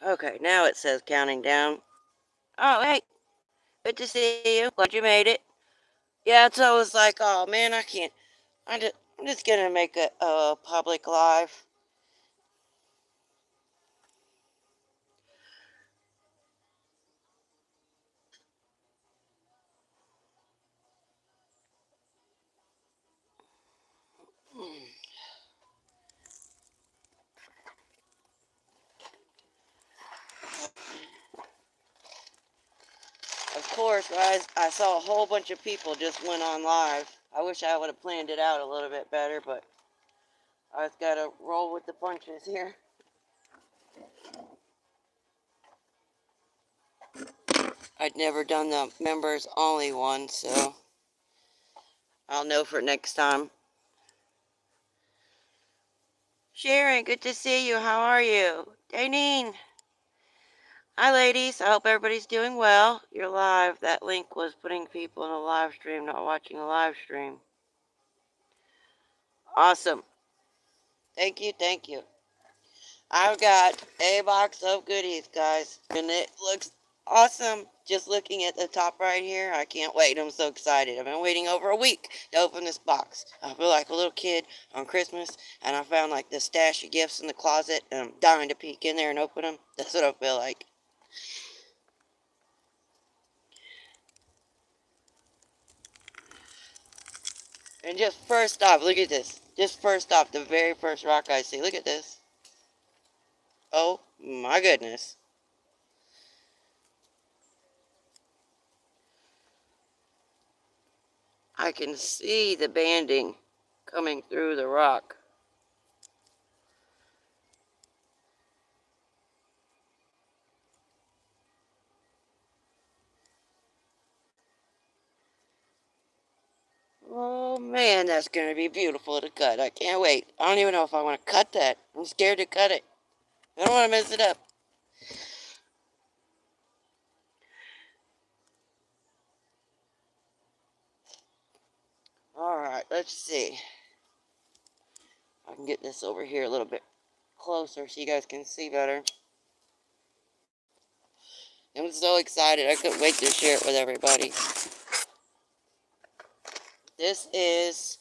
Okay, now it says counting down. Oh, hey, good to see you. Glad you made it. Yeah, it's always like, oh man, I can't. I'm just gonna make a public live. Of course, guys, I saw a whole bunch of people just went on live. I wish I would have planned it out a little bit better, but I just gotta roll with the punches here. I'd never done the members only one, so I'll know for next time. Sharon, good to see you. How are you? Danine. Hi, ladies. I hope everybody's doing well. You're live. That link was putting people in a live stream, not watching a live stream. Awesome. Thank you, thank you. I've got a box of goodies, guys, and it looks awesome. Just looking at the top right here, I can't wait. I'm so excited. I've been waiting over a week to open this box. I feel like a little kid on Christmas, and I found like this stash of gifts in the closet, and I'm dying to peek in there and open them. That's what I feel like. And just first off, look at this. Just first off, the very first rock I see. Look at this. Oh my goodness. I can see the banding coming through the rock. Oh man, that's going to be beautiful to cut. I can't wait. I don't even know if I want to cut that. I'm scared to cut it. I don't want to mess it up. Alright, let's see. I can get this over here a little bit closer so you guys can see better. I'm so excited. I couldn't wait to share it with everybody. This is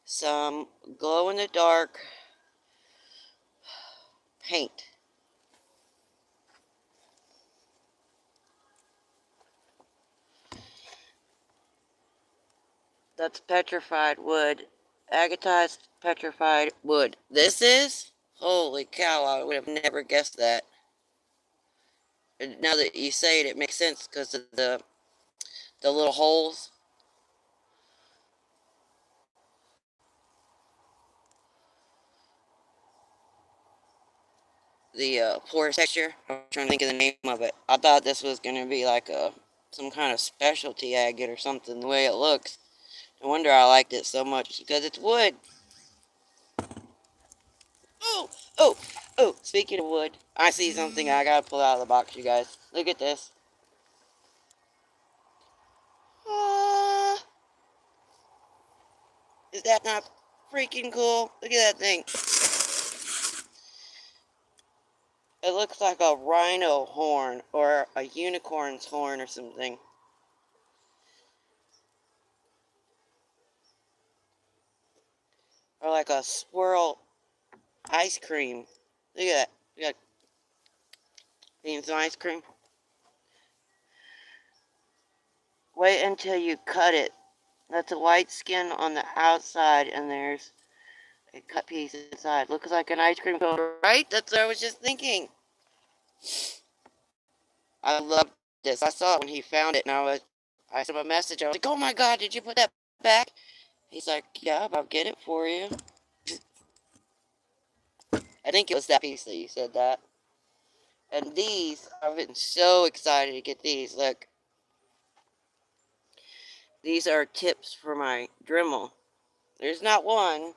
some glow-in-the-dark paint. That's petrified wood. Agatized petrified wood. This is? Holy cow, I would have never guessed that. And now that you say it, it makes sense because of the little holes. The porous texture. I'm trying to think of the name of it. I thought this was going to be like some kind of specialty agate or something, the way it looks. No wonder I liked it so much, because it's wood. Oh, oh, oh, speaking of wood, I see something I gotta pull out of the box, you guys. Look at this. Ah, is that not freaking cool? Look at that thing. It looks like a rhino horn or a unicorn's horn or something. Or like a swirl ice cream. Look at that. We got some ice cream. Wait until you cut it. That's a white skin on the outside, and there's a cut piece inside. Looks like an ice cream cone, right? That's what I was just thinking. I love this. I saw it when he found it, and I sent him a message. I was like, "Oh my God, did you put that back?" He's like, "Yeah, I'll get it for you." I think it was that piece that you said that. And these, I've been so excited to get these. Look, these are tips for my Dremel. There's not one.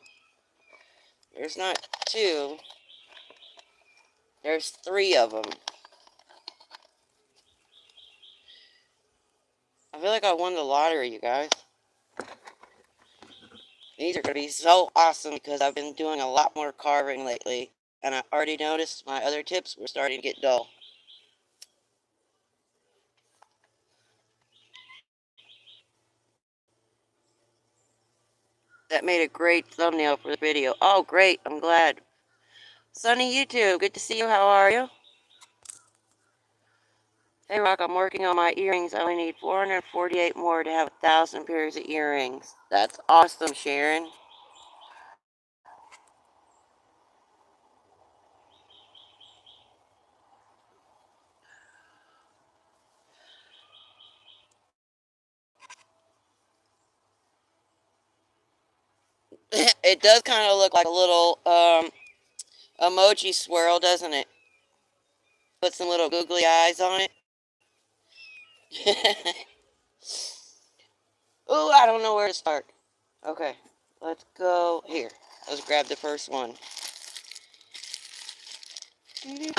There's not two. There's three of them. I feel like I won the lottery, you guys. These are going to be so awesome because I've been doing a lot more carving lately. And I already noticed my other tips were starting to get dull. That made a great thumbnail for the video. Oh, great. I'm glad. Sunny YouTube, good to see you. How are you? Hey, Rock, I'm working on my earrings. I only need 448 more to have 1,000 pairs of earrings. That's awesome, Sharon. It does kind of look like a little emoji swirl, doesn't it? Put some little googly eyes on it. Ooh, I don't know where to start. Okay, let's go here. Let's grab the first one. You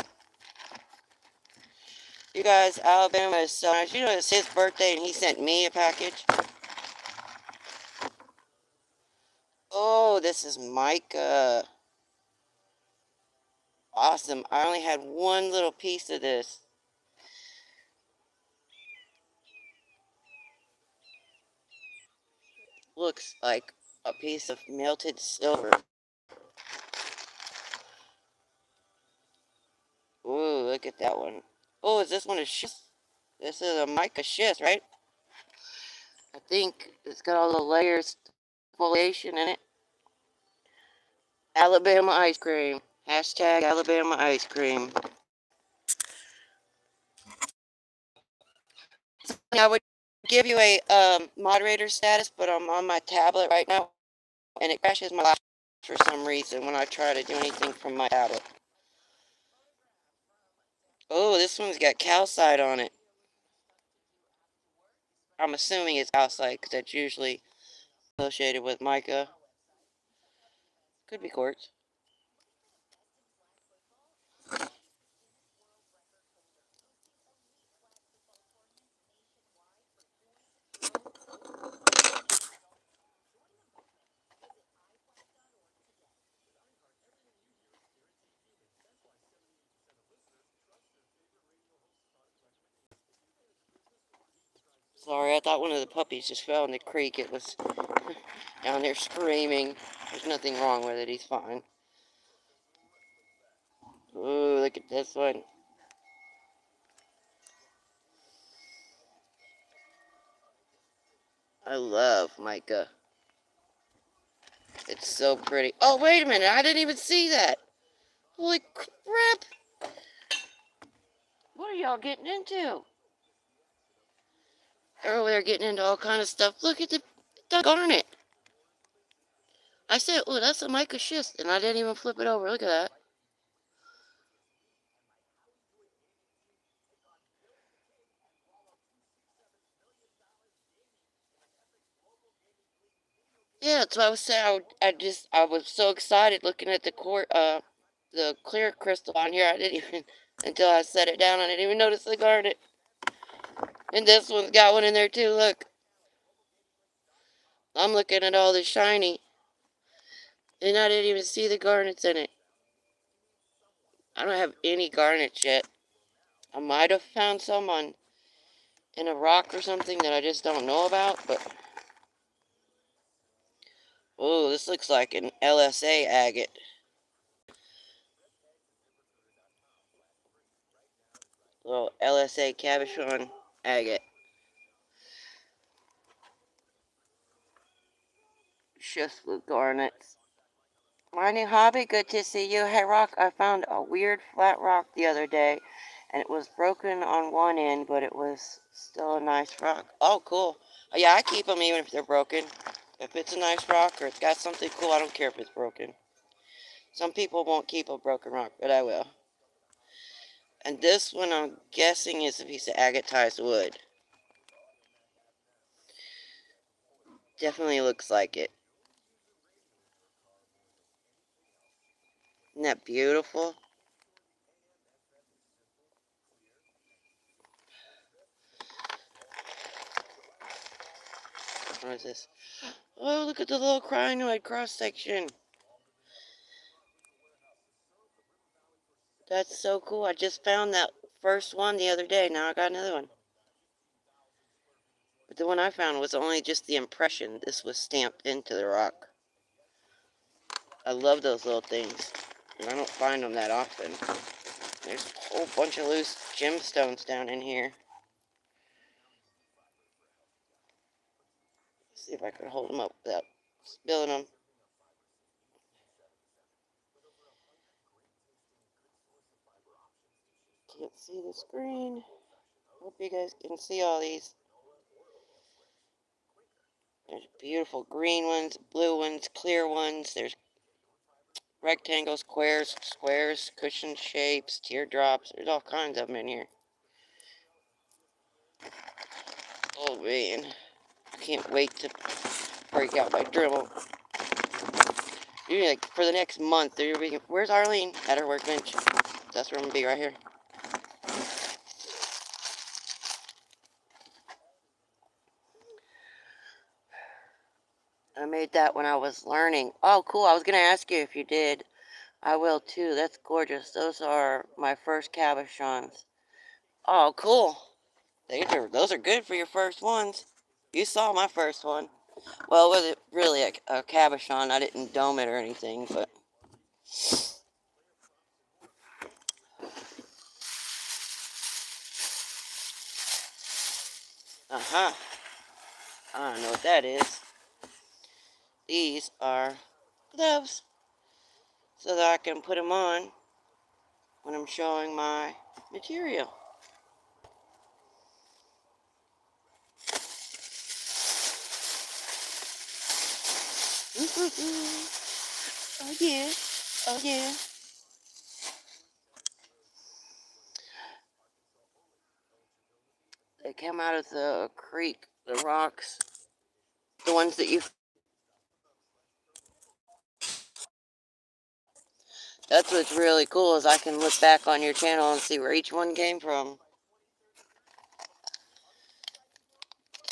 guys, Alabama's son, you know it's his birthday and he sent me a package. Oh, this is Micah. Awesome. I only had one little piece of this. Looks like a piece of melted silver. Ooh, look at that one. Oh, is this one a schist? This is a mica schist, right? I think it's got all the layers, foliation in it. Alabama ice cream. Hashtag Alabama ice cream. I would give you a moderator status, but I'm on my tablet right now, and it crashes my laptop for some reason when I try to do anything from my tablet. Oh, this one's got calcite on it. I'm assuming it's calcite because that's usually associated with mica. Could be quartz. Sorry, I thought one of the puppies just fell in the creek. It was down there screaming. There's nothing wrong with it. He's fine. Ooh, look at this one. I love mica. It's so pretty. Oh, wait a minute. I didn't even see that. Holy crap. What are y'all getting into? They're over there getting into all kind of stuff. Look at the garnet. I said, oh, that's a mica schist, and I didn't even flip it over. Look at that. Yeah, that's what I was saying. I was so excited looking at the clear crystal on here. I didn't even, until I set it down, I didn't even notice the garnet. And this one's got one in there too, look. I'm looking at all the shiny, and I didn't even see the garnets in it. I don't have any garnets yet. I might have found some in a rock or something that I just don't know about, but Oh, this looks like an LSA agate. Little LSA cabochon agate. Shift with garnets. Mining hobby, good to see you. Hey Rock, I found a weird flat rock the other day, and it was broken on one end, but it was still a nice rock. Oh, cool. Yeah, I keep them even if they're broken. If it's a nice rock or it's got something cool, I don't care if it's broken. Some people won't keep a broken rock, but I will. And this one, I'm guessing, is a piece of agatized wood. Definitely looks like it. Isn't that beautiful? What is this? Oh, look at the little crinoid cross section. That's so cool. I just found that first one the other day. Now I got another one. But the one I found was only just the impression. This was stamped into the rock. I love those little things. And I don't find them that often. There's a whole bunch of loose gemstones down in here. Let's see if I can hold them up without spilling them. Can't see the screen. Hope you guys can see all these. There's beautiful green ones, blue ones, clear ones. There's rectangles, squares, cushion shapes, teardrops. There's all kinds of them in here. Oh man, I can't wait to break out my Dremel. Like for the next month, where's Arlene? At her workbench. That's where I'm gonna be, right here. I made that when I was learning. Oh, cool. I was gonna ask you if you did. I will too. That's gorgeous. Those are my first cabochons. Oh, cool. Those are good for your first ones. You saw my first one. Well, was it really a cabochon? I didn't dome it or anything, but. Uh-huh. I don't know what that is. These are gloves, so that I can put them on when I'm showing my material. Oh yeah, oh yeah. They come out of the creek, the rocks, the ones that you. That's what's really cool is I can look back on your channel and see where each one came from.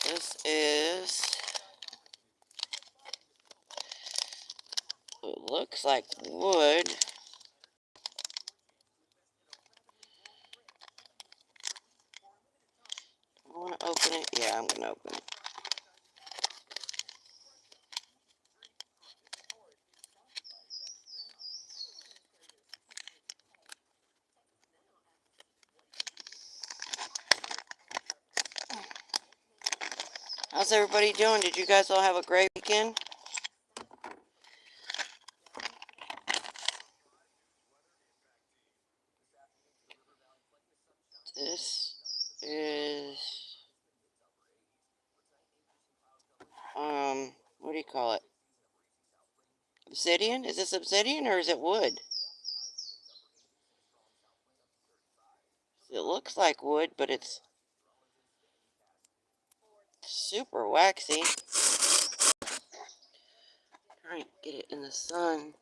This is. It looks like wood. I want to open it. Yeah, I'm gonna open it. How's everybody doing? Did you guys all have a great weekend? This is, what do you call it? Obsidian? Is this obsidian or is it wood? It looks like wood, but it's super waxy. Trying to get it in the sun.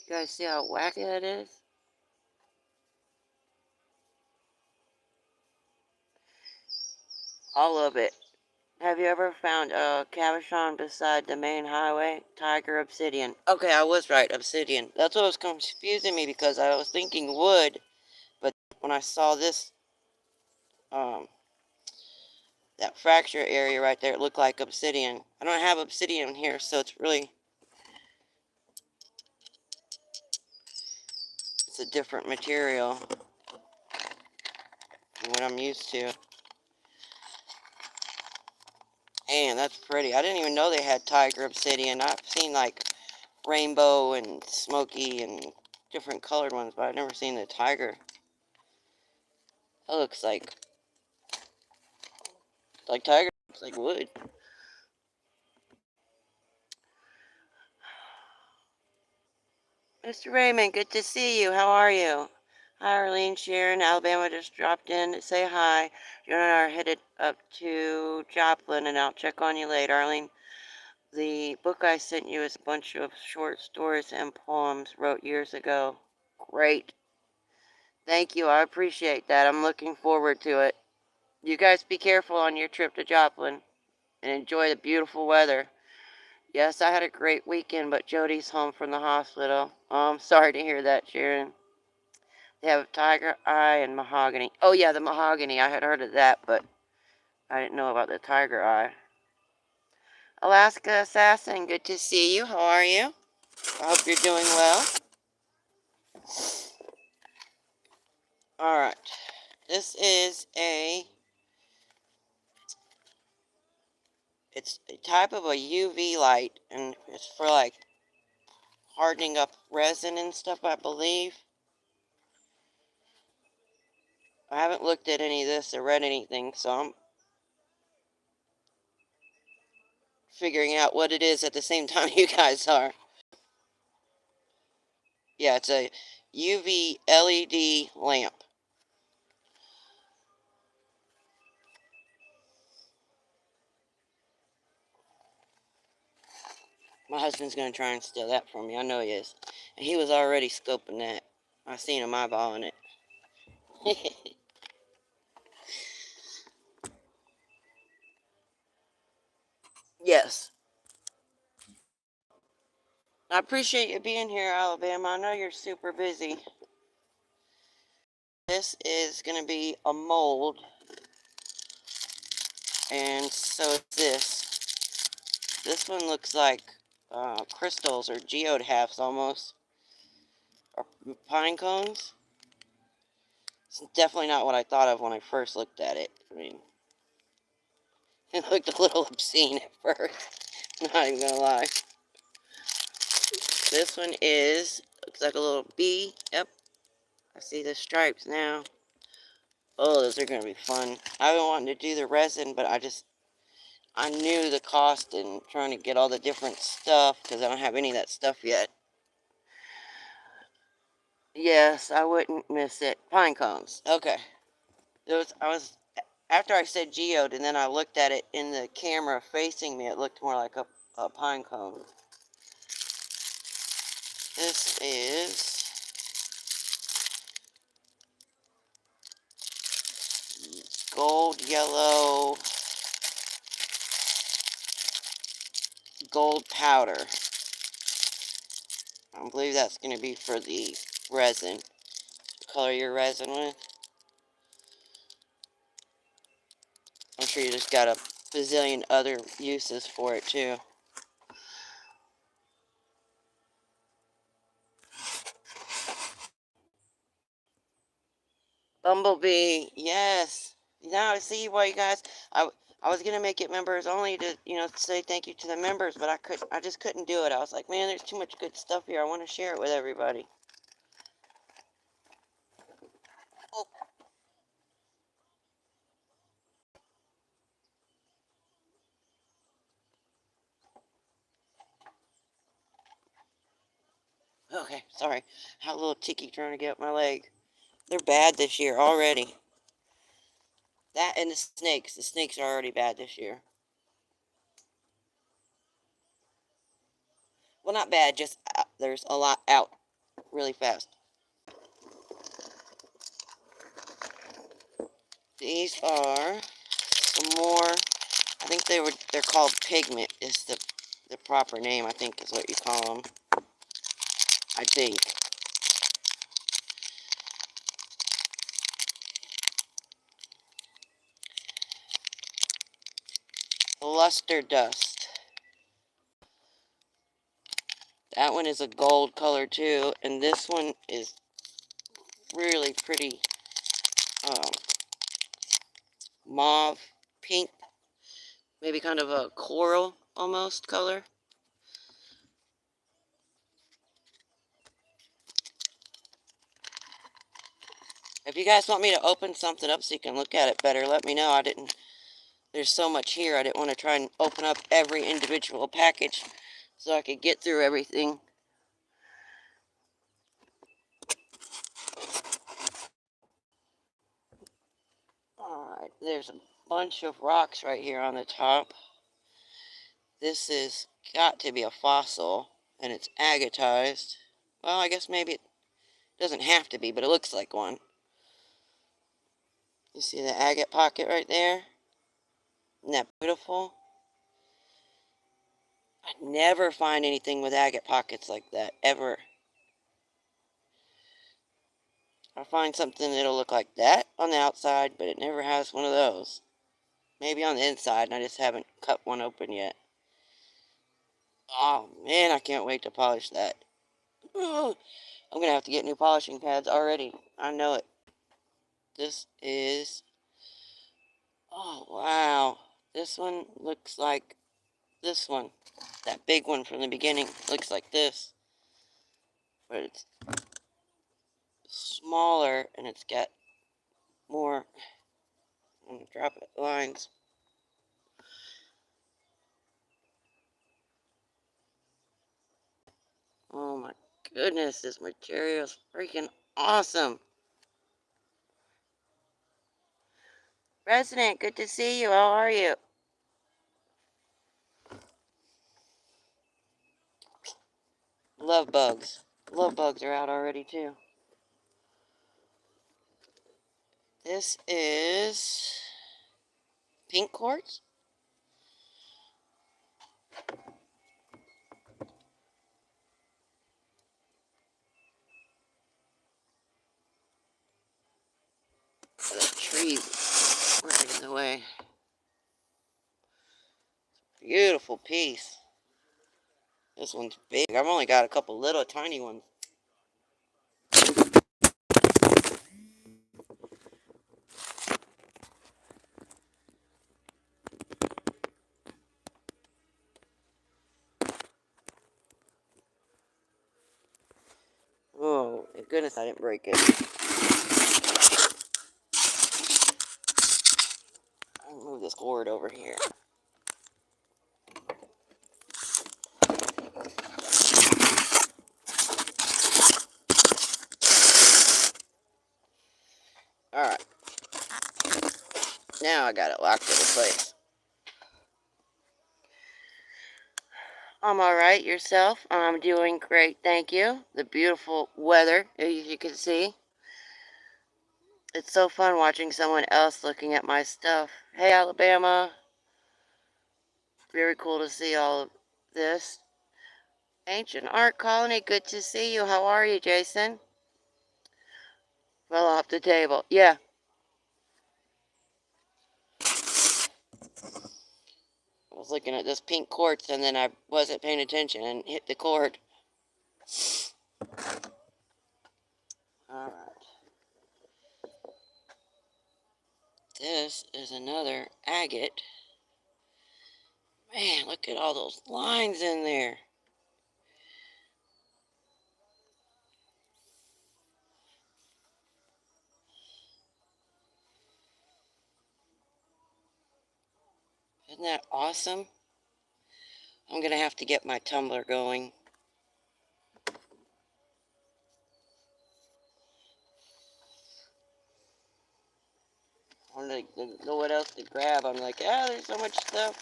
You guys see how waxy that is? All of it. Have you ever found a cabochon beside the main highway? Tiger obsidian. Okay, I was right, obsidian. That's what was confusing me because I was thinking wood, but when I saw this, that fracture area right there, it looked like obsidian. I don't have obsidian here, so it's a different material than what I'm used to. And that's pretty. I didn't even know they had tiger obsidian. I've seen like rainbow and smoky and different colored ones, but I've never seen the tiger. That looks like tiger. Looks like wood. Mr. Raymond, good to see you. How are you? Hi, Arlene, Sharon, Alabama just dropped in to say hi. You and I are headed up to Joplin, and I'll check on you later, Arlene. The book I sent you is a bunch of short stories and poems wrote years ago. Great. Thank you. I appreciate that. I'm looking forward to it. You guys be careful on your trip to Joplin and enjoy the beautiful weather. Yes, I had a great weekend, but Jody's home from the hospital. Oh, I'm sorry to hear that, Sharon. They have tiger eye and mahogany. Oh, yeah, the mahogany. I had heard of that, but I didn't know about the tiger eye. Alaska Assassin, good to see you. How are you? I hope you're doing well. Alright. This is it's a type of a UV light, and it's for like hardening up resin and stuff, I believe. I haven't looked at any of this or read anything, so I'm figuring out what it is at the same time you guys are. Yeah, it's a UV LED lamp. My husband's going to try and steal that from me. I know he is. And he was already scoping that. I seen him eyeballing it. Yes. I appreciate you being here, Alabama. I know you're super busy. This is going to be a mold. And so is this. This one looks like crystals or geode halves almost. Or pine cones. It's definitely not what I thought of when I first looked at it. I mean, it looked a little obscene at first. Not even gonna lie. This one looks like a little bee. Yep. I see the stripes now. Oh, those are gonna be fun. I've been wanting to do the resin, but I knew the cost and trying to get all the different stuff because I don't have any of that stuff yet. Yes, I wouldn't miss it. Pine cones. Okay. After I said geode and then I looked at it in the camera facing me, it looked more like a pine cone. This is gold, yellow, gold powder. I believe that's going to be for the resin. Color your resin with. I'm sure you just got a bazillion other uses for it too. Bumblebee, yes. Now I see why you guys. I was gonna make it members only to say thank you to the members, but I just couldn't do it. I was like, man, there's too much good stuff here. I want to share it with everybody. Oh, okay, sorry. I had a little ticky trying to get up my leg. They're bad this year already. That and the snakes. The snakes are already bad this year. Well, not bad, just there's a lot out really fast. These are some more. I think they're called pigment. Is the proper name? I think is what you call them. I think. luster dust. That one is a gold color too, and this one is really pretty mauve pink, maybe kind of a coral almost color. If you guys want me to open something up so you can look at it better, let me know. There's so much here, I didn't want to try and open up every individual package so I could get through everything. Alright, there's a bunch of rocks right here on the top. This is got to be a fossil, and it's agatized. Well, I guess maybe it doesn't have to be, but it looks like one. You see the agate pocket right there? Isn't that beautiful? I never find anything with agate pockets like that, ever. I find something that'll look like that on the outside, but it never has one of those. Maybe on the inside, and I just haven't cut one open yet. Oh, man, I can't wait to polish that. Oh, I'm going to have to get new polishing pads already. I know it. This is... Oh, wow. This one looks like this one. That big one from the beginning looks like this. But it's smaller, and it's got more... I'm going to drop it. Lines. Oh, my goodness. This material is freaking awesome. President, good to see you. How are you? Love bugs. Love bugs are out already, too. This is pink quartz. The trees right in the way. Beautiful piece. This one's big. I've only got a couple little tiny ones. Oh, thank goodness I didn't break it. I'll move this cord over here. Alright. Now I got it locked into place. I'm alright, yourself? I'm doing great, thank you. The beautiful weather, as you can see. It's so fun watching someone else looking at my stuff. Hey, Alabama. Very cool to see all of this. Ancient Art Colony, good to see you. How are you, Jason? Fell off the table. Yeah. I was looking at this pink quartz and then I wasn't paying attention and hit the cord. Alright. This is another agate. Man, look at all those lines in there. Isn't that awesome? I'm going to have to get my tumbler going. I want to know what else to grab. I'm like, ah, there's so much stuff.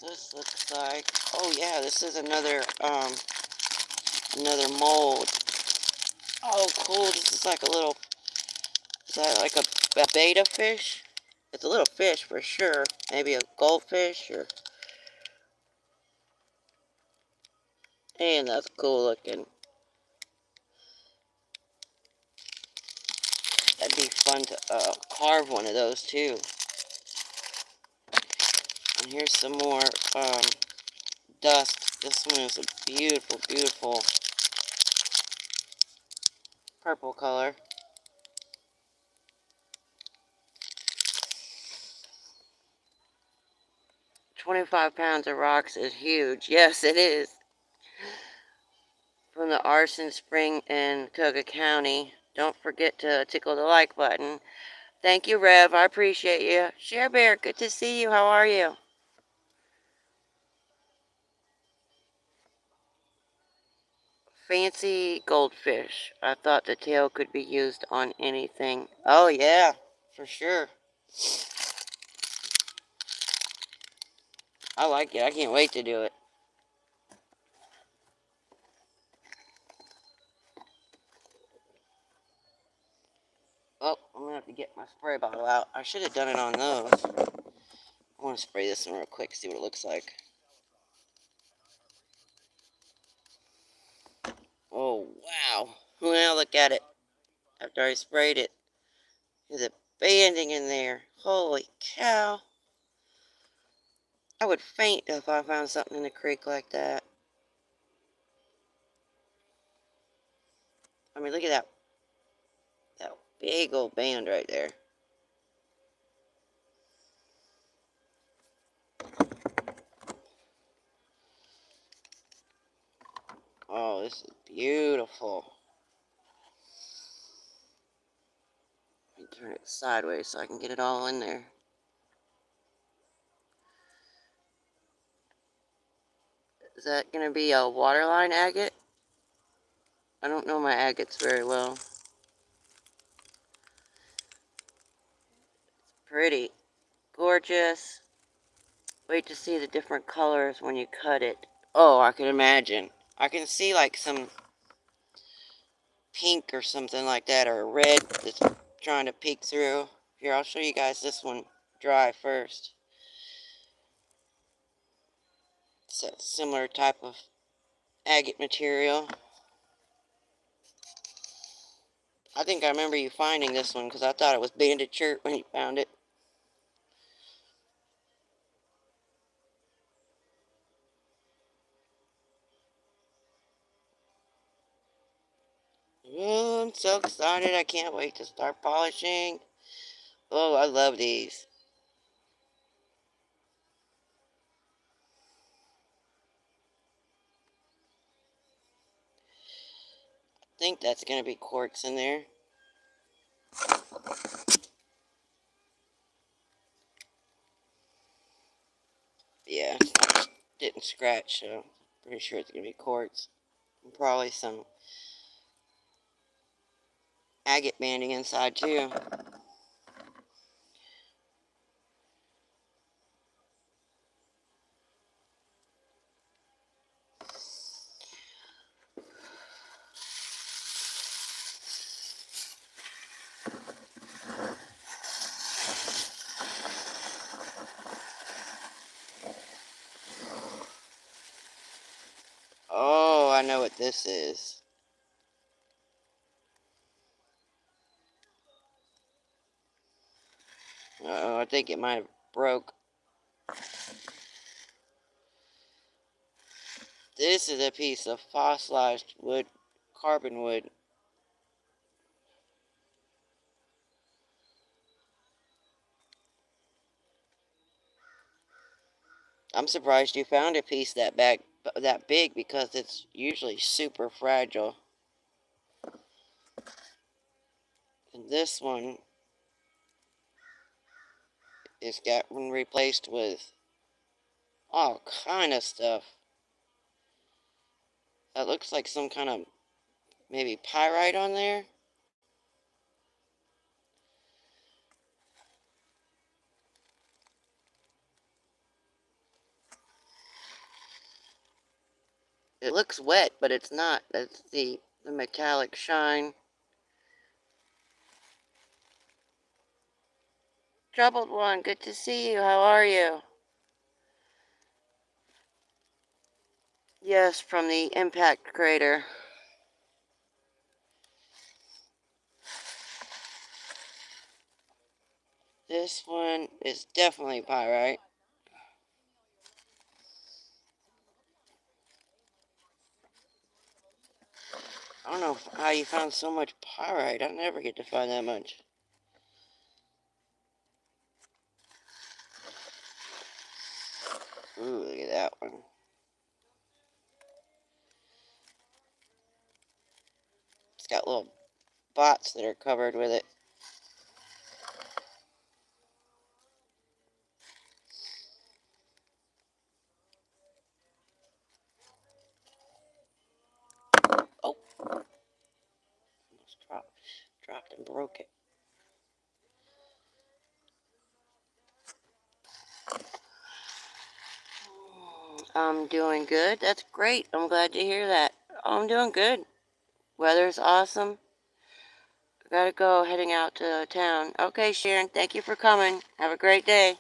This looks like, oh yeah, this is another mold. Oh, cool. This is like a little, is that like a betta fish? It's a little fish for sure. Maybe a goldfish or... And that's cool looking. That'd be fun to carve one of those too. And here's some more dust. This one is a beautiful, beautiful purple color. 25 pounds of rocks is huge. Yes, it is. From the Arson Spring in Cuyahoga County. Don't forget to tickle the like button. Thank you, Rev. I appreciate you. Share Bear, good to see you. How are you? Fancy goldfish. I thought the tail could be used on anything. Oh, yeah, for sure. I like it. I can't wait to do it. Oh, I'm going to have to get my spray bottle out. I should have done it on those. I want to spray this one real quick, see what it looks like. Oh, wow. Now look at it. After I sprayed it. There's a banding in there. Holy cow. I would faint if I found something in the creek like that. I mean, look at that big old band right there. Oh, this is beautiful. Let me turn it sideways so I can get it all in there. Is that going to be a waterline agate? I don't know my agates very well. Pretty. Gorgeous. Wait to see the different colors when you cut it. Oh, I can imagine. I can see like some pink or something like that, or red that's trying to peek through. Here, I'll show you guys this one dry first. It's a similar type of agate material. I think I remember you finding this one because I thought it was banded shirt when you found it. Oh, I'm so excited. I can't wait to start polishing. Oh, I love these. I think that's going to be quartz in there. Yeah, didn't scratch, so pretty sure it's going to be quartz. And probably some agate banding inside too. Oh, I know what this is. Uh-oh, I think it might have broke. This is a piece of fossilized wood, carbon wood. I'm surprised you found a piece that big because it's usually super fragile. And this one is gotten replaced with all kind of stuff. That looks like some kind of maybe pyrite on there. It looks wet, but it's not. That's the metallic shine. Troubled one, good to see you. How are you? Yes, from the impact crater. This one is definitely pyrite. I don't know how you found so much pyrite. I never get to find that much. Ooh, look at that one. It's got little spots that are covered with it. Oh, almost dropped and broke it. I'm doing good. That's great. I'm glad to hear that. I'm doing good. Weather's awesome. Gotta go, heading out to town. Okay, Sharon, thank you for coming. Have a great day.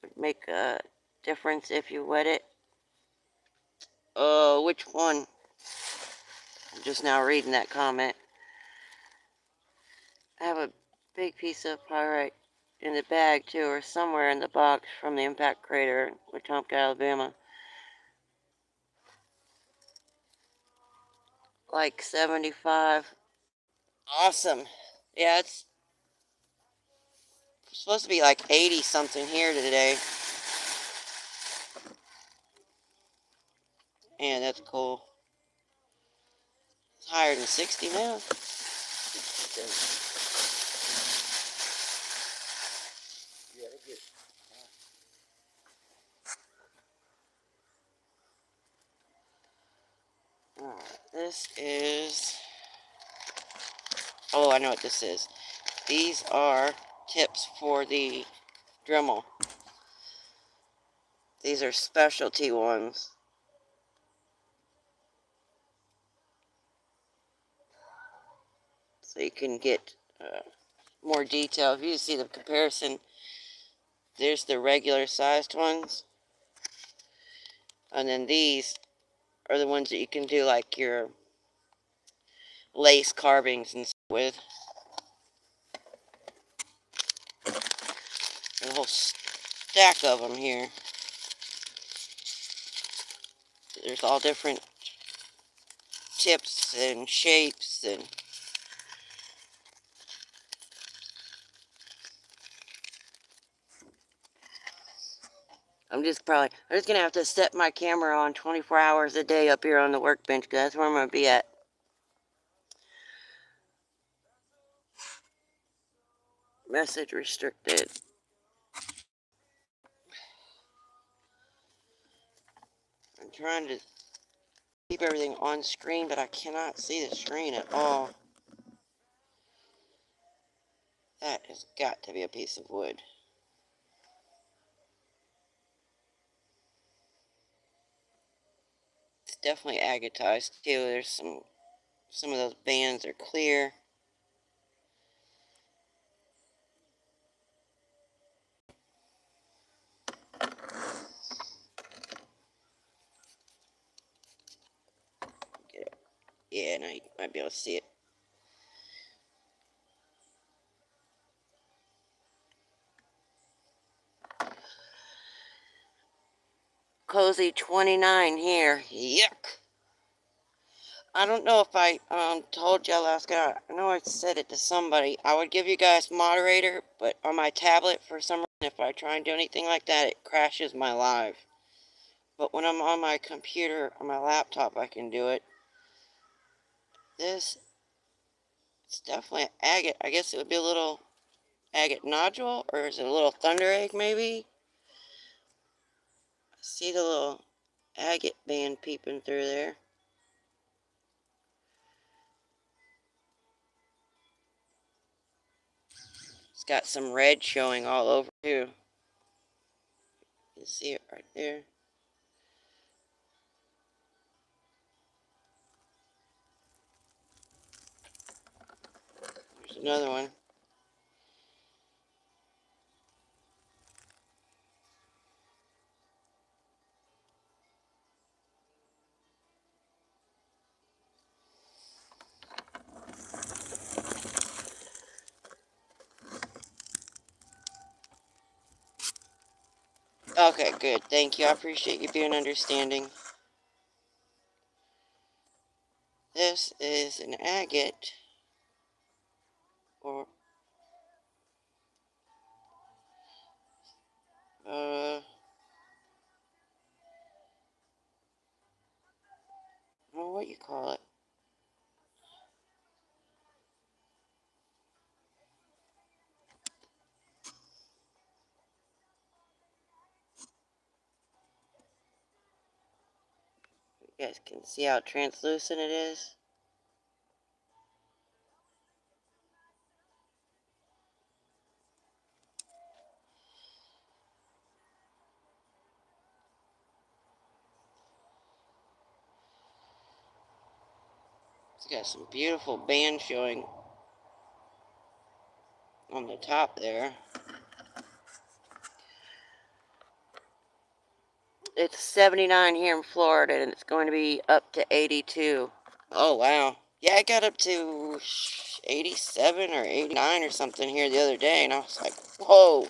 Would make a difference if you wet it. Which one? I'm just now reading that comment. I have a big piece of pyrite in the bag, too, or somewhere in the box from the impact crater in Wetumpka, Alabama. Like 75. Awesome. Yeah, it's supposed to be like 80 something here today. And that's cool. It's higher than 60 now. This is... Oh, I know what this is. These are tips for the Dremel. These are specialty ones. So you can get more detail. If you see the comparison, there's the regular sized ones. And then these are the ones that you can do like your lace carvings and stuff with. There's a whole stack of them here. There's all different tips and shapes and I'm just gonna have to set my camera on 24 hours a day up here on the workbench because that's where I'm gonna be at. Message restricted. I'm trying to keep everything on screen, but I cannot see the screen at all. That has got to be a piece of wood. It's definitely agatized too. There's some of those bands are clear. Get it. Yeah, now you might be able to see it. Cozy 29 here. Yuck. I don't know if I told you last guy. I know I said it to somebody. I would give you guys moderator, but on my tablet, for some reason, if I try and do anything like that, it crashes my live. But when I'm on my computer, on my laptop, I can do it. This, it's definitely an agate. I guess it would be a little agate nodule, or is it a little thunder egg, maybe? I see the little agate band peeping through there. It's got some red showing all over, too. You see it right there. There's another one. Okay, good. Thank you. I appreciate you being understanding. This is an agate, or I don't know what you call it. You guys can see how translucent it is. It's got some beautiful bands showing on the top there. It's 79 here in Florida, and it's going to be up to 82. Oh, wow. Yeah, I got up to 87 or 89 or something here the other day, and I was like, whoa.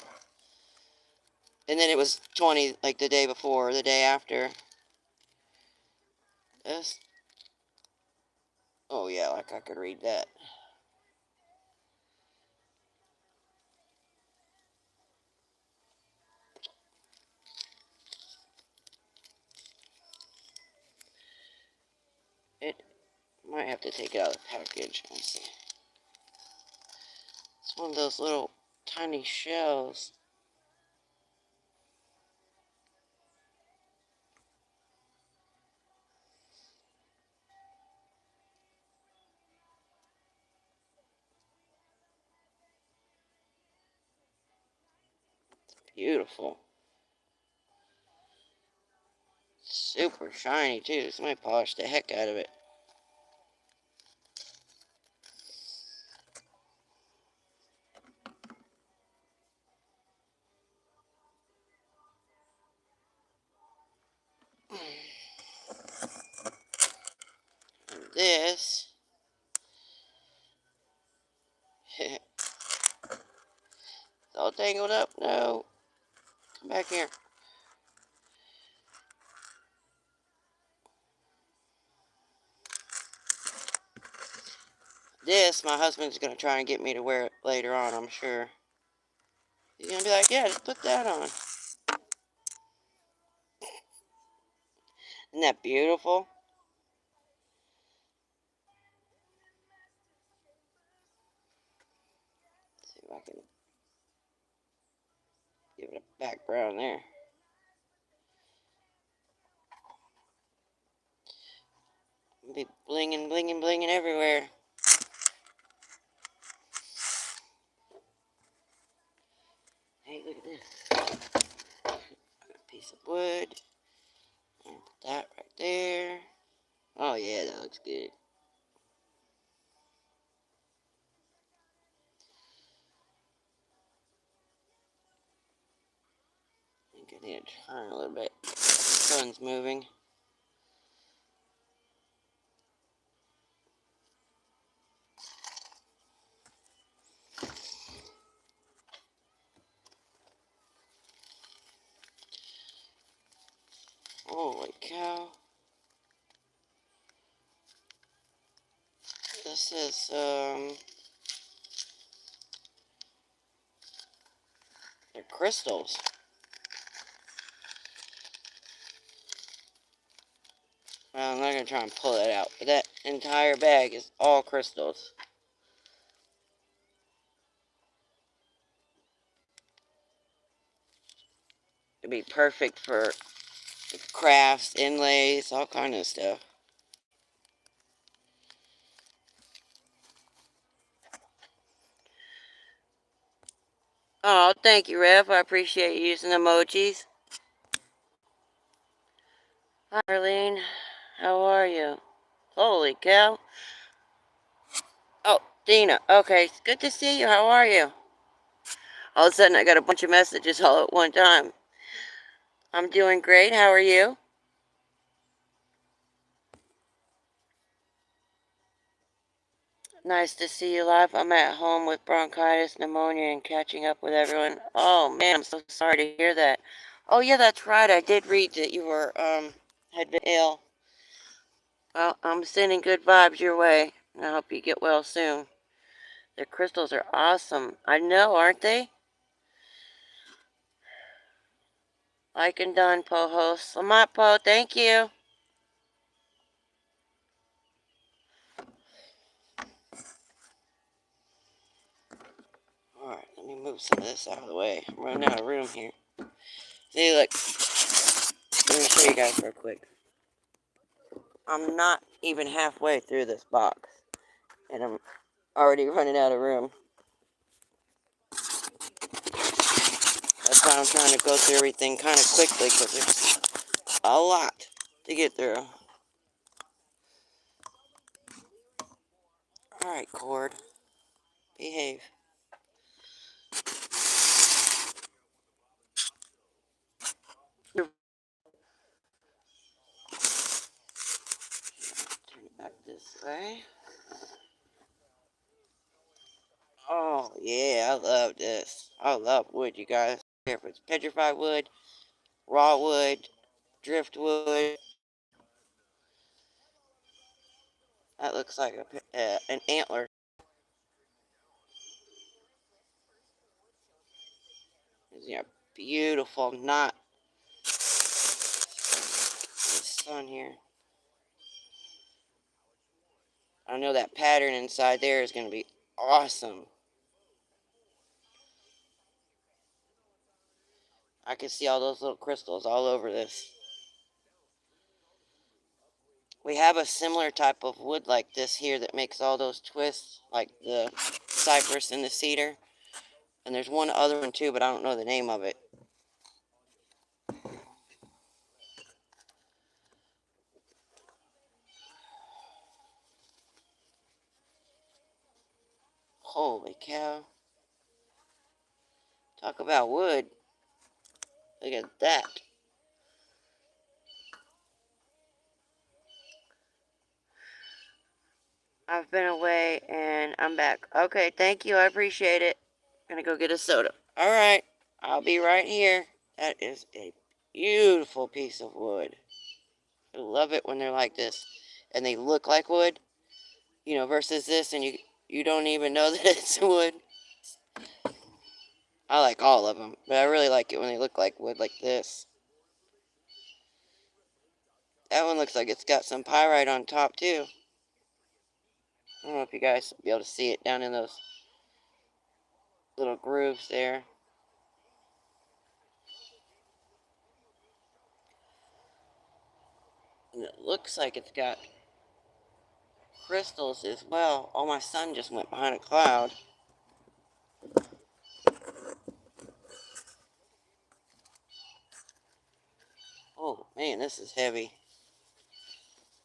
And then it was 20 like the day before, the day after. This. Oh, yeah, like I could read that. It might have to take it out of the package. Let's see. It's one of those little tiny shells. Beautiful. Super shiny, too. Somebody polished the heck out of it. And this. It's all tangled up. No. Come back here. This, my husband's going to try and get me to wear it later on, I'm sure. He's going to be like, yeah, just put that on. Isn't that beautiful? Let's see if I can give it a background there. It'll be blinging, blinging, blinging everywhere. Hey, look at this. Got a piece of wood. And put that right there. Oh, yeah, that looks good. I think I need to turn a little bit. The sun's moving. Holy cow. This is, they're crystals. Well, I'm not going to try and pull it out, but that entire bag is all crystals. It'd be perfect for crafts, inlays, all kind of stuff. Oh, thank you, Rev. I appreciate you using emojis. Hi, Arlene. How are you? Holy cow. Oh, Dina. Okay, it's good to see you. How are you? All of a sudden, I got a bunch of messages all at one time. I'm doing great. How are you? Nice to see you live. I'm at home with bronchitis, pneumonia, and catching up with everyone. Oh, man, I'm so sorry to hear that. Oh, yeah, that's right. I did read that you were, had been ill. Well, I'm sending good vibes your way. I hope you get well soon. The crystals are awesome. I know, aren't they? Like and done, Poho. Salamat po. Thank you. Alright, let me move some of this out of the way. I'm running out of room here. See, look. Let me show you guys real quick. I'm not even halfway through this box. And I'm already running out of room. That's why I'm trying to go through everything kind of quickly, because there's a lot to get through. Alright, cord. Behave. Turn it back this way. Oh, yeah, I love this. I love wood, you guys. If it's petrified wood, raw wood, driftwood. That looks like an antler. Yeah, beautiful knot. The sun here. I know that pattern inside there is going to be awesome. I can see all those little crystals all over this. We have a similar type of wood like this here that makes all those twists, like the cypress and the cedar. And there's one other one too, but I don't know the name of it. Holy cow. Talk about wood. Look at that. I've been away and I'm back. Okay, thank you. I appreciate it. Gonna go get a soda. Alright, I'll be right here. That is a beautiful piece of wood. I love it when they're like this. And they look like wood. You know, versus this and you don't even know that it's wood. I like all of them, but I really like it when they look like wood like this. That one looks like it's got some pyrite on top too. I don't know if you guys will be able to see it down in those little grooves there. And it looks like it's got crystals as well. Oh, my sun just went behind a cloud. Oh, man, this is heavy.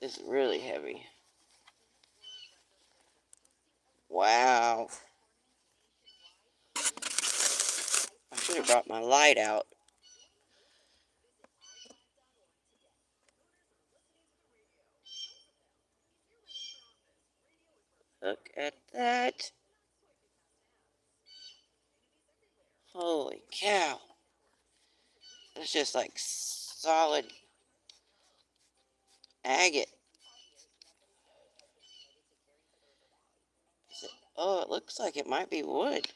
This is really heavy. Wow. I should have brought my light out. Look at that. Holy cow. It's just like solid agate. Oh, it looks like it might be wood.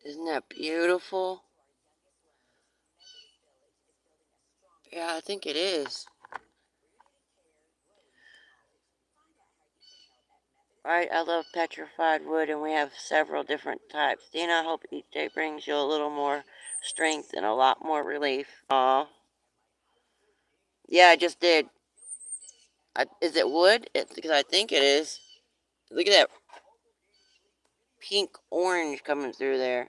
Isn't that beautiful? Yeah, I think it is. Right, I love petrified wood, and we have several different types. Dina, I hope each day brings you a little more strength and a lot more relief. Aw. Yeah, I just did. Is it wood? Because I think it is. Look at that pink orange coming through there.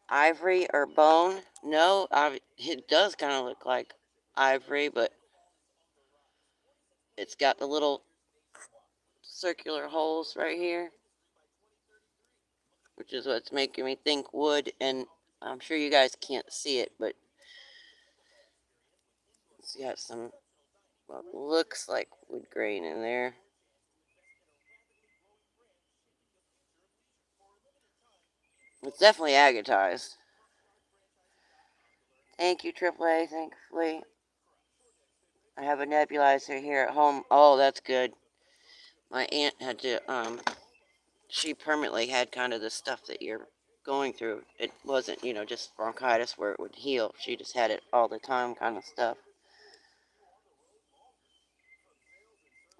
Ivory or bone? No, it does kind of look like ivory, but it's got the little circular holes right here, which is what's making me think wood. And I'm sure you guys can't see it, but it's got some, what looks like wood grain in there. It's definitely agatized. Thank you, AAA, thankfully. I have a nebulizer here at home. Oh, that's good. My aunt had to, she permanently had kind of the stuff that you're going through. It wasn't, just bronchitis where it would heal. She just had it all the time kind of stuff.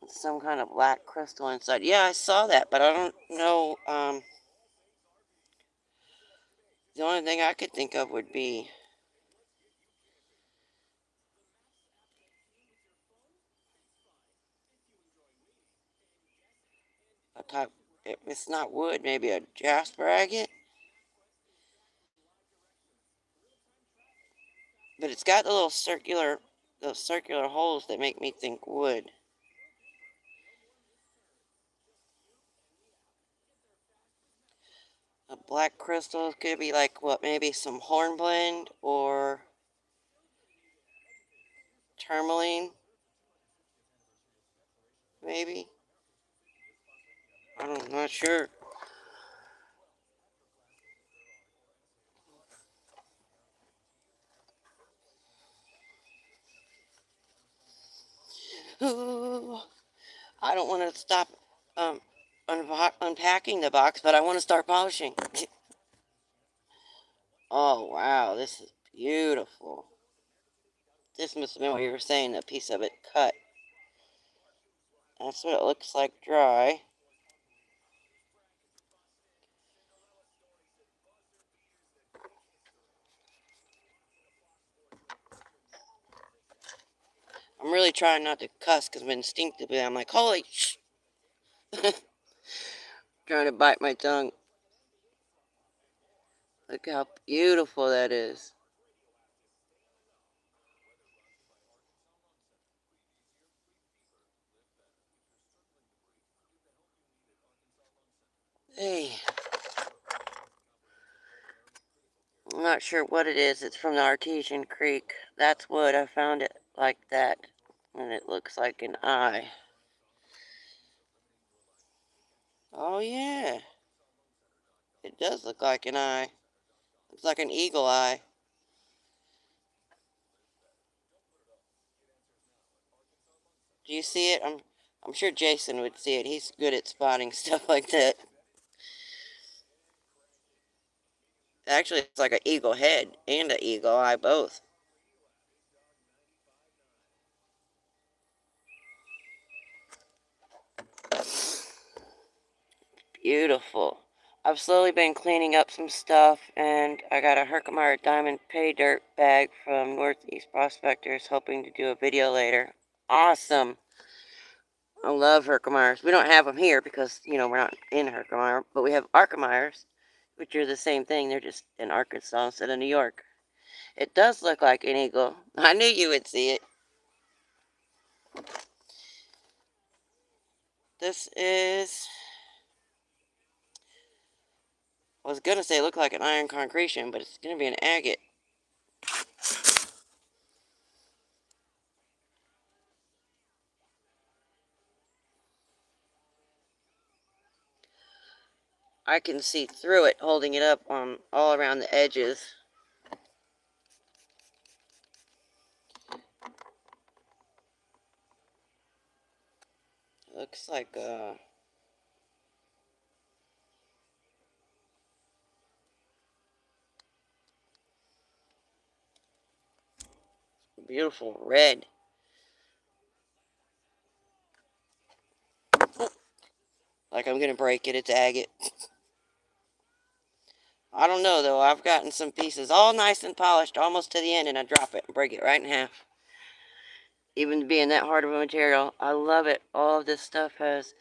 Some kind of black crystal inside. Yeah, I saw that, but I don't know. The only thing I could think of would be a type. If it's not wood, maybe a jasper agate. But it's got those circular holes that make me think wood. A black crystal could be like what? Maybe some hornblende or tourmaline, maybe. I'm not sure. Ooh, I don't want to stop um, unpacking the box, but I want to start polishing. Oh, wow, this is beautiful. This must have been what you were saying, a piece of it cut. That's what it looks like dry. I'm really trying not to cuss because instinctively I'm like, holy sh. Trying to bite my tongue. Look how beautiful that is. Hey, I'm not sure what it is. It's from the Artesian Creek. That's wood. I found it like that. And it looks like an eye. Oh, yeah. It does look like an eye. Looks like an eagle eye. Do you see it? I'm sure Jason would see it. He's good at spotting stuff like that. Actually, it's like an eagle head and an eagle eye both. Beautiful. I've slowly been cleaning up some stuff, and I got a Herkimer Diamond Pay Dirt bag from Northeast Prospectors, hoping to do a video later. Awesome. I love Herkimers. We don't have them here because, we're not in Herkimer, but we have Arkimers, which are the same thing. They're just in Arkansas instead of New York. It does look like an eagle. I knew you would see it. This is, I was going to say look like an iron concretion, but it's going to be an agate. I can see through it, holding it up on all around the edges. Looks like a beautiful red. Like I'm gonna break it. It's agate. I don't know though. I've gotten some pieces all nice and polished almost to the end, and I drop it and break it right in half. Even being that hard of a material, I love it. All of this stuff has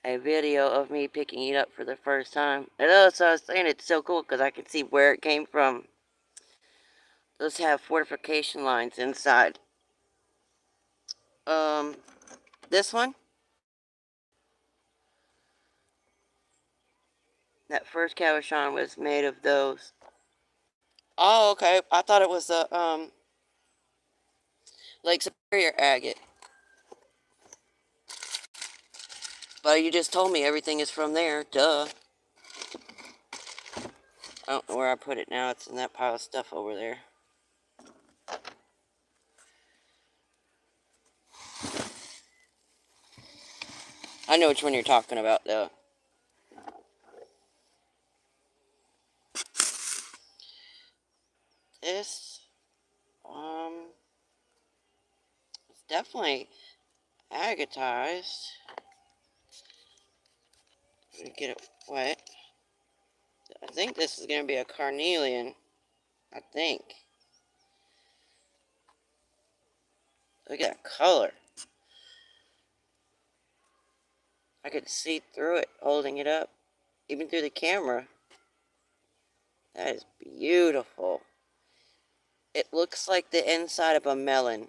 a video of me picking it up for the first time. And also, I was saying it's so cool because I can see where it came from. Those have fortification lines inside. Um, this one, that first cabochon was made of those. Oh, okay. I thought it was a Lake Superior agate. But you just told me everything is from there. Duh. I don't know where I put it now. It's in that pile of stuff over there. I know which one you're talking about, though. This, it's definitely agatized. Get it wet. I think this is going to be a carnelian. I think. Look at that color. I could see through it, holding it up, even through the camera. That is beautiful. It looks like the inside of a melon.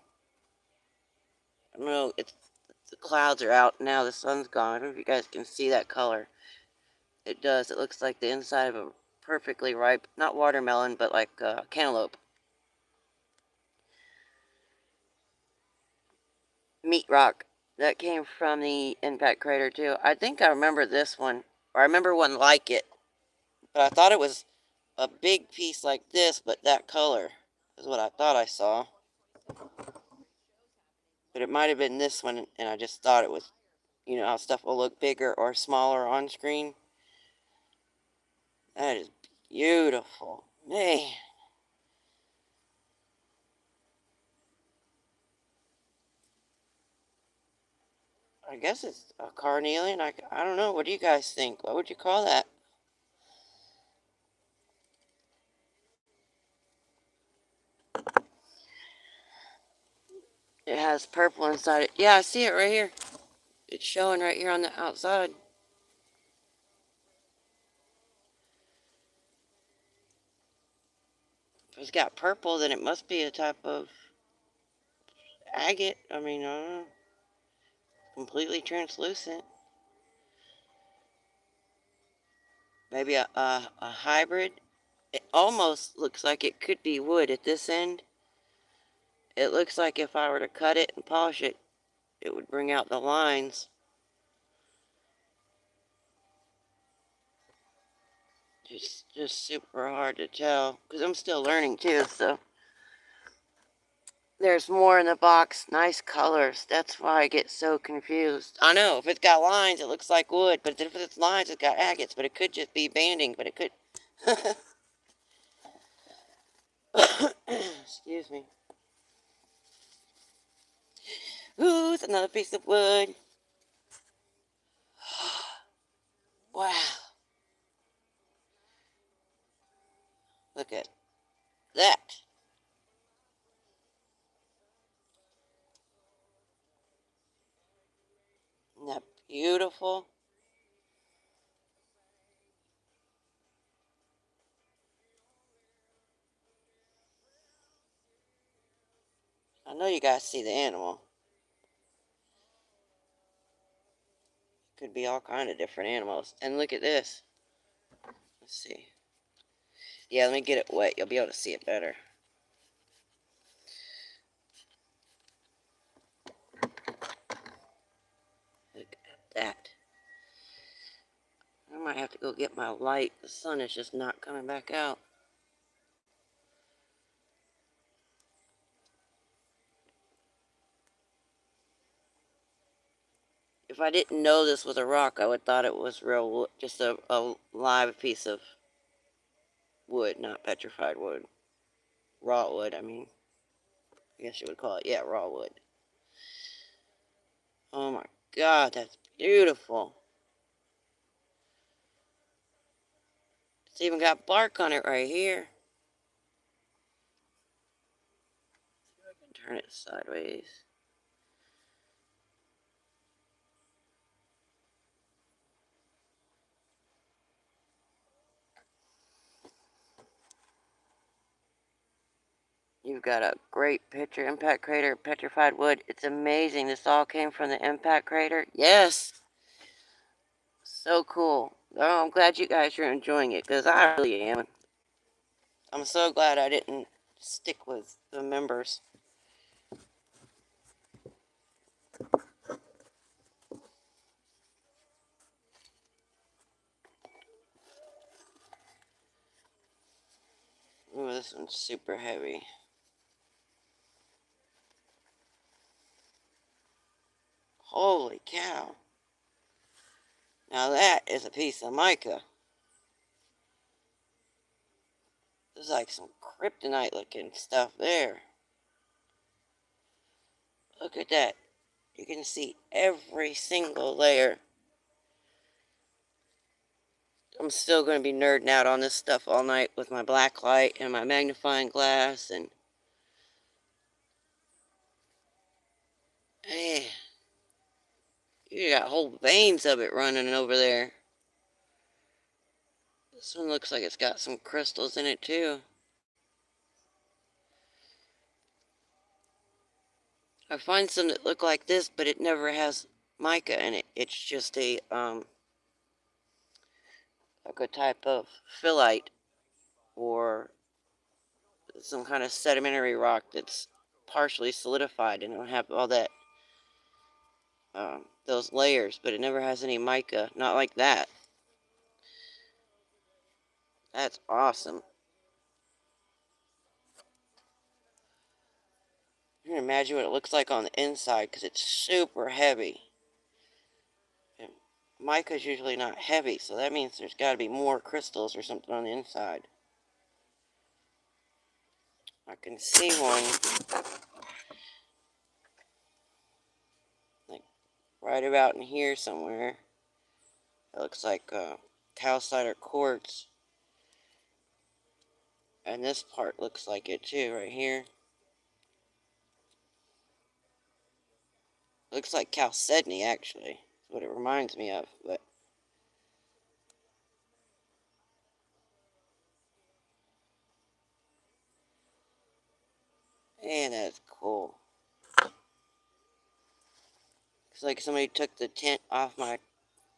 I don't know, the clouds are out now, the sun's gone. I don't know if you guys can see that color. It does. It looks like the inside of a perfectly ripe, not watermelon, but like cantaloupe. Meat rock. That came from the impact crater too. I think I remember this one, or I remember one like it, but I thought it was a big piece like this, but that color is what I thought I saw. But it might have been this one, and I just thought it was, you know, how stuff will look bigger or smaller on screen. That is beautiful. Man. I guess it's a carnelian. I don't know. What do you guys think? What would you call that? It has purple inside it. Yeah, I see it right here. It's showing right here on the outside. If it's got purple, then it must be a type of agate. I mean, I don't know. Completely translucent. Maybe a hybrid. It almost looks like it could be wood at this end. It looks like if I were to cut it and polish it, it would bring out the lines. Just super hard to tell because I'm still learning too, so. There's more in the box. Nice colors. That's why I get so confused. I know, if it's got lines, it looks like wood. But if it's lines, it's got agates. But it could just be banding. But it could... Excuse me. Ooh, it's another piece of wood. Wow. Look at that. Isn't that beautiful? I know you guys see the animal. Could be all kind of different animals. And look at this. Let's see. Yeah, let me get it wet. You'll be able to see it better. Look at that. I might have to go get my light. The sun is just not coming back out. If I didn't know this was a rock, I would thought it was real wood, just a live piece of wood, not petrified wood. Raw wood, I mean. I guess you would call it, yeah, raw wood. Oh my God, that's beautiful. It's even got bark on it right here. See if I can turn it sideways. You've got a great picture, impact crater, petrified wood. It's amazing. This all came from the impact crater. Yes. So cool. Oh, I'm glad you guys are enjoying it, because I really am. I'm so glad I didn't stick with the members. This one's super heavy. Holy cow. Now that is a piece of mica. There's like some kryptonite looking stuff there. Look at that. You can see every single layer. I'm still going to be nerding out on this stuff all night with my black light and my magnifying glass. And man, you got whole veins of it running over there. This one looks like it's got some crystals in it too. I find some that look like this, but it never has mica in it. It's just a like a type of phyllite or some kind of sedimentary rock that's partially solidified and it'll have all that those layers, but it never has any mica. Not like that. That's awesome. You can imagine what it looks like on the inside because it's super heavy. And mica's usually not heavy, so that means there's got to be more crystals or something on the inside. I can see one like right about in here somewhere. It looks like calcite or quartz. And this part looks like it too, right here. Looks like chalcedony, actually. That's what it reminds me of, but man, that's cool. It's like somebody took the tent off my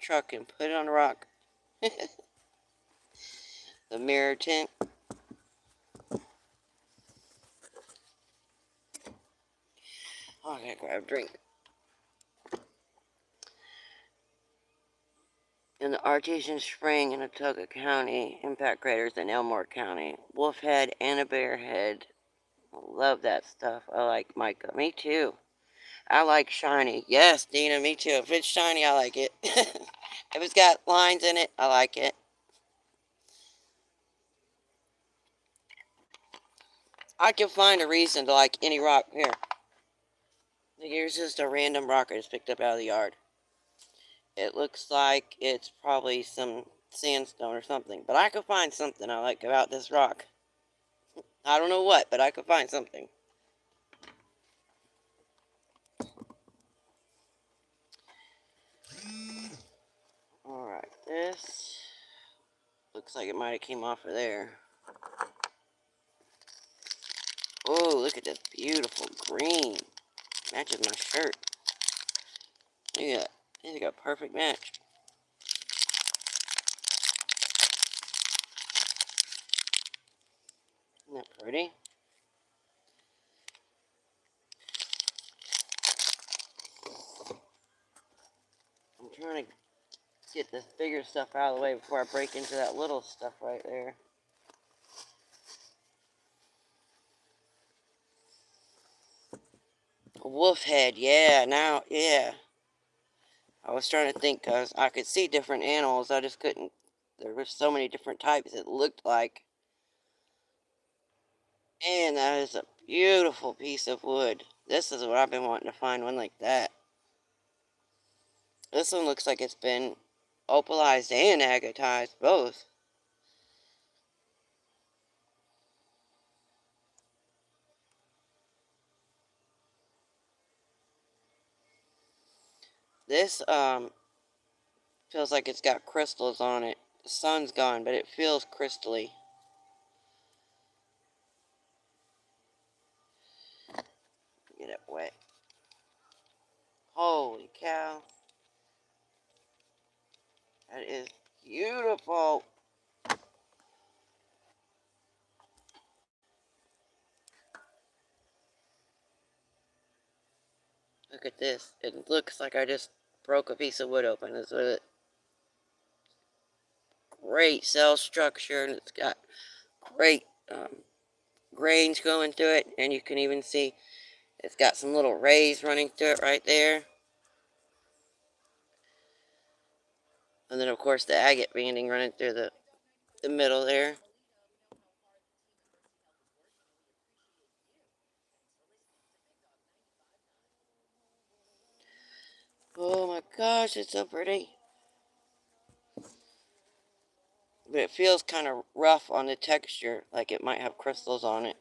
truck and put it on a rock. The mirror tent. Oh, I gotta grab a drink. In the Artesian Spring in Otoga County, impact craters in Elmore County. Wolf head and a bear head. I love that stuff. I like mica. Me too. I like shiny. Yes, Dina, me too. If it's shiny, I like it. If it's got lines in it, I like it. I can find a reason to like any rock. Here. Here's just a random rock I just picked up out of the yard. It looks like it's probably some sandstone or something. But I could find something I like about this rock. I don't know what, but I could find something. Alright, this looks like it might have came off of there. Oh, look at this beautiful green. Matches my shirt. Look at that. It's got a perfect match. Isn't that pretty? I'm trying to get this bigger stuff out of the way before I break into that little stuff right there. A wolf head, yeah, now, yeah. I was trying to think because I could see different animals. I just couldn't. There were so many different types it looked like. Man, that is a beautiful piece of wood. This is what I've been wanting to find, one like that. This one looks like it's been opalized and agatized, both. This feels like it's got crystals on it. The sun's gone, but it feels crystally. Get it wet. Holy cow. That is beautiful. Look at this. It looks like I just broke a piece of wood open. It's a great cell structure, and it's got great grains going through it, and you can even see it's got some little rays running through it right there. And then, of course, the agate banding running through the middle there. Oh my gosh, it's so pretty. But it feels kind of rough on the texture, like it might have crystals on it.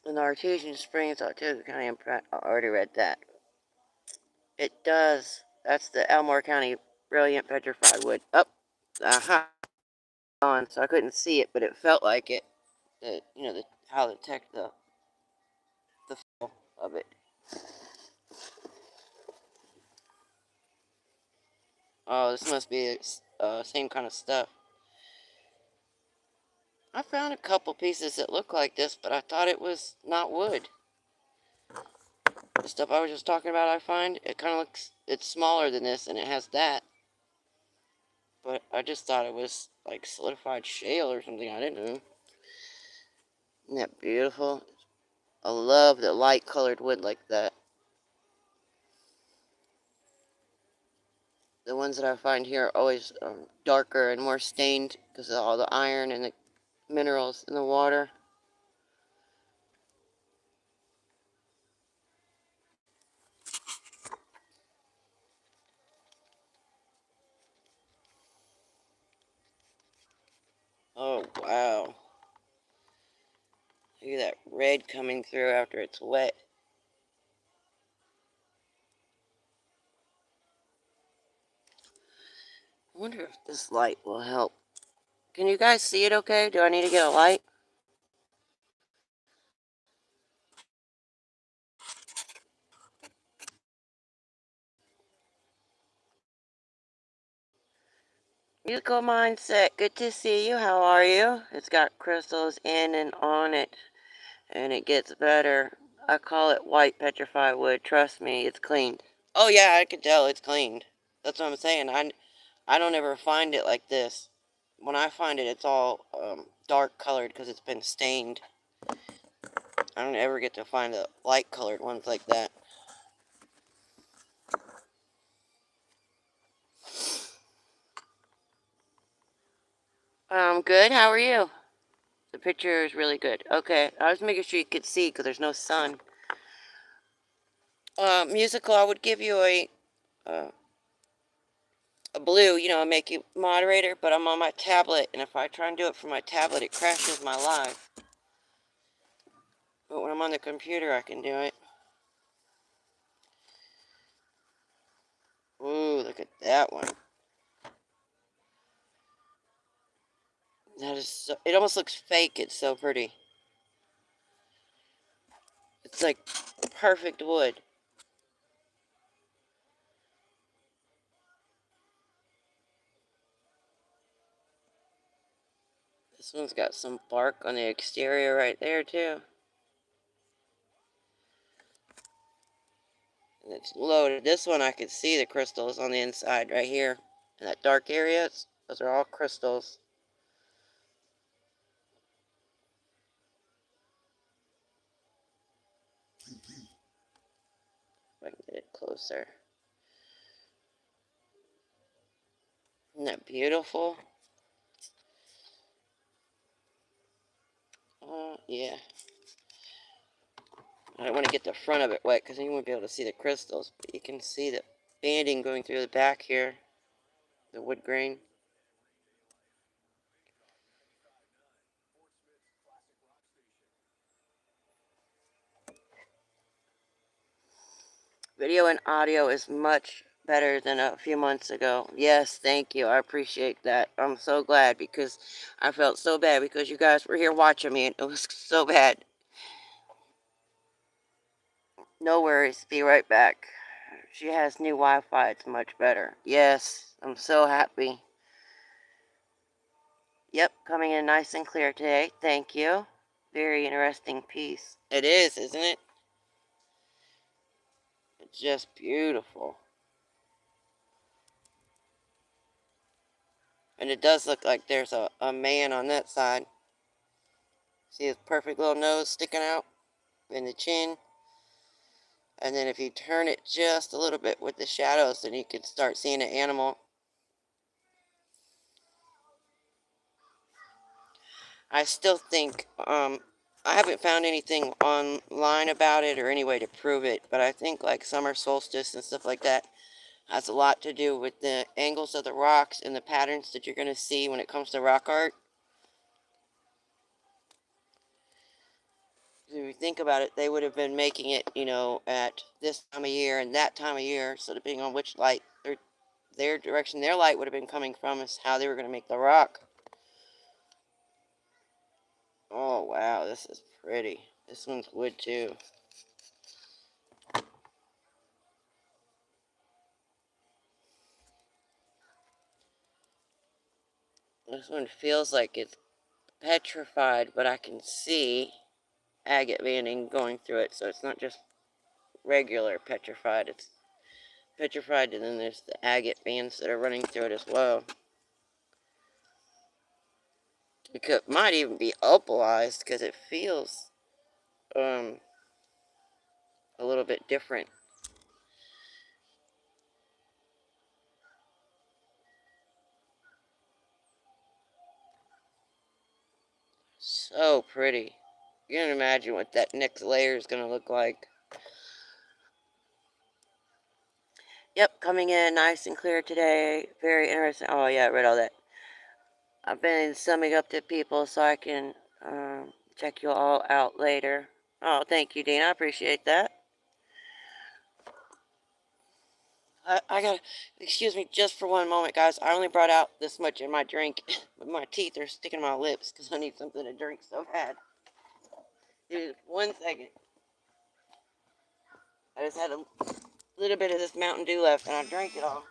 And the Artesian Springs Artesian County Imprint, I already read that. It does. That's the Elmore County Brilliant Petrified Wood. Up, on, so I couldn't see it, but it felt like it. How the the feel of it. Oh, this must be same kind of stuff. I found a couple pieces that look like this, but I thought it was not wood. The stuff I was just talking about, I find, it kind of looks, it's smaller than this, and it has that. But I just thought it was like solidified shale or something. I didn't know. Isn't that beautiful? I love the light colored wood like that. The ones that I find here are always darker and more stained because of all the iron and the minerals in the water. Oh, wow. Look at that red coming through after it's wet. I wonder if this light will help. Can you guys see it okay? Do I need to get a light? Musical Mindset, good to see you. How are you? It's got crystals in and on it, and it gets better. I call it white petrified wood. Trust me, it's cleaned. Oh yeah, I can tell it's cleaned. That's what I'm saying. I don't ever find it like this. When I find it, it's all dark colored because it's been stained. I don't ever get to find the light colored ones like that. Good. How are you? The picture is really good. Okay, I was making sure you could see because there's no sun. Musical, I would give you uh, a blue, make you moderator, but I'm on my tablet, and if I try and do it from my tablet, it crashes my live. But when I'm on the computer, I can do it. Ooh, look at that one. That is so, it almost looks fake. It's so pretty. It's like perfect wood. This one's got some bark on the exterior right there, too. And it's loaded. This one, I could see the crystals on the inside right here. In that dark area, those are all crystals. If I can get it closer. Isn't that beautiful? Yeah. I don't want to get the front of it wet because then you won't be able to see the crystals. But you can see the banding going through the back here. The wood grain. Video and audio is much better than a few months ago. Yes, thank you. I appreciate that. I'm so glad because I felt so bad because you guys were here watching me and it was so bad. No worries. Be right back. She has new Wi-Fi. It's much better. Yes, I'm so happy. Yep, coming in nice and clear today. Thank you. Very interesting piece. It is, isn't it? It's just beautiful. And it does look like there's a man on that side. See his perfect little nose sticking out in the chin? And then if you turn it just a little bit with the shadows, then you can start seeing an animal. I still think, I haven't found anything online about it or any way to prove it, but I think like summer solstice and stuff like that has a lot to do with the angles of the rocks and the patterns that you're going to see when it comes to rock art. If you think about it, they would have been making it, you know, at this time of year and that time of year, so depending on which light their direction their light would have been coming from is how they were going to make the rock. Oh wow, this is pretty. This one's wood too. This one feels like it's petrified, but I can see agate banding going through it, so it's not just regular petrified. It's petrified, and then there's the agate bands that are running through it as well. It might even be opalized because it feels a little bit different. So pretty. You can imagine what that next layer is going to look like. Yep, coming in nice and clear today. Very interesting. Oh yeah, I read all that. I've been summing up to people so I can check you all out later. Oh, thank you, Dean. I appreciate that. I gotta, excuse me just for one moment, guys. I only brought out this much in my drink, but my teeth are sticking in my lips because I need something to drink so bad. Dude, 1 second. I just had a little bit of this Mountain Dew left, and I drank it all.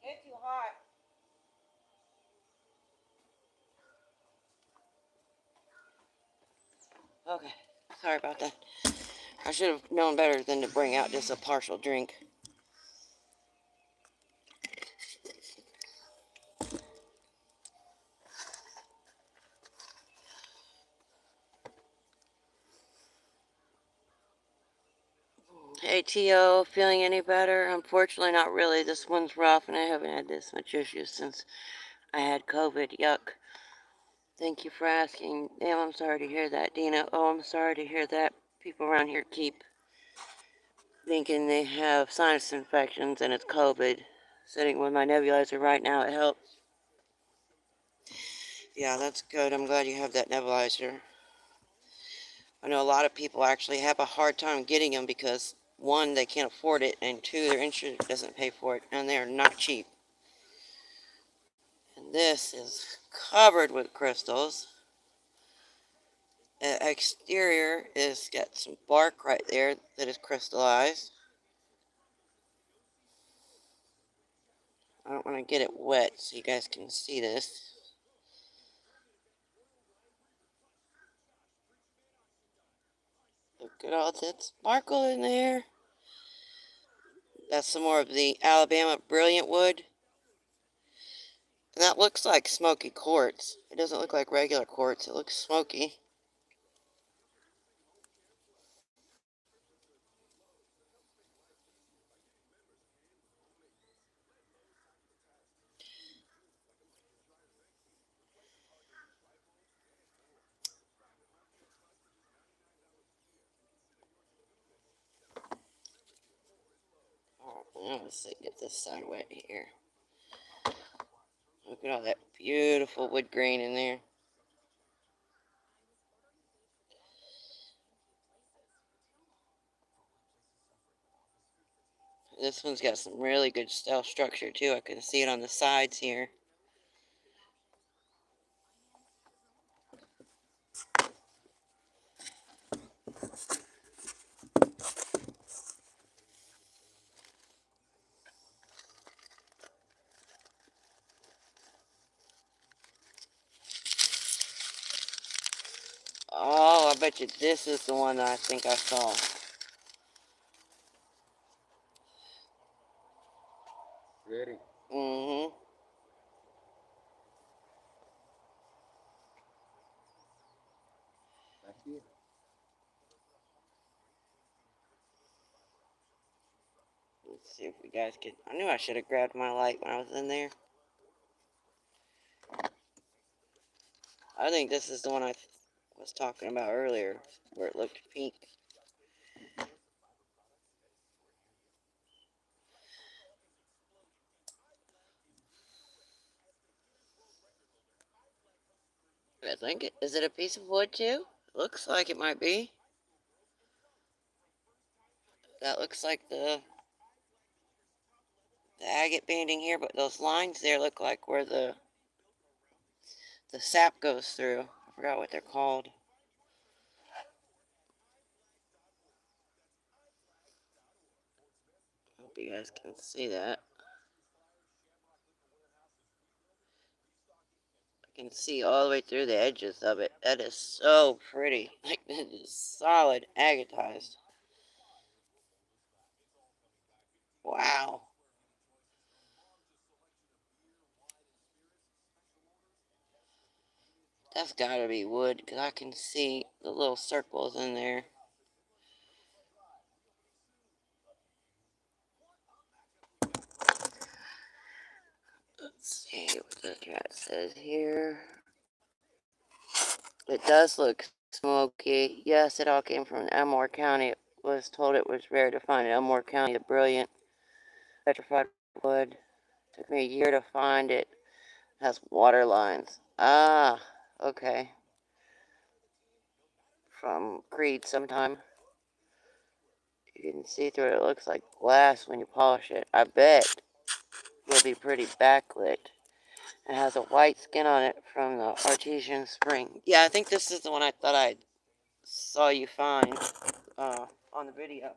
Get too hot. Okay, sorry about that. I should have known better than to bring out just a partial drink. Hey, T.O., feeling any better? Unfortunately, not really. This one's rough, and I haven't had this much issues since I had COVID. Yuck. Thank you for asking. Damn, I'm sorry to hear that, Dina. Oh, I'm sorry to hear that. People around here keep thinking they have sinus infections, and it's COVID. Sitting with my nebulizer right now, it helps. Yeah, that's good. I'm glad you have that nebulizer. I know a lot of people actually have a hard time getting them because, one, they can't afford it, and two, their insurance doesn't pay for it, and they're not cheap. And this is covered with crystals. The exterior is got some bark right there that is crystallized. I don't want to get it wet so you guys can see this. Look at all that sparkle in there. That's some more of the Alabama Brilliant Wood. And that looks like smoky quartz. It doesn't look like regular quartz. It looks smoky. Now let's see, get this side wet here. Look at all that beautiful wood grain in there. This one's got some really good style structure too. I can see it on the sides here. Oh, I bet you this is the one that I think I saw. Ready? Mm-hmm. Back here. Let's see if we guys can. I knew I should have grabbed my light when I was in there. I think this is the one I was talking about earlier, where it looked pink. I think it is. It a piece of wood too? Looks like it might be. That looks like the agate banding here, but those lines there look like where the sap goes through. I forgot what they're called. Hope you guys can see that. I can see all the way through the edges of it. That is so pretty. Like, that is solid agatized. Wow. That's gotta be wood, because I can see the little circles in there. Let's see what the cat says here. It does look smoky. Yes, it all came from Elmore County. It was told it was rare to find in Elmore County, the brilliant petrified wood. Took me a year to find it. It has water lines. Ah, okay. From Creed sometime. You can see through it. It looks like glass when you polish it. I bet it'll be pretty backlit. It has a white skin on it from the artesian spring. Yeah, I think this is the one I thought I saw you find on the video.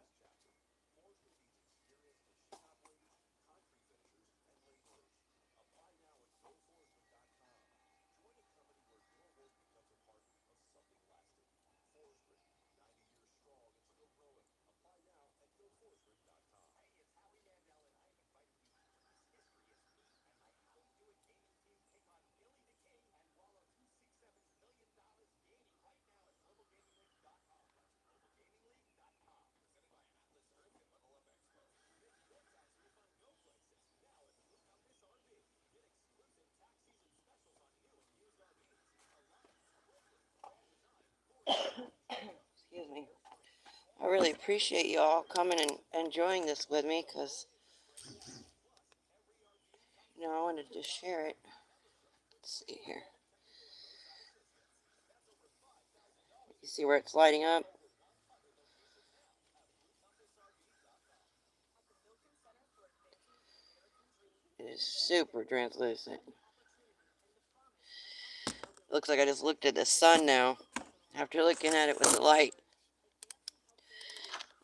Excuse me. I really appreciate you all coming and enjoying this with me, because, I wanted to share it. Let's see here. You see where it's lighting up? It is super translucent. Looks like I just looked at the sun now, after looking at it with the light.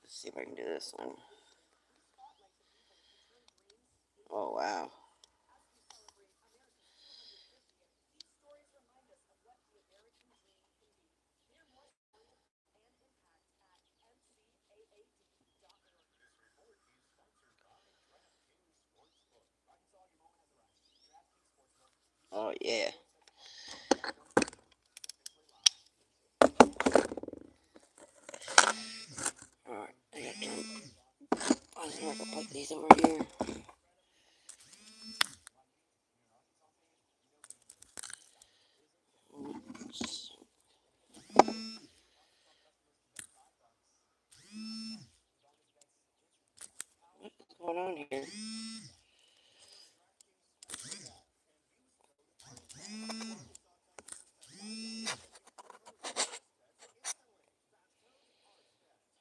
Let's see if I can do this one. Oh, wow. yeah. Alright, I got to I think I can put these over here. What's going on here?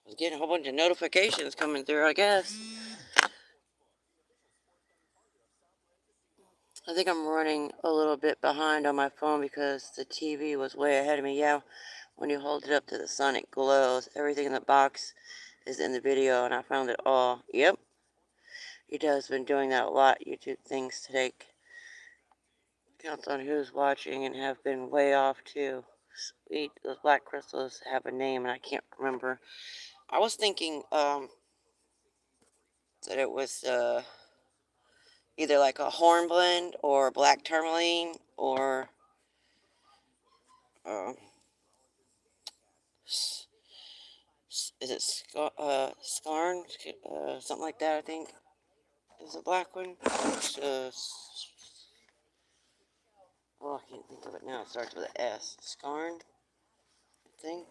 I was getting a whole bunch of notifications coming through, I guess. I think I'm running a little bit behind on my phone because the TV was way ahead of me. Yeah, when you hold it up to the sun, it glows. Everything in the box is in the video, and I found it all. Yep, YouTube's been doing that a lot. YouTube things to take counts on who's watching and have been way off too. Sweet, those black crystals have a name, and I can't remember. I was thinking that it was either like a hornblende or black tourmaline or uh, is it Scarn? Something like that, I think. Is a black one. Oh, I can't think of it now. It starts with an S. Scarn, I think.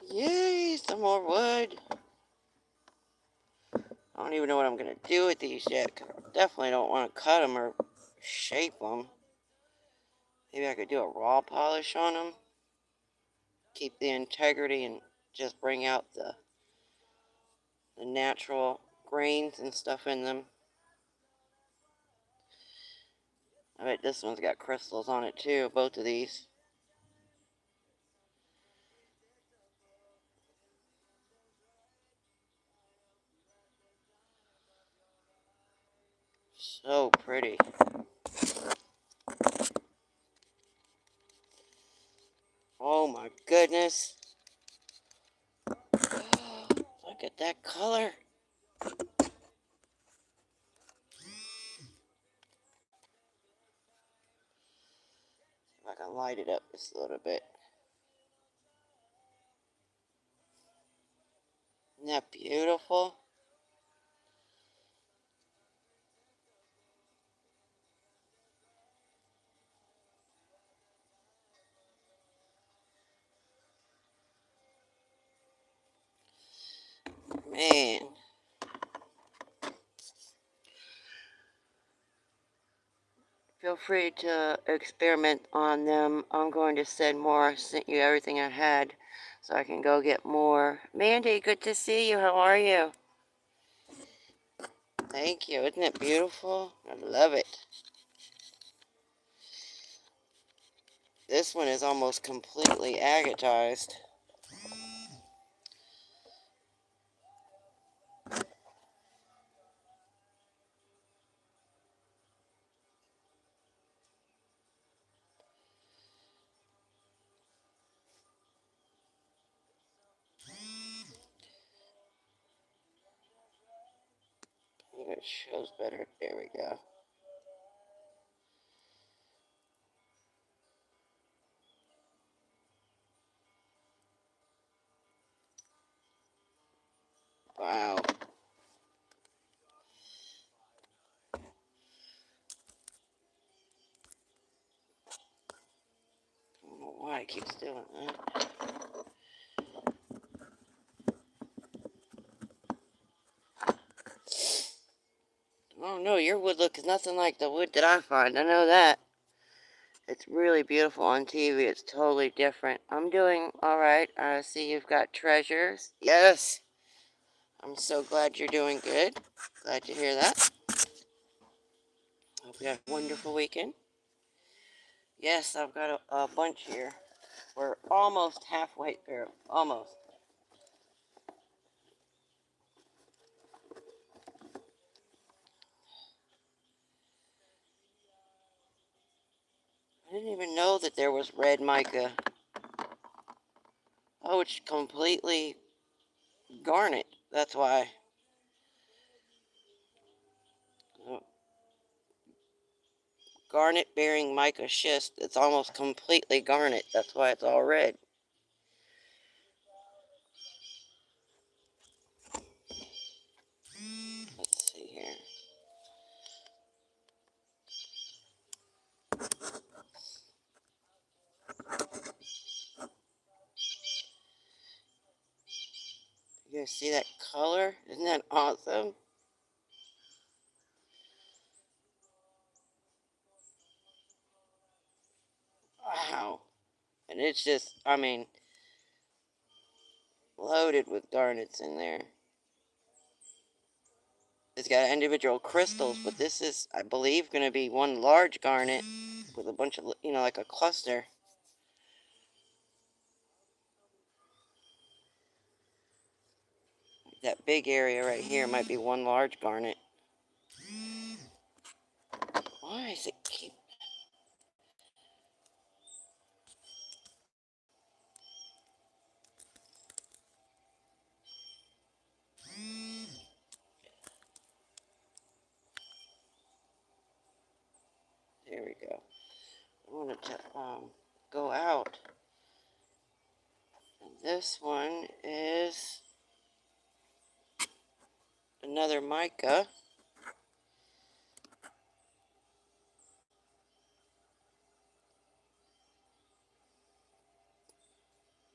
Yay, some more wood. I don't even know what I'm going to do with these yet. Cause I definitely don't want to cut them or shape them. Maybe I could do a raw polish on them. Keep the integrity and just bring out the natural grains and stuff in them. I bet this one's got crystals on it too, both of these. So pretty. Oh my goodness. Look at that color. If I can light it up just a little bit. Isn't that beautiful? Man. Feel free to experiment on them. I'm going to send more. I sent you everything I had so I can go get more. Mandy, good to see you. How are you? Thank you. Isn't it beautiful? I love it. This one is almost completely agatized. It shows better. There we go. Wow. I don't know why it keeps doing that. Oh no, your wood looks nothing like the wood that I find. I know that. It's really beautiful on TV. It's totally different. I'm doing alright. I see you've got treasures. Yes. I'm so glad you're doing good. Glad to hear that. Hope you have a wonderful weekend. Yes, I've got a bunch here. We're almost halfway through. Almost. I didn't even know that there was red mica. Oh, it's completely garnet. That's why. Oh, garnet bearing mica schist. It's almost completely garnet. That's why it's all red. Let's see here. You guys see that color? Isn't that awesome? Wow. And it's just, I mean, loaded with garnets in there. It's got individual crystals, but this is, I believe, going to be one large garnet with a bunch of, you know, like a cluster. That big area right here might be one large garnet. Why is it keep... There we go. I want to go out. And this one is another mica.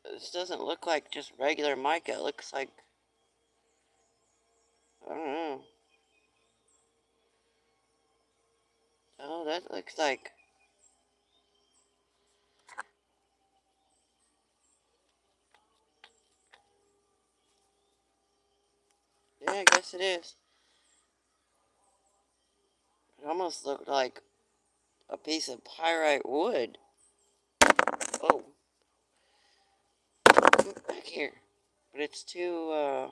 This doesn't look like just regular mica. It looks like, I don't know. Oh, that looks like... Yeah, I guess it is. It almost looked like a piece of pyrite wood. Oh. Back here. But it's too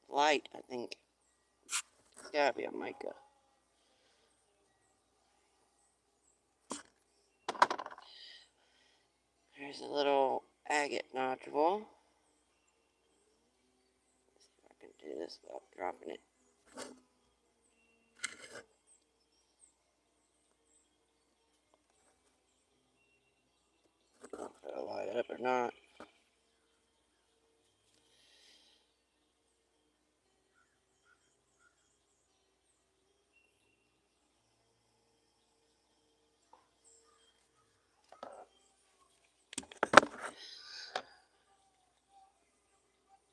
light, I think. It's gotta be a mica. There's a little agate nodule. Let's see if I can do this without dropping it. I don't know if it'll light up or not.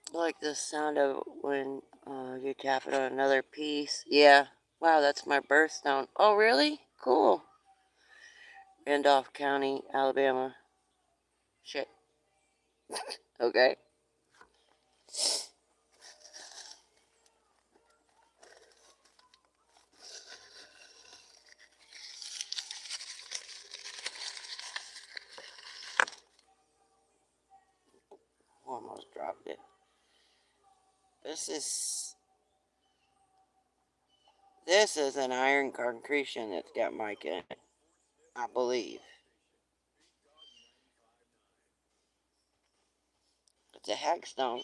I like the sound of when you tap it on another piece. Yeah. Wow, that's my birthstone. Oh, really? Cool. Randolph County, Alabama. Shit. Okay. Almost dropped it. This is an iron concretion that's got mica in it, I believe. It's a hagstone.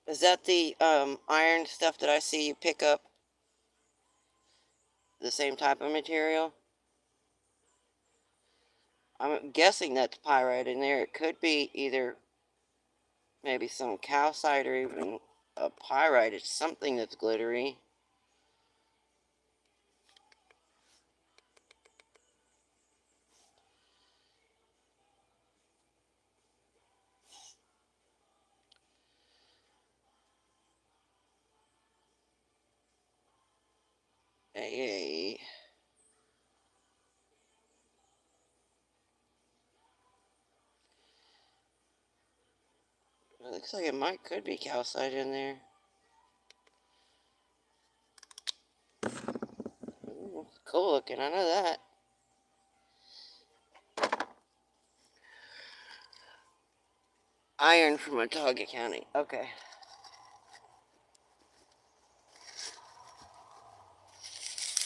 Is that the iron stuff that I see you pick up? The same type of material? I'm guessing that's pyrite in there. It could be either maybe some calcite or even a pyrite. It's something that's glittery. Hey. It looks like it could be calcite in there. Ooh, cool looking, I know that. Iron from Watauga County. Okay.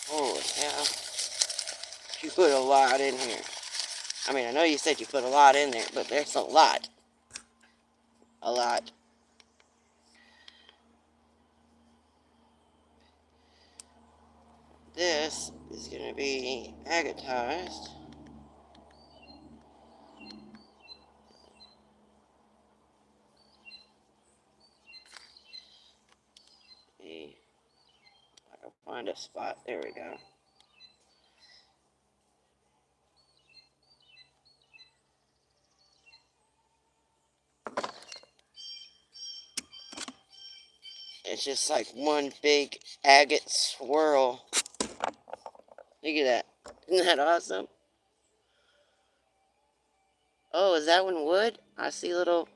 Holy cow. You put a lot in here. I mean, I know you said you put a lot in there, but there's a lot. A lot. This is going to be agatized. I'll find a spot. There we go. It's just like one big agate swirl. Look at that. Isn't that awesome? Oh, is that one wood? I see little...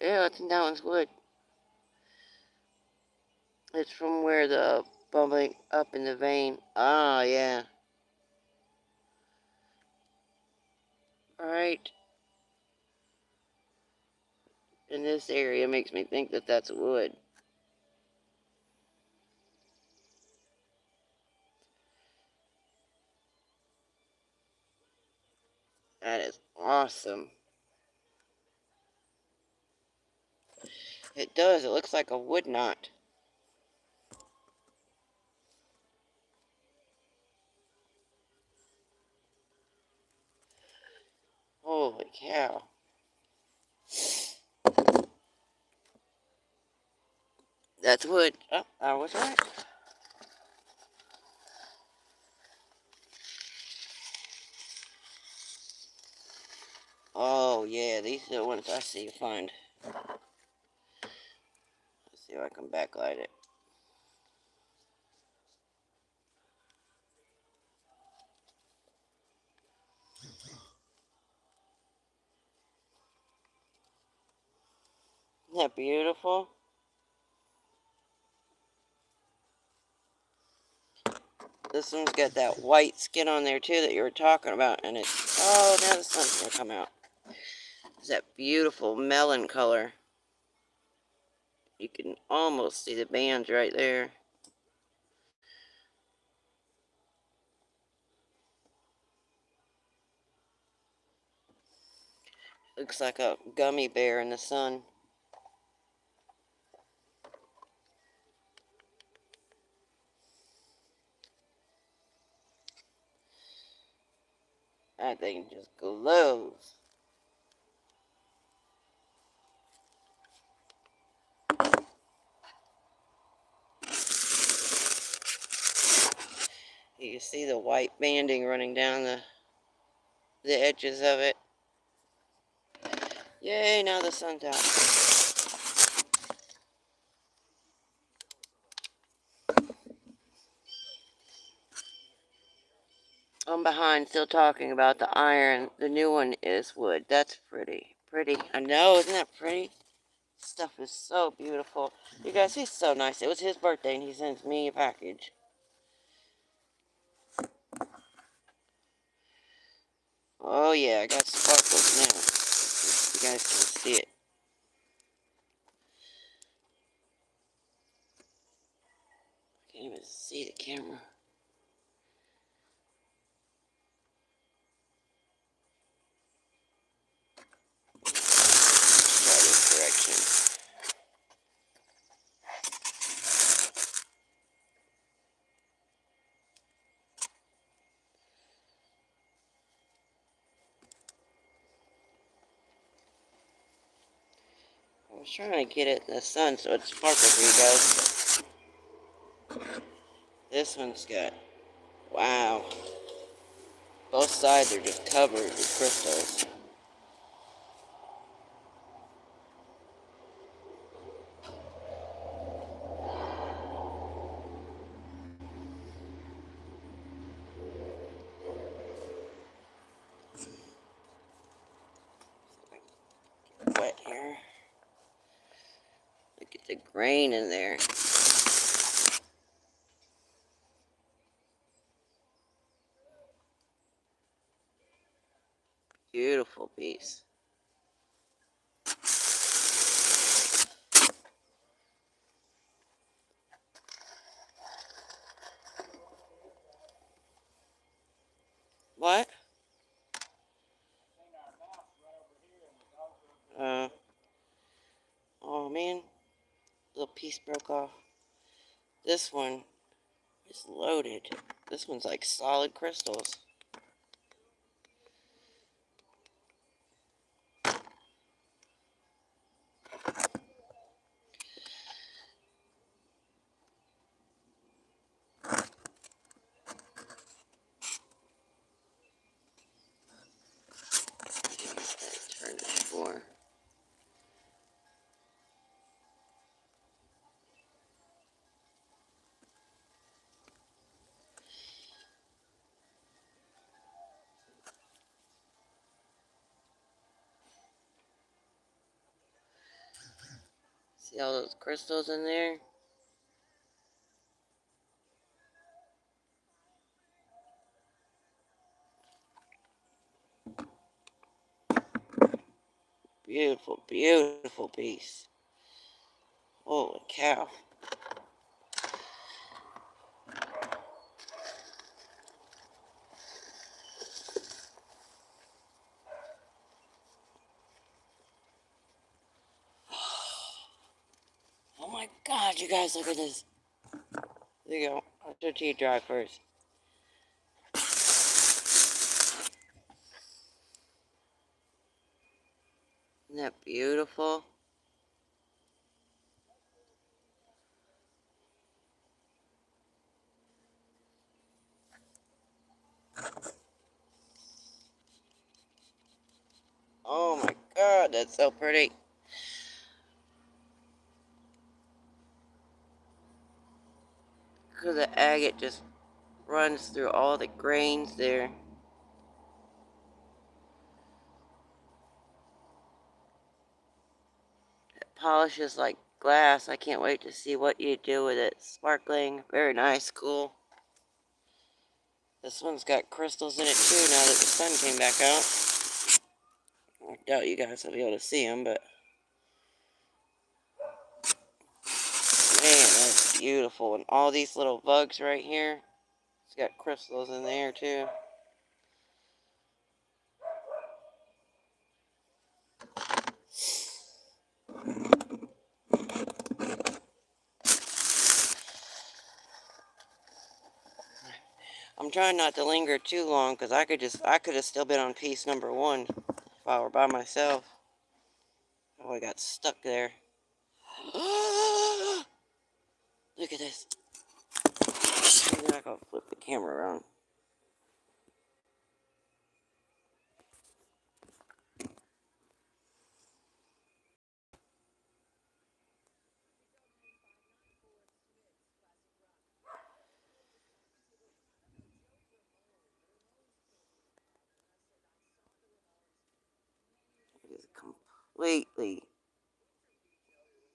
Yeah, I think that one's wood. It's from where the bubbling up in the vein. Ah, yeah. Right in this area makes me think that that's wood. That is awesome. It does. It looks like a wood knot. Holy cow. That's wood. Oh, I was right. Oh, yeah. These are the ones I see to find. Let's see if I can backlight it. Isn't that beautiful? This one's got that white skin on there too that you were talking about, and it's... Oh, now the sun's gonna come out. It's that beautiful melon color. You can almost see the bands right there. Looks like a gummy bear in the sun. That thing just glows. You can see the white banding running down the edges of it. Yay, now the sun's out. I'm behind still talking about the iron. The new one is wood. That's pretty. Pretty. I know, isn't that pretty? Stuff is so beautiful. You guys, he's so nice. It was his birthday and he sends me a package. Oh yeah, I got sparkles now. You guys can see it. I can't even see the camera. Try this direction. I was trying to get it in the sun so it sparkles for you guys. This one's got, wow. Both sides are just covered with crystals. Wet here. Look at the grain in there. Beautiful piece. piece broke off. This one is loaded. This one's like solid crystals. Turn it for. See all those crystals in there? Beautiful, beautiful piece. Holy cow. Oh my god, you guys, look at this. There you go. I'll show it to you dry first. Isn't that beautiful? Oh my god, that's so pretty. Because the agate just runs through all the grains there. It polishes like glass. I can't wait to see what you do with it. Sparkling. Very nice. Cool. This one's got crystals in it too now that the sun came back out. I doubt you guys will be able to see them, but man, that's beautiful. And all these little bugs right here, it's got crystals in there too. I'm trying not to linger too long because I could have still been on piece number one if I were by myself. Oh, I got stuck there. Look at this. Maybe I can flip the camera around. It is completely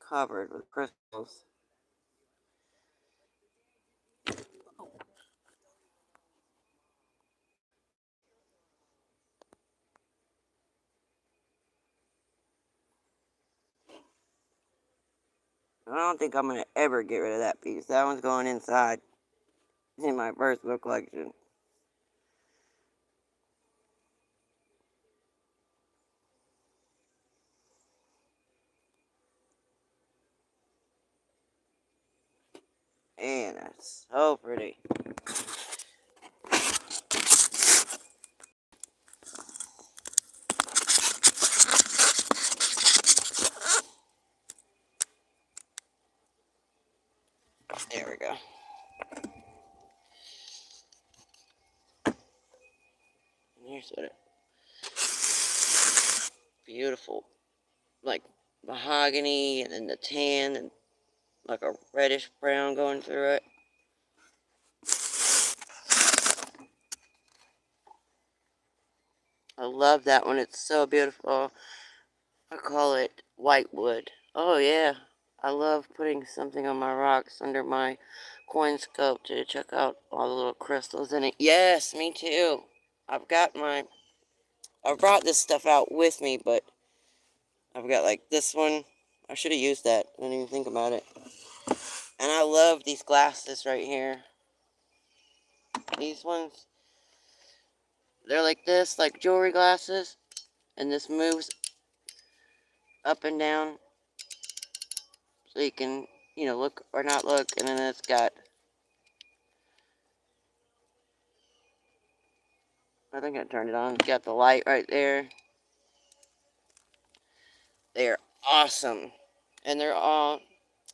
covered with crystals. I don't think I'm going to ever get rid of that piece. That one's going inside in my personal collection. Man, that's so pretty. There we go. And here's what it... Beautiful. Like mahogany and then the tan and like a reddish brown going through it. I love that one. It's so beautiful. I call it whitewood. Oh yeah. I love putting something on my rocks under my coin scope to check out all the little crystals in it. Yes, me too. I've got my... I brought this stuff out with me, but I've got like this one. I should have used that. I didn't even think about it. And I love these glasses right here. These ones, they're like this, like jewelry glasses. And this moves up and down. So you can you know, look or not look, and then it's got, I think I turned it on. It's got the light right there. They're awesome. And they're all,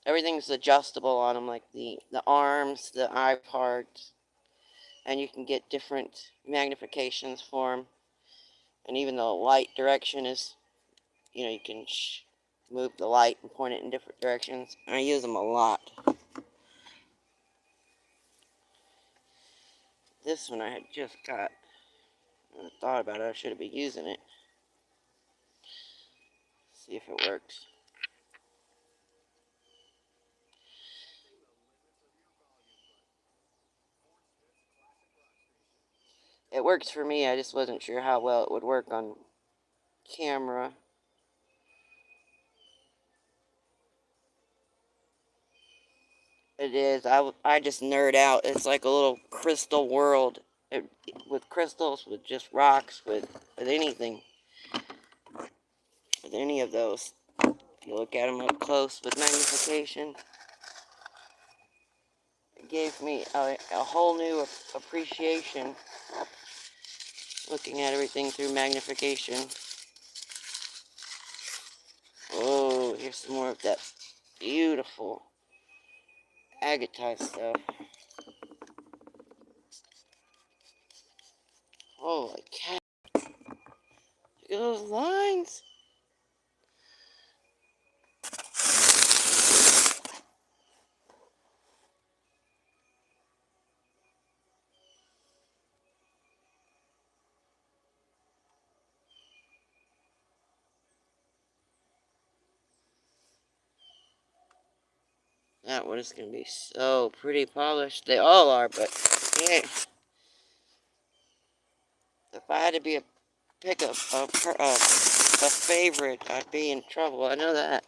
everything's adjustable on them, like the arms, the eye parts, and you can get different magnifications for them. And even the light direction is, you know, you can move the light and point it in different directions. I use them a lot. This one I had just got. I thought about it, I should have been using it. See if it works. It works for me, I just wasn't sure how well it would work on camera. It is. I just nerd out. It's like a little crystal world. With crystals, with just rocks, with anything. With any of those. If you look at them up close with magnification, it gave me a whole new appreciation looking at everything through magnification. Oh, here's some more of that beautiful agatite stuff. Holy cow. Look at those lines. That one is going to be so pretty polished. They all are, but yeah. If I had to pick a favorite, I'd be in trouble. I know that.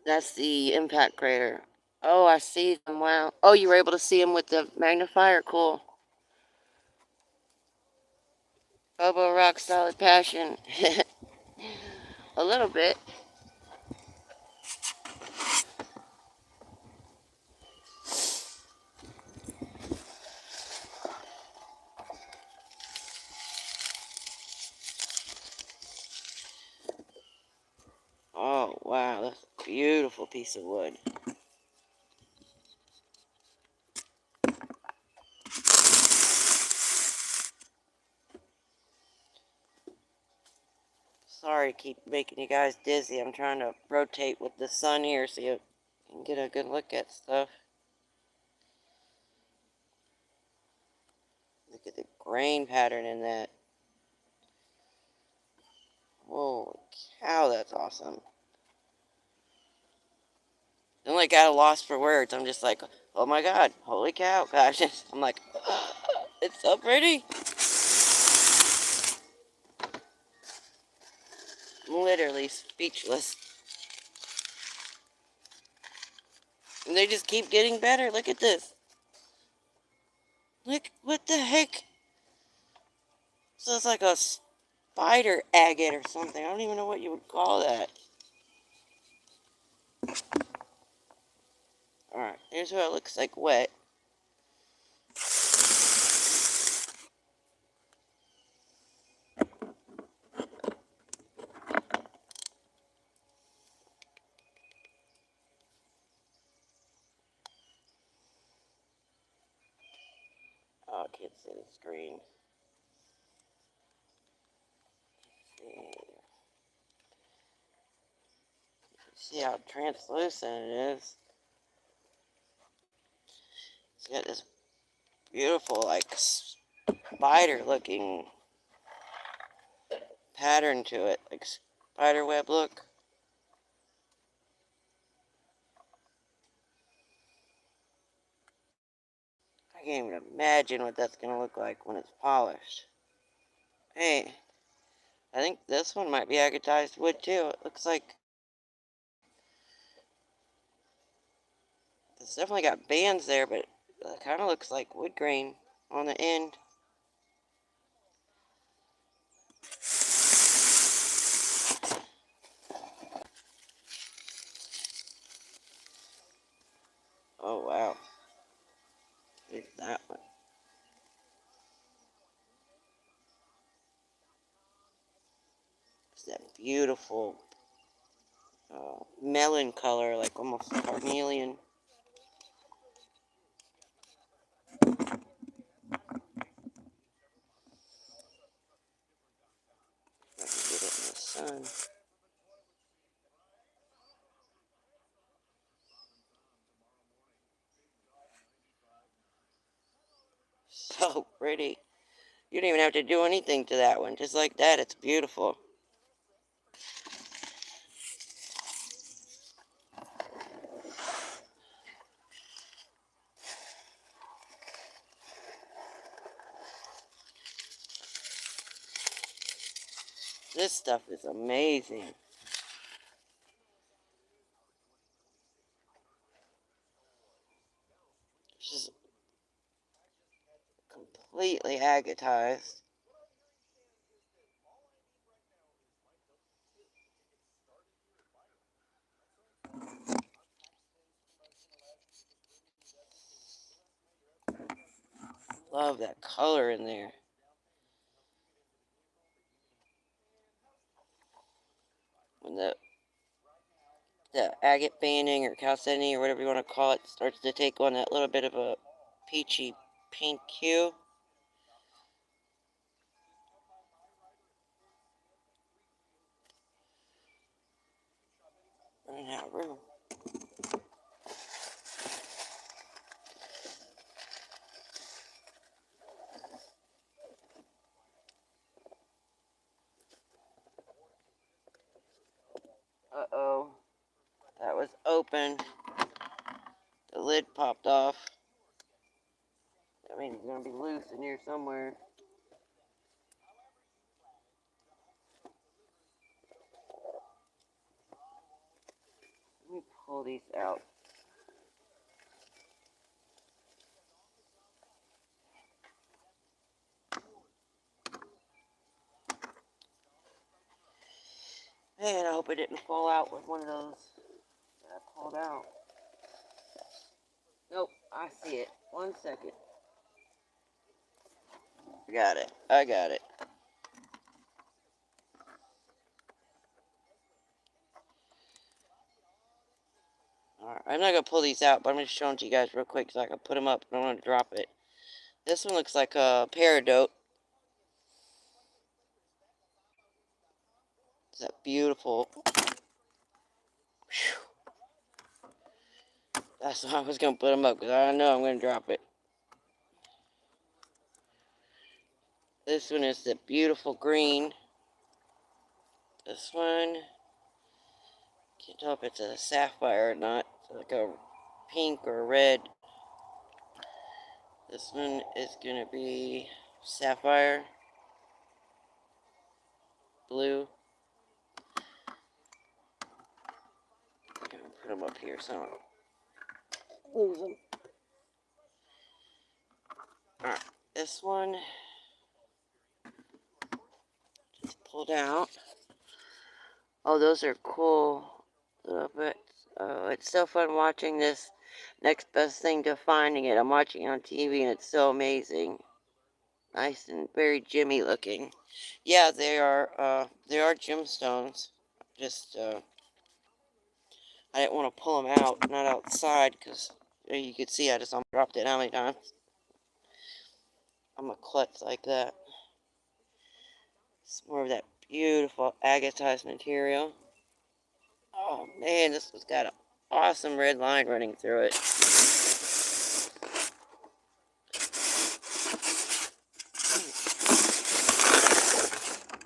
That's the impact crater. Oh, I see them. Wow. Oh, you were able to see them with the magnifier? Cool. Bobo Rock Solid Passion. A little bit. Oh, wow. That's a beautiful piece of wood. Sorry to keep making you guys dizzy. I'm trying to rotate with the sun here so you can get a good look at stuff. Look at the grain pattern in that. Holy cow, that's awesome. I'm like at a loss for words. I'm just like, oh my god, holy cow, gosh. I'm like, it's so pretty. I'm literally speechless. And they just keep getting better. Look at this. Look, what the heck? So it's like a spider agate or something. I don't even know what you would call that. Alright, here's what it looks like wet. Oh, I can't see the screen. See how translucent it is. It's got this beautiful, like, spider looking pattern to it, like spider web look. I can't even imagine what that's gonna look like when it's polished. Hey, I think this one might be agatized wood too. It looks like it's definitely got bands there, but it kind of looks like wood grain on the end. Oh, wow. Look at that one. It's that beautiful melon color, like almost carnelian. I can get it in the sun. So pretty. You don't even have to do anything to that one. Just like that, it's beautiful. This stuff is amazing. It's just completely agatized. Love that color in there. When the agate banding or chalcedony or whatever you want to call it starts to take on that little bit of a peachy pink hue. Running out of room. Uh-oh. That was open. The lid popped off. That means it's going to be loose in here somewhere. Let me pull these out. Man, I hope it didn't fall out with one of those that I pulled out. Nope, I see it. 1 second. I got it. I got it. Alright, I'm not going to pull these out, but I'm just showing to you guys real quick so I can put them up. I don't want to drop it. This one looks like a peridot. It's that beautiful. Whew. That's why I was going to put them up, because I know I'm going to drop it. This one is the beautiful green. This one, can't tell if it's a sapphire or not. It's like a pink or red. This one is going to be sapphire. Blue. I'm going to put them up here so I don't lose them. Alright, this one just pulled out. Oh, those are cool little bits. Oh, it's so fun watching this next best thing to finding it. I'm watching it on TV and it's so amazing. Nice and very Jimmy looking. Yeah, they are gemstones. Just, I didn't want to pull them out, not outside, because you could see I just dropped it how many times. I'm a klutz like that. It's more of that beautiful agatized material. Oh man, this has got an awesome red line running through it.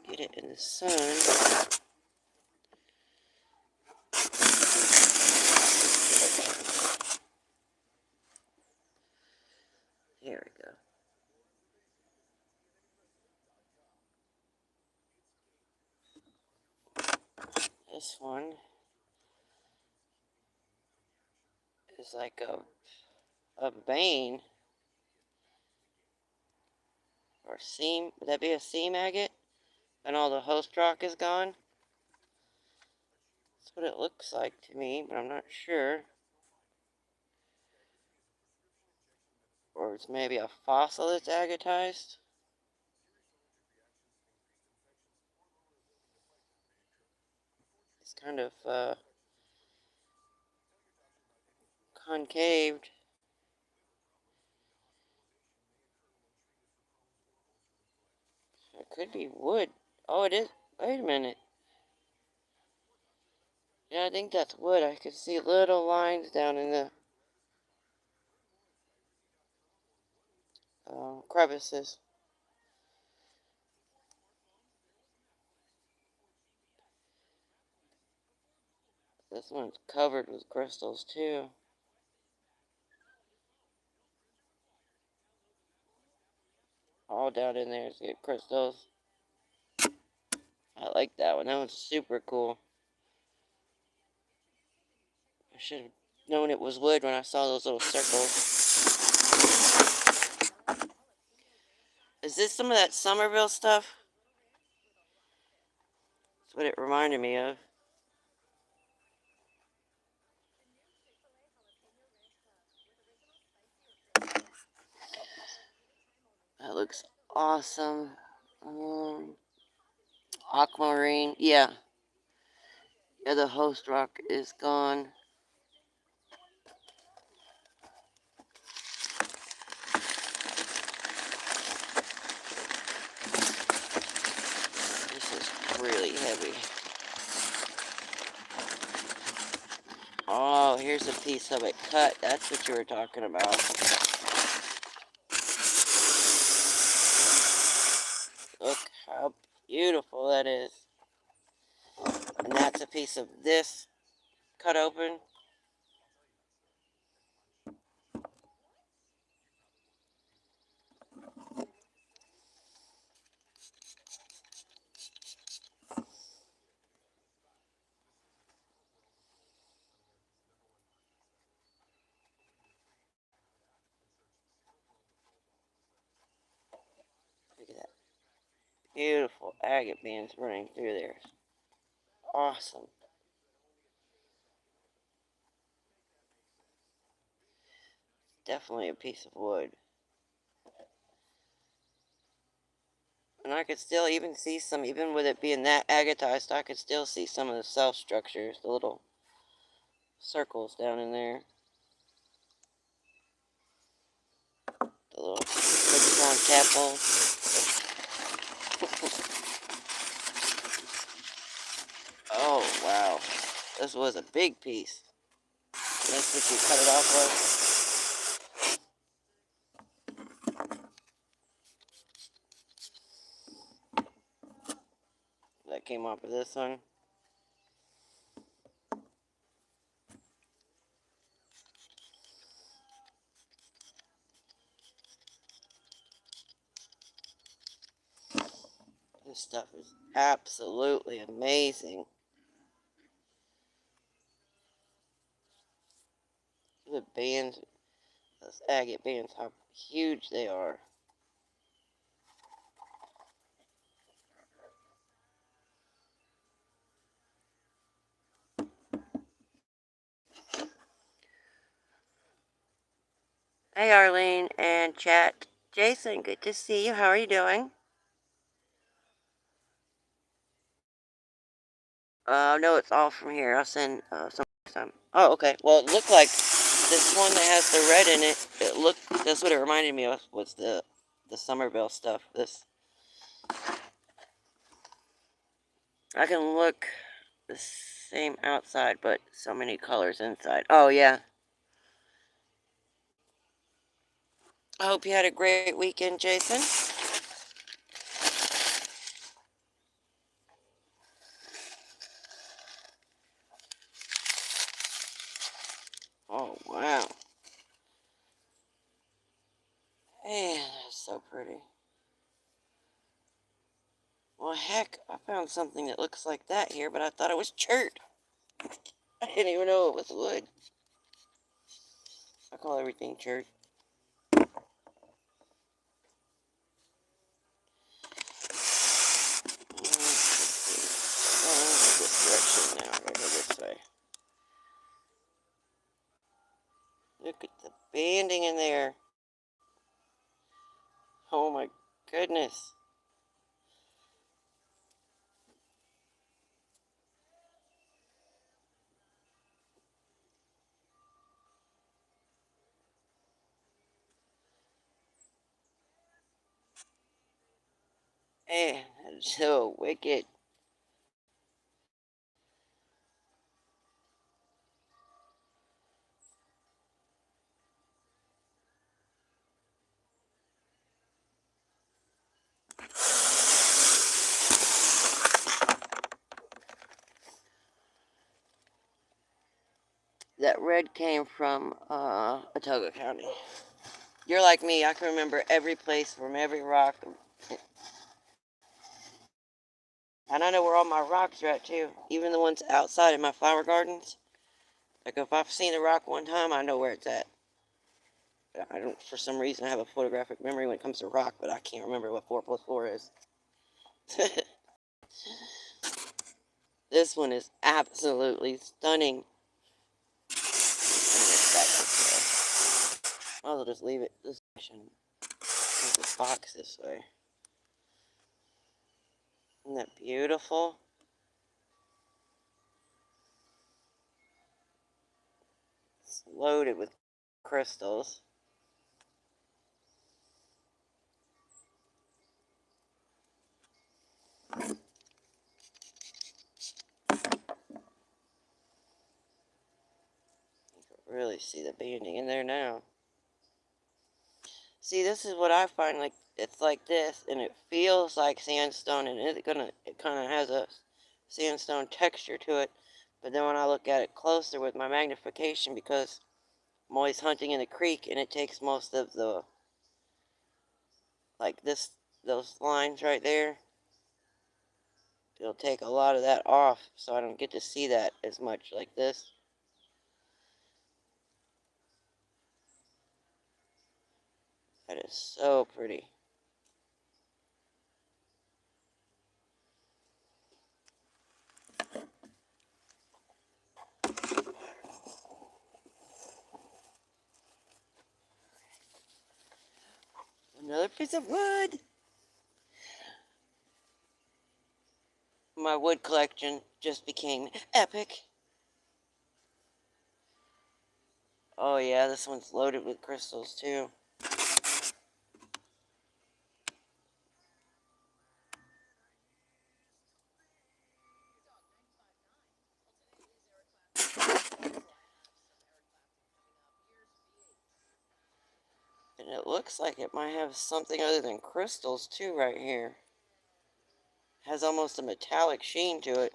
Get it in the sun. There we go. This one is like a vein or seam. Would that be a seam agate? And all the host rock is gone? That's what it looks like to me, but I'm not sure. Or it's maybe a fossil that's agatized. It's kind of concaved. It could be wood. Oh, it is. Wait a minute. Yeah, I think that's wood. I could see little lines down in the crevices. This one's covered with crystals too. All down in there is good crystals. I like that one. That one's super cool. I should have known it was wood when I saw those little circles. Is this some of that Somerville stuff? That's what it reminded me of. That looks awesome. Aquamarine. Yeah. Yeah, the host rock is gone. This is really heavy. Oh, here's a piece of it cut. That's what you were talking about. Look how beautiful that is. And that's a piece of this cut open. Look at that. Beautiful agate beams running through there. Awesome. Definitely a piece of wood. And I could still even see some, even with it being that agatized, I could still see some of the self structures, the little circles down in there. The little hexagon chapel. Oh, wow. This was a big piece. That's what you cut it off of. That came off of this one. This stuff is absolutely amazing. The bands, those agate bands, how huge they are. Hey, Arlene and chat. Jason, good to see you. How are you doing? No, it's all from here. I'll send some time. Oh, okay. Well, it looked like this one that has the red in it. It looked. That's what it reminded me of. Was the Somerville stuff. This. I can look the same outside, but so many colors inside. Oh yeah. I hope you had a great weekend, Jason. Oh wow. Man, that's so pretty. Well, heck, I found something that looks like that here, but I thought it was chert. I didn't even know it was wood. I call everything chert. This direction now. We're gonna go this way. Look at the banding in there. Oh my goodness. Man, that's so wicked. That red came from Ouachita County. You're like me. I can remember every place from every rock. And I know where all my rocks are at, too. Even the ones outside in my flower gardens. Like, if I've seen a rock one time, I know where it's at. I don't, for some reason, I have a photographic memory when it comes to rock, but I can't remember what 4 plus 4 is. This one is absolutely stunning. I'll just leave it this way. Move the box this way. Isn't that beautiful? It's loaded with crystals. You can really see the banding in there now. See, this is what I find, like, it's like this, and it feels like sandstone, and it kind of has a sandstone texture to it. But then when I look at it closer with my magnification, because I'm always hunting in the creek, and it takes most of the, like this, those lines right there, it'll take a lot of that off, so I don't get to see that as much like this. That is so pretty. Another piece of wood. My wood collection just became epic. Oh yeah, this one's loaded with crystals too. And it looks like it might have something other than crystals too right here. It has almost a metallic sheen to it.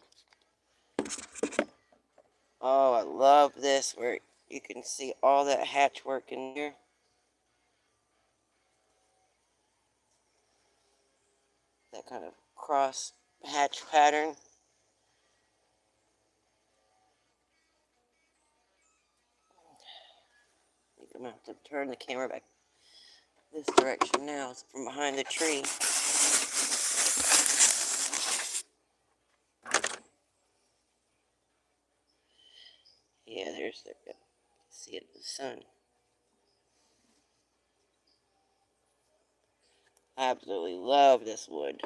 Oh, I love this where you can see all that hatchwork in here. That kind of cross hatch pattern. I think I'm going to have to turn the camera back this direction now. It's from behind the tree. Yeah, there's the, see it in the sun. I absolutely love this wood.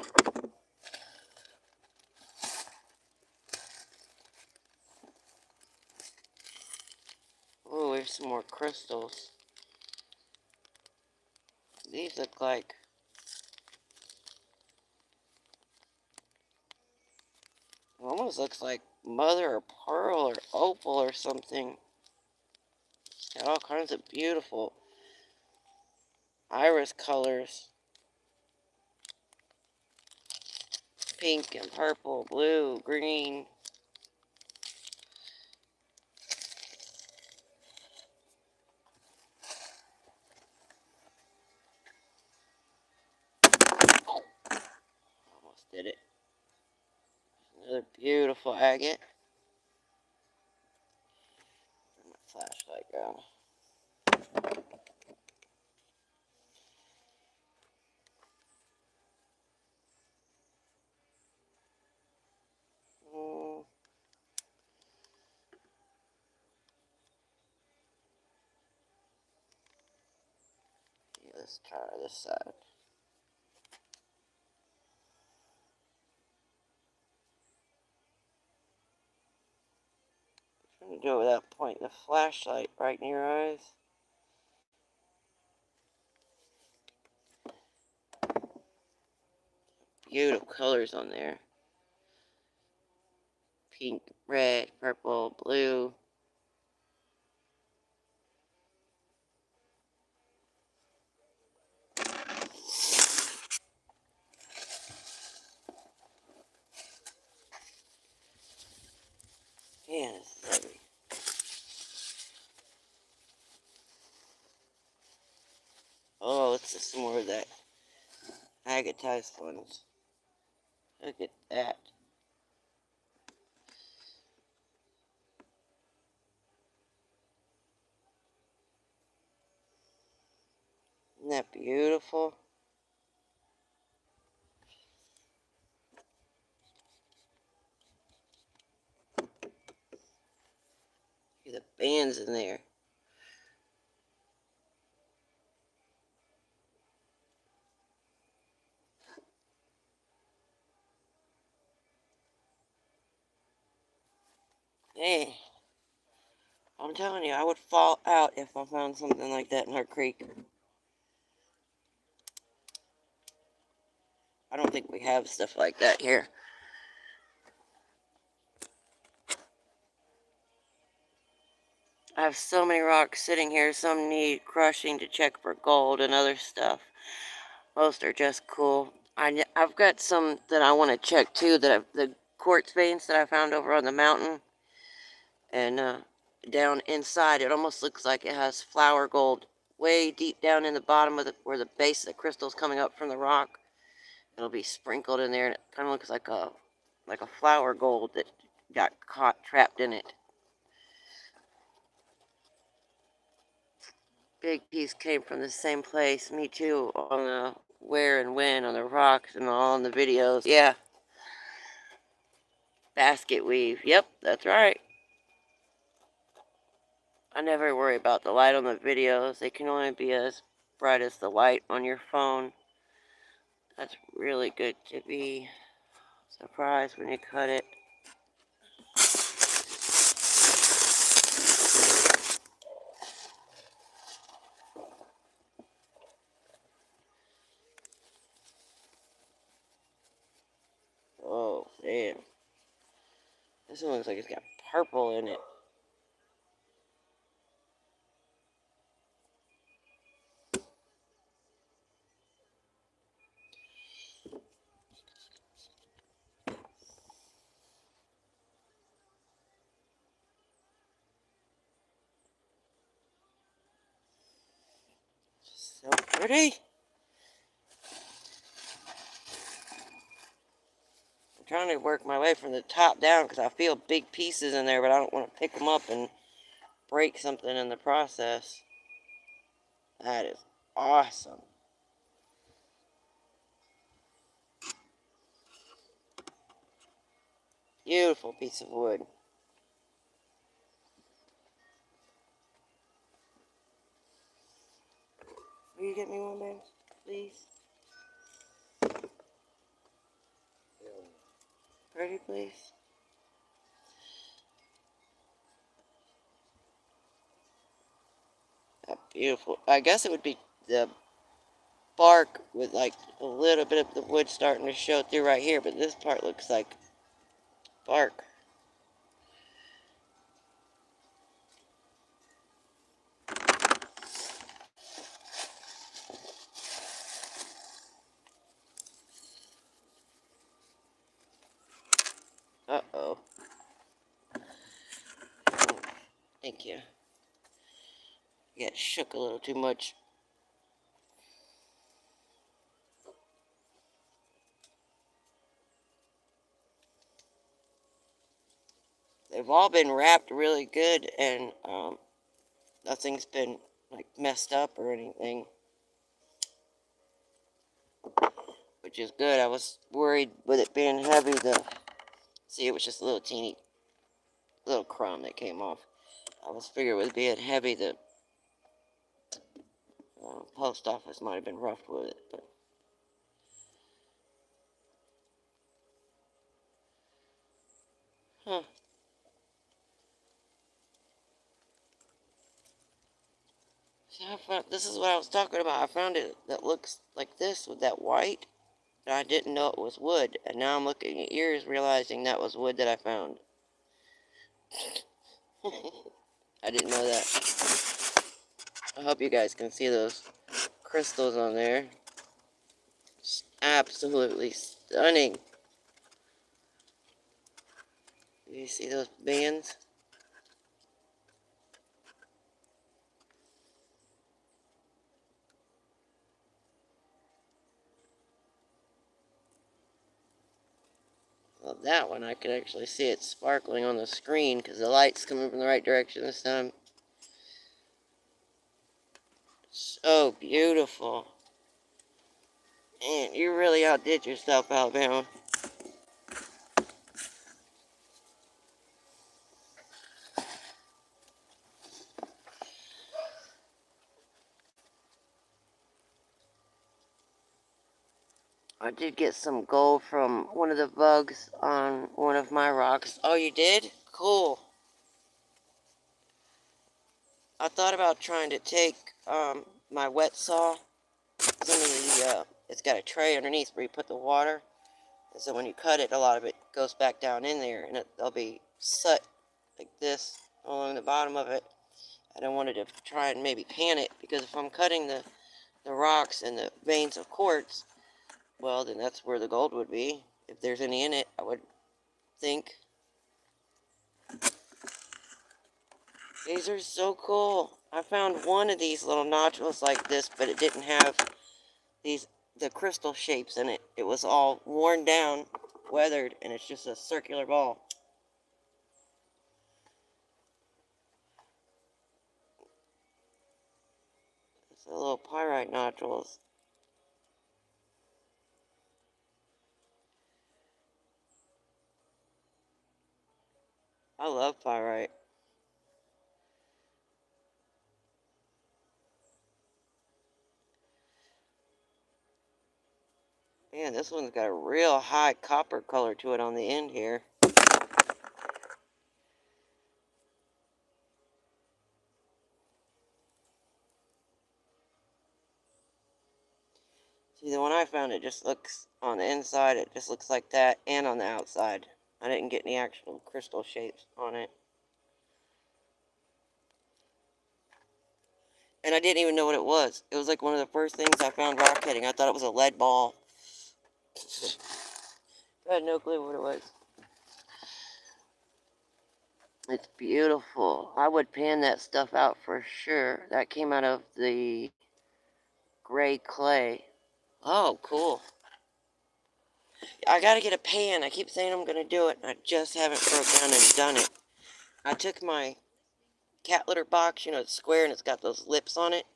Oh, there's some more crystals. These look like, it almost looks like mother of pearl or opal or something. Got all kinds of beautiful iris colors. Pink and purple, blue, green. Almost did it. Another beautiful agate. Where'd my flashlight go? Yeah, let's try this side. You do it without pointing the flashlight right in your eyes. Beautiful colors on there. Pink, red, purple, blue. Man, this is heavy. Oh, let's just some more of that agatized ones. Look at that. Isn't that beautiful? See the bands in there. Hey, I'm telling you, I would fall out if I found something like that in our creek. I don't think we have stuff like that here. I have so many rocks sitting here. Some need crushing to check for gold and other stuff. Most are just cool. I've got some that I want to check too. The quartz veins that I found over on the mountain, and down inside, it almost looks like it has flower gold way deep down in the bottom of where the base of the crystal's coming up from the rock. It'll be sprinkled in there, and it kind of looks like a flower gold that got caught trapped in it. Big piece came from the same place. Me too. On the where and when on the rocks and all in the videos. Yeah. Basket weave. Yep, that's right. I never worry about the light on the videos. They can only be as bright as the light on your phone. That's really good to be surprised when you cut it. Oh, damn. This one looks like it's got purple in it. So pretty. I'm trying to work my way from the top down because I feel big pieces in there, but I don't want to pick them up and break something in the process. That is awesome. Beautiful piece of wood. Will you get me one, man? Please? Pretty, please? That beautiful. I guess it would be the bark with like a little bit of the wood starting to show through right here, but this part looks like bark. Uh-oh. Thank you. I got shook a little too much. They've all been wrapped really good, and nothing's been like messed up or anything, which is good. I was worried with it being heavy. See, it was just a little teeny little crumb that came off. I was figuring with being heavy, the post office might have been rough with it, but huh. This is what I was talking about. I found it that looks like this with that white. And I didn't know it was wood. And now I'm looking at yours, realizing that was wood that I found. I didn't know that. I hope you guys can see those crystals on there. It's absolutely stunning. Do you see those bands? Well, that one I could actually see it sparkling on the screen because the light's coming from the right direction this time. So beautiful. Man, you really outdid yourself, Alabama. I did get some gold from one of the bugs on one of my rocks. Oh, you did? Cool. I thought about trying to take my wet saw. It's got a tray underneath where you put the water. And so when you cut it, a lot of it goes back down in there. And there'll be soot like this along the bottom of it. And I wanted to try and maybe pan it. Because if I'm cutting the rocks and the veins of quartz, well, then that's where the gold would be. If there's any in it, I would think. These are so cool. I found one of these little nodules like this, but it didn't have the crystal shapes in it. It was all worn down, weathered, and it's just a circular ball. It's a little pyrite nodules. I love pyrite. Man, this one's got a real high copper color to it on the end here. See, the one I found, it just looks, on the inside, it just looks like that, and on the outside. I didn't get any actual crystal shapes on it. And I didn't even know what it was. It was like one of the first things I found rock hitting. I thought it was a lead ball. I had no clue what it was. It's beautiful. I would pan that stuff out for sure. That came out of the gray clay. Oh, cool. I gotta get a pan. I keep saying I'm gonna do it. I just haven't broke down and done it. I took my cat litter box, you know, it's square and it's got those lips on it.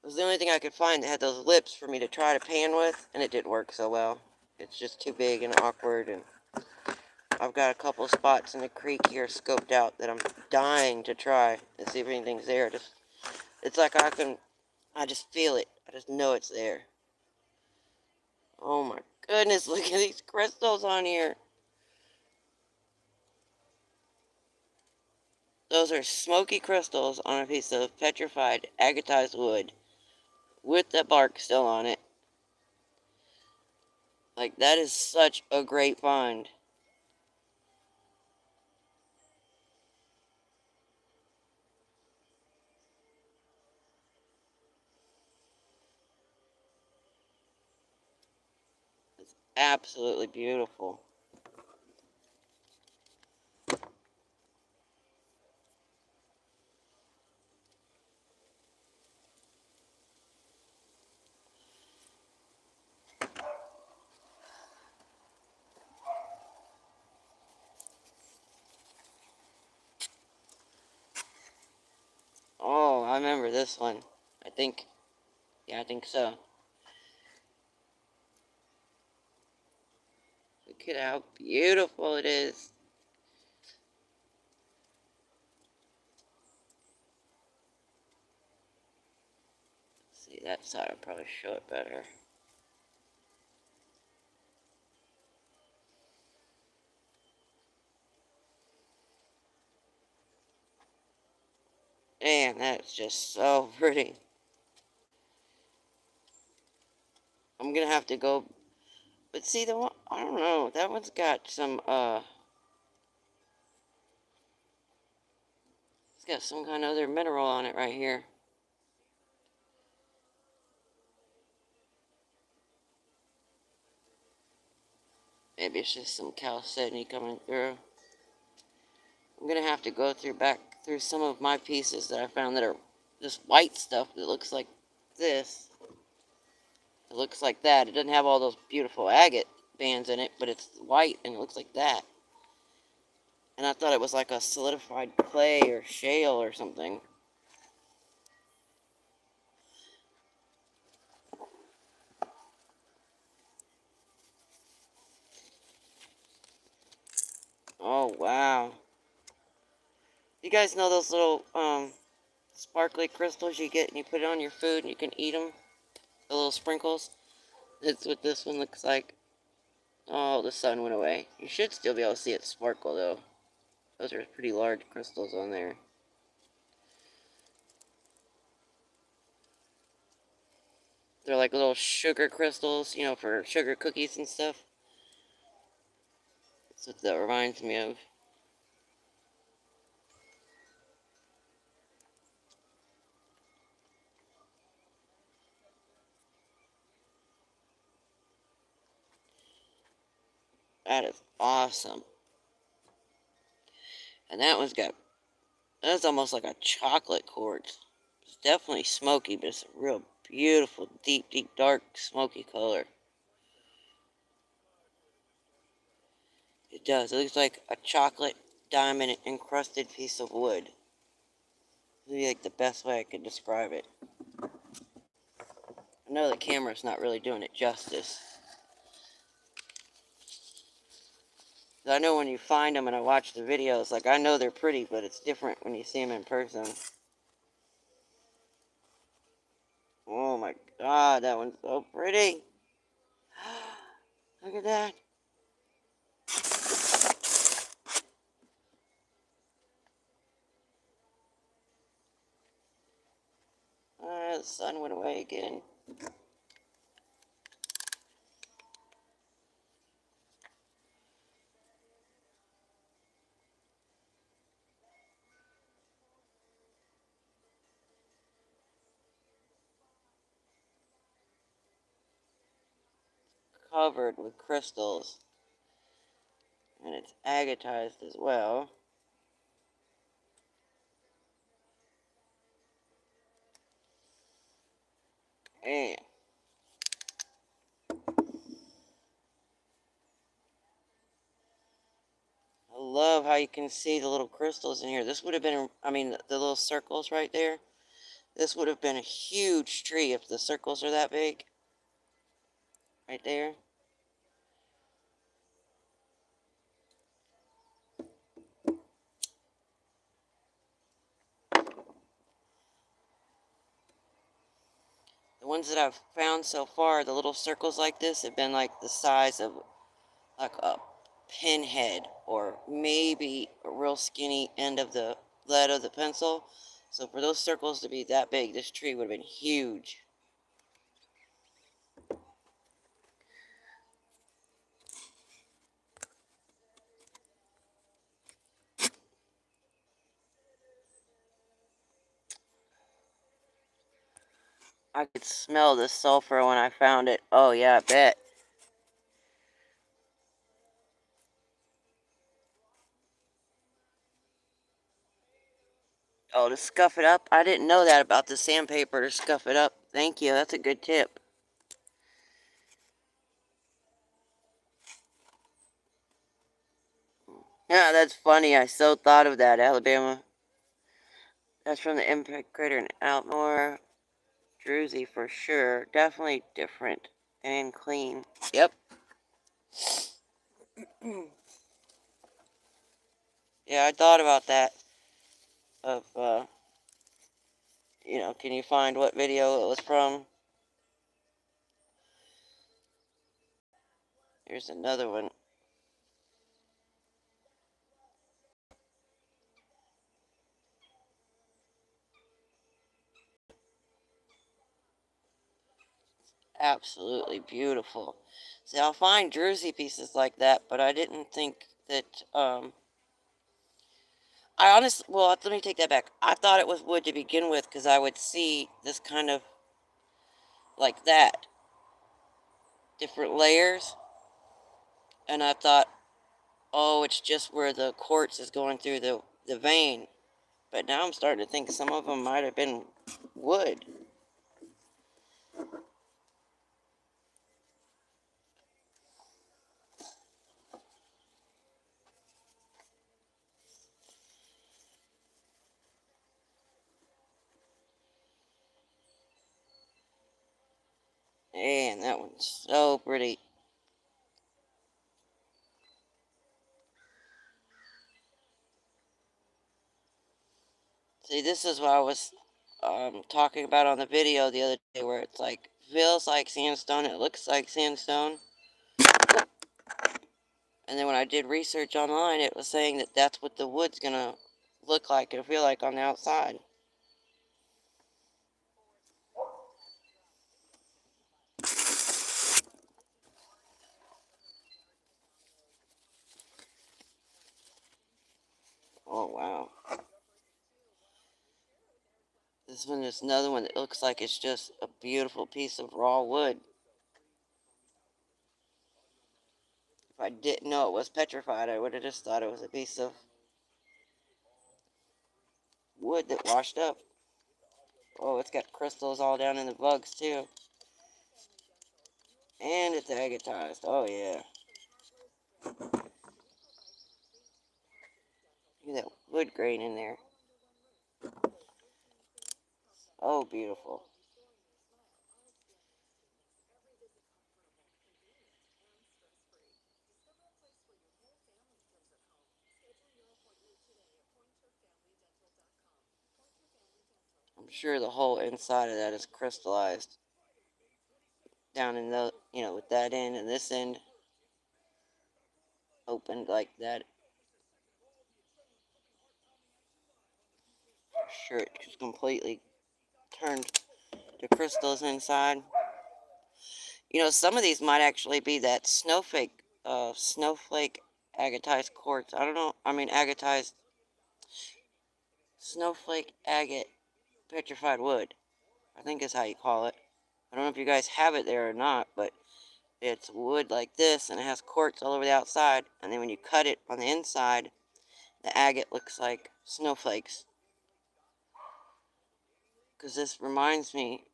It was the only thing I could find that had those lips for me to try to pan with, and it didn't work so well. It's just too big and awkward, and I've got a couple spots in the creek here scoped out that I'm dying to try and see if anything's there. It's like I just feel it. I just know it's there. Oh my goodness, look at these crystals on here. Those are smoky crystals on a piece of petrified agatized wood with the bark still on it. Like, that is such a great find. It's absolutely beautiful. Oh, I remember this one. I think, yeah, I think so. Look at how beautiful it is. See, that side I'll probably show it better. Man, that's just so pretty. I'm gonna have to go. But see, the one, I don't know. That one's got some, it's got some kind of other mineral on it right here. Maybe it's just some chalcedony coming through. I'm gonna have to go back through some of my pieces that I found that are just white stuff that looks like this. It looks like that. It doesn't have all those beautiful agate bands in it, but it's white and it looks like that. And I thought it was like a solidified clay or shale or something. Oh, wow. You guys know those little sparkly crystals you get and you put it on your food and you can eat them? The little sprinkles? That's what this one looks like. Oh, the sun went away. You should still be able to see it sparkle, though. Those are pretty large crystals on there. They're like little sugar crystals, you know, for sugar cookies and stuff. That's what that reminds me of. That is awesome. And that's almost like a chocolate quartz. It's definitely smoky, but it's a real beautiful, deep, deep, dark, smoky color. It does. It looks like a chocolate diamond encrusted piece of wood. Would be like the best way I could describe it. I know the camera's not really doing it justice. I know when you find them and I watch the videos, like I know they're pretty, but it's different when you see them in person. Oh my god, that one's so pretty. Look at that. The sun went away again. Covered with crystals. And it's agatized as well. And I love how you can see the little crystals in here. This would have been, I mean, the little circles right there. This would have been a huge tree if the circles are that big. Right there. The ones that I've found so far, the little circles like this, have been like the size of like a pinhead or maybe a real skinny end of the lead of the pencil. So for those circles to be that big, this tree would have been huge. I could smell the sulfur when I found it. Oh yeah, I bet. Oh, to scuff it up? I didn't know that about the sandpaper to scuff it up. Thank you. That's a good tip. Yeah, that's funny. I so thought of that, Alabama. That's from the impact crater in Altmore, Druzy for sure. Definitely different and clean. Yep. Yeah, I thought about that. Of, you know, can you find what video it was from? Here's another one. absolutely beautiful. See, I'll find druzy pieces like that, but I didn't think that, well, let me take that back. I thought it was wood to begin with because I would see this kind of like that, different layers, and I thought, oh, it's just where the quartz is going through the vein. But now I'm starting to think some of them might have been wood. Man, that one's so pretty. See, this is what I was talking about on the video the other day, where it's like, feels like sandstone, it looks like sandstone. And then when I did research online, it was saying that that's what the wood's gonna look like and feel like on the outside. Oh, wow. This one is another one that looks like it's just a beautiful piece of raw wood. If I didn't know it was petrified, I would have just thought it was a piece of wood that washed up. Oh, it's got crystals all down in the bugs, too. And it's agatized. Oh, yeah. Look at that wood grain in there. Oh, beautiful. I'm sure the whole inside of that is crystallized down in the, with that end and this end opened like that. I'm sure it just completely turned to crystals inside. Some of these might actually be that snowflake agatized quartz. I don't know. I mean, agatized snowflake agate petrified wood, I think is how you call it. I don't know if you guys have it there or not, but it's wood like this, and it has quartz all over the outside, and then when you cut it on the inside, the agate looks like snowflakes. Because this reminds me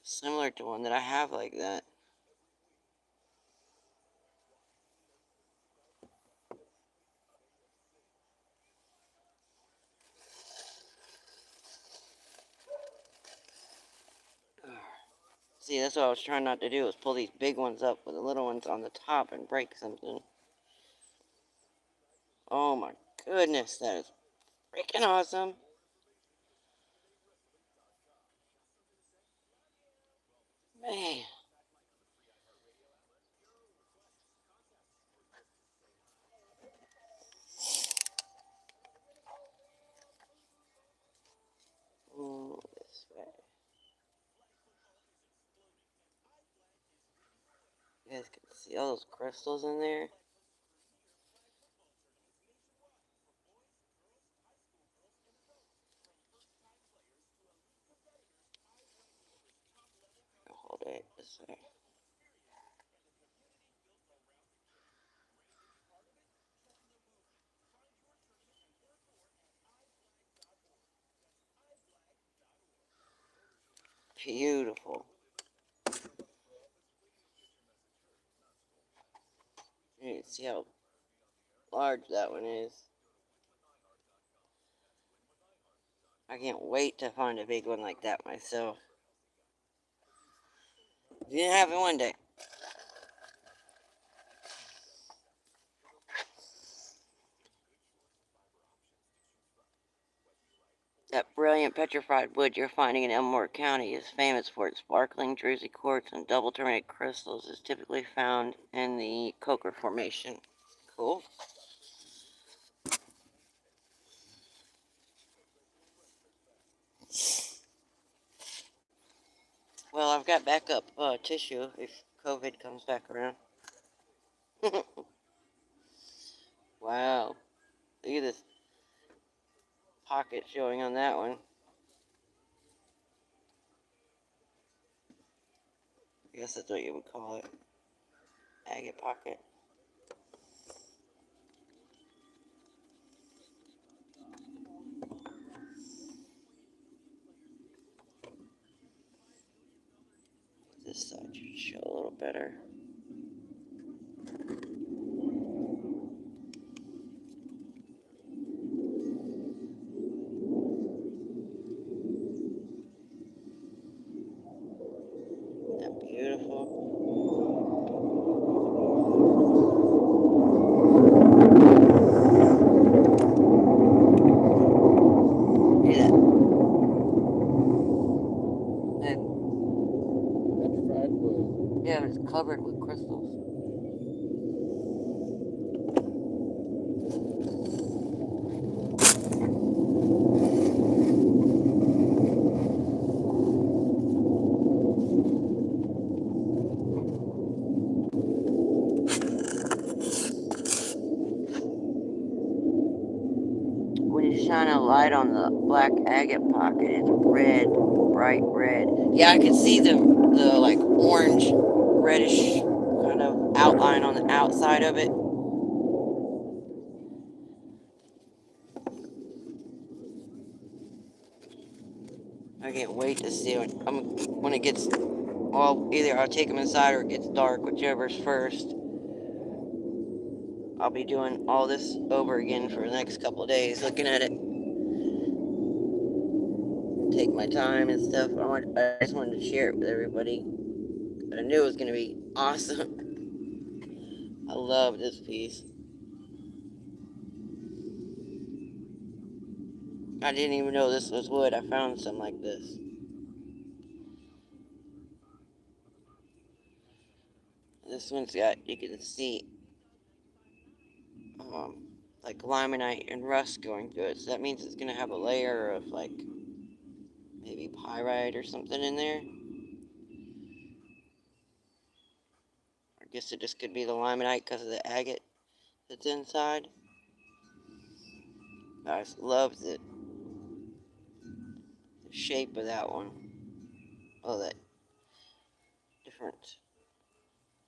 similar to one that I have like that. See, that's what I was trying not to do, is pull these big ones up with the little ones on the top and break something. Oh my goodness, that is freaking awesome. Man. This way. You guys can see all those crystals in there. Hold it this way. Beautiful. You can see how large that one is. I can't wait to find a big one like that myself. You didn't have it one day. That brilliant petrified wood you're finding in Elmore County is famous for its sparkling druzy quartz and double terminated crystals. Is typically found in the Coker Formation. Cool. Well, I've got backup tissue if COVID comes back around. Wow. Look at this pocket showing on that one. I guess that's what you would call it. Agate pocket. This side should show a little better. Isn't that beautiful? See that? Petrified wood. Yeah, it's covered with crystals. When you shine a light on the black agate pocket, it's red, bright red. Yeah, I can see the like orange, reddish kind of outline on the outside of it. I can't wait to see it. When it gets all, either I'll take them inside or it gets dark, whichever's first. I'll be doing all this over again for the next couple of days, looking at it. Take my time and stuff. I just wanted to share it with everybody. I knew it was going to be awesome. I love this piece. I didn't even know this was wood. I found some like this. This one's got, you can see, like limonite and rust going through it. So that means it's going to have a layer of like maybe pyrite or something in there. I guess it just could be the limonite because of the agate that's inside. I just love the shape of that one. Oh, that different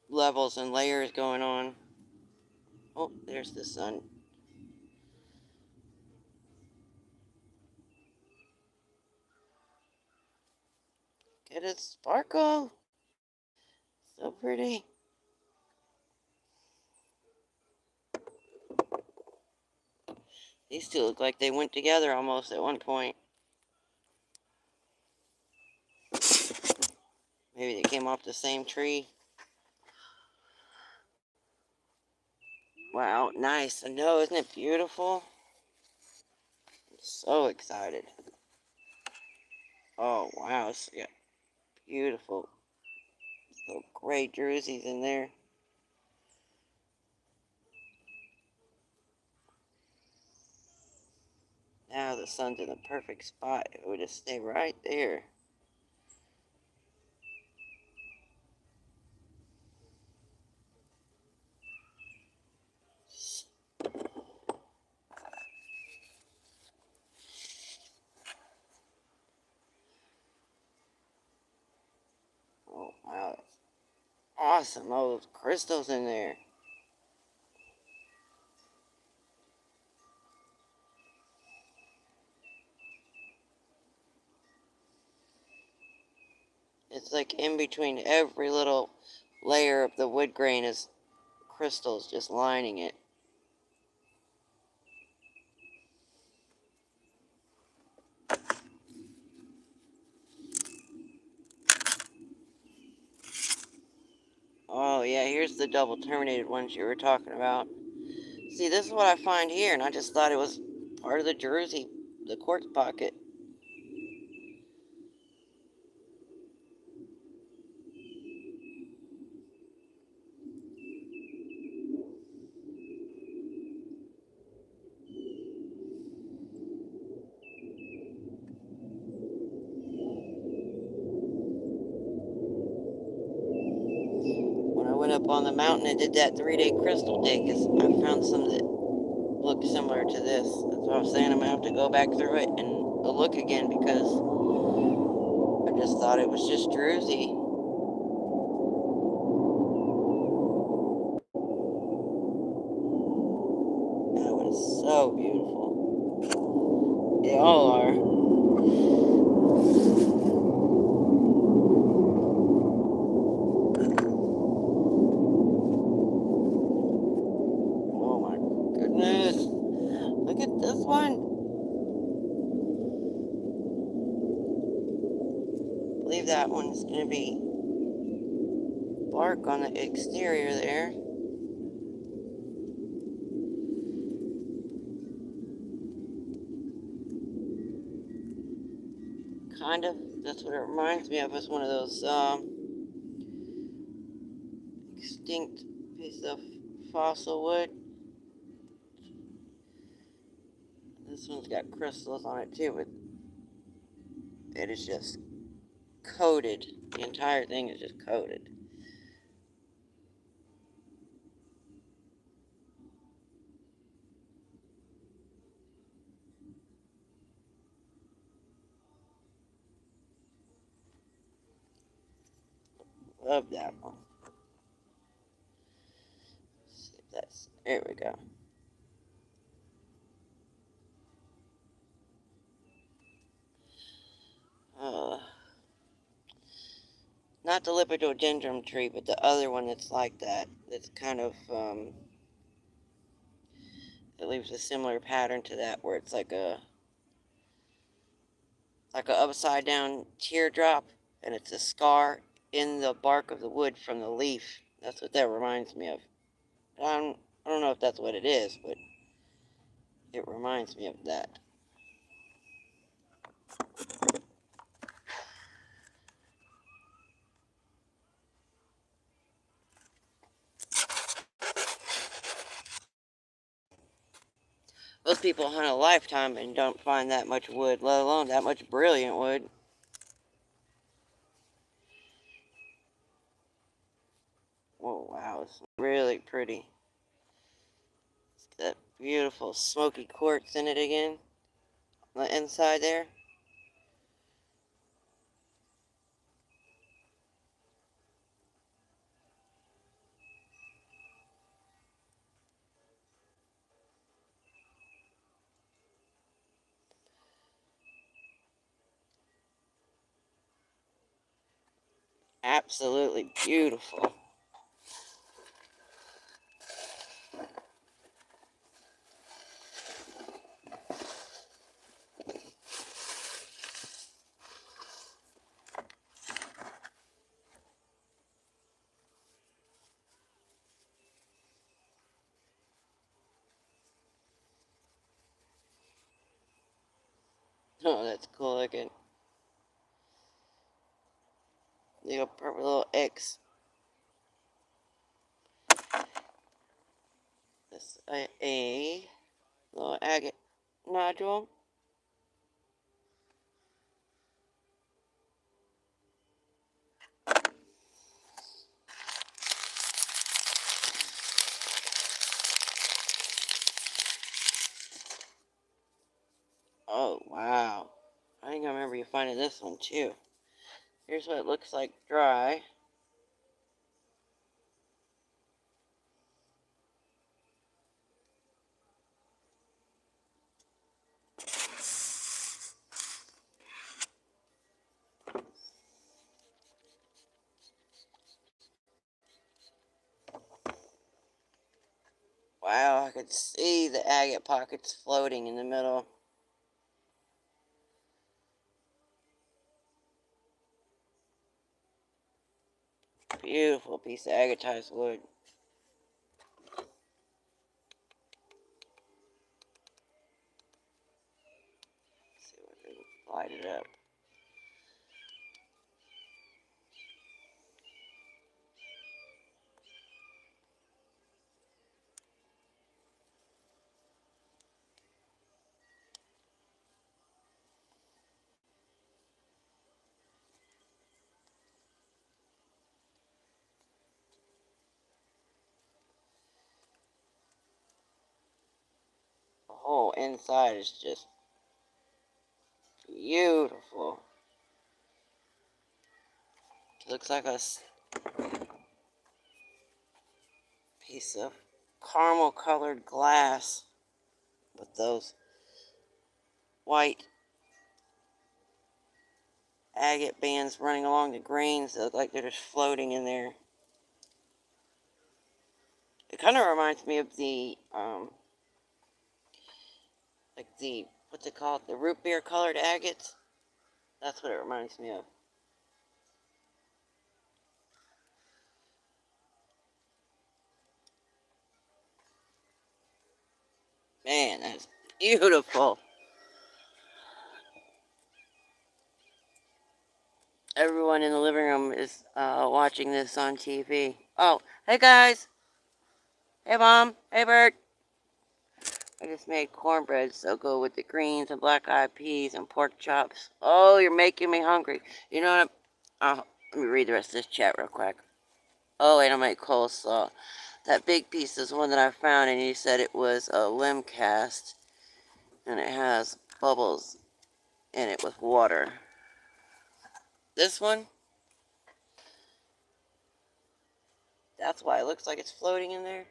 levels and layers going on. Oh, there's the sun. Get it sparkle. So pretty. These two look like they went together almost at one point. Maybe they came off the same tree. Wow, nice. I know, isn't it beautiful? I'm so excited. Oh, wow. It's got beautiful little gray jerseys in there. Now the sun's in the perfect spot. It would just stay right there. Oh, wow. Awesome. All those crystals in there. It's like in between every little layer of the wood grain is crystals just lining it. Oh, yeah, here's the double terminated ones you were talking about. See, this is what I find here, and I just thought it was part of the jersey, the quartz pocket. on the mountain and did that 3-day crystal dig. I found some that look similar to this. That's what I was saying. I'm gonna have to go back through it and look again because I just thought it was just druzy. That one's so beautiful. They all are. Oh my goodness. Look at this one. I believe that one is going to be bark on the exterior there. Kind of. That's what it reminds me of. It's one of those extinct piece of fossil wood. This one's got crystals on it too, but it is just coated. The entire thing is just coated. Love that one. Let's see if that's, there we go. Not the Lepidodendron tree, but the other one that's like that. That's kind of, it leaves a similar pattern to that, where it's like a upside down teardrop, and it's a scar in the bark of the wood from the leaf. That's what that reminds me of. I don't know if that's what it is, but it reminds me of that. Most people hunt a lifetime and don't find that much wood, let alone that much brilliant wood. Oh wow, it's really pretty. It's got that beautiful smoky quartz in it again, on the inside there. Absolutely beautiful. Oh, that's cool looking. Little purple little X. This a little agate nodule. Oh wow. I think I remember you finding this one too. Here's what it looks like dry. Wow, I could see the agate pockets floating in the middle. Beautiful piece of agatized wood. Let's see if we can light it up. inside is just beautiful. It looks like a piece of caramel colored glass with those white agate bands running along the grains that look like they're just floating in there. It kind of reminds me of the, like the, what's it called? The root beer colored agates. That's what it reminds me of. Man, that's beautiful. Everyone in the living room is watching this on TV. Oh, hey guys. Hey mom. Hey Bert. I just made cornbread so good with the greens and black-eyed peas and pork chops. Oh, you're making me hungry. You know what? Let me read the rest of this chat real quick. Oh, wait, I'll make coleslaw. That big piece is one that I found, and you said it was a limb cast, and it has bubbles in it with water. This one? That's why it looks like it's floating in there.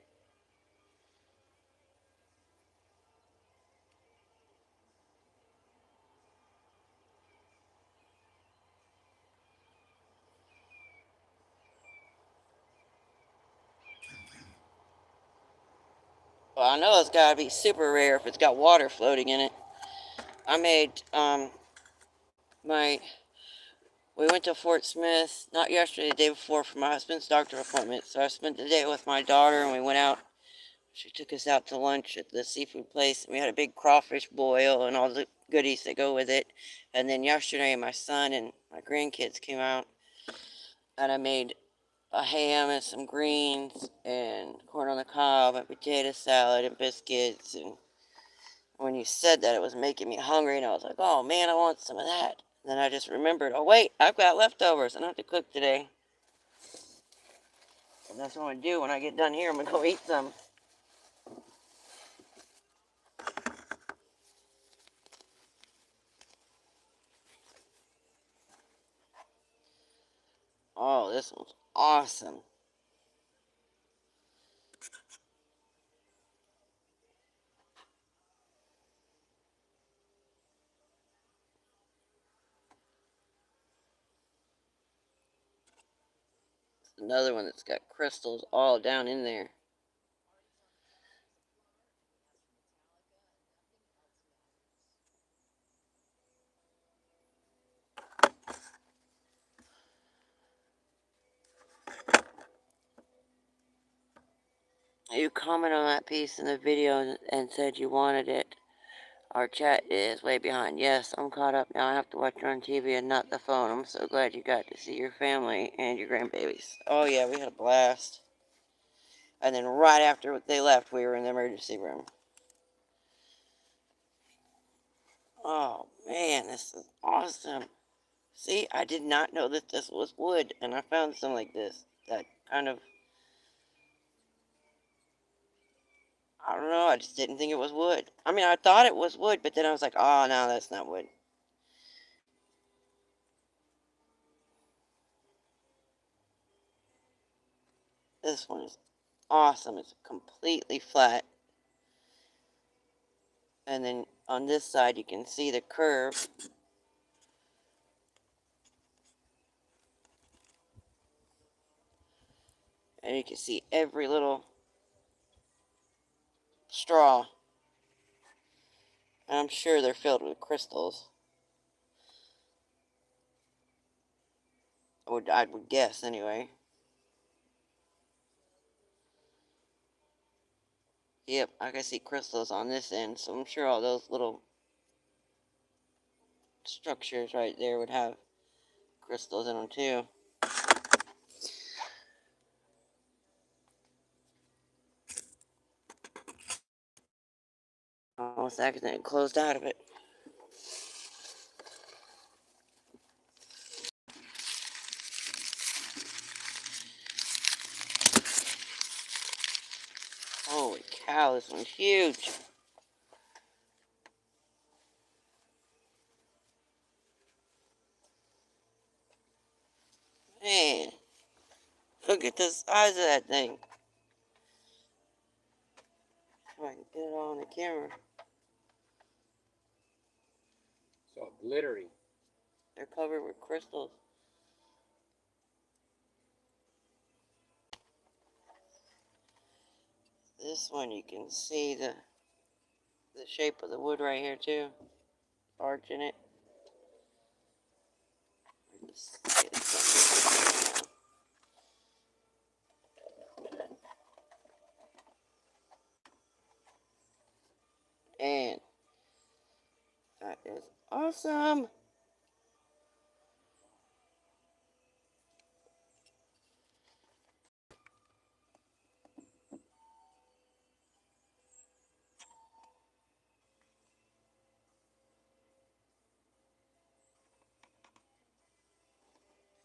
Well, I know it's gotta be super rare if it's got water floating in it. I made, we went to Fort Smith, not yesterday, the day before, for my husband's doctor appointment. So I spent the day with my daughter, and we went out. She took us out to lunch at the seafood place. We had a big crawfish boil and all the goodies that go with it. And then yesterday, my son and my grandkids came out, and I made a ham and some greens and corn on the cob and potato salad and biscuits. And when you said that, it was making me hungry, and I was like, oh man, I want some of that. And then I just remembered, oh wait, I've got leftovers. I don't have to cook today. And that's what I'm going to do when I get done here. I'm going to go eat some. Oh, this one's awesome. Another one that's got crystals all down in there. You commented on that piece in the video and said you wanted it. Our chat is way behind. Yes, I'm caught up now. I have to watch it on TV and not the phone. I'm so glad you got to see your family and your grandbabies. Oh yeah, we had a blast. And then right after they left, we were in the emergency room. Oh man, this is awesome. See, I did not know that this was wood, and I found some like this that kind of, I don't know, I just didn't think it was wood. I mean, I thought it was wood, but then I was like, oh no, that's not wood. This one is awesome. It's completely flat. And then on this side, you can see the curve. And you can see every little straw. And I'm sure they're filled with crystals. I would guess, anyway. Yep, I can see crystals on this end, so I'm sure all those little structures right there would have crystals in them too. I almost accidentally closed out of it. Holy cow, this one's huge. Man, look at the size of that thing. If I can get it on the camera. It's all glittery. They're covered with crystals. This one you can see the shape of the wood right here too. Arch in it. And that is awesome.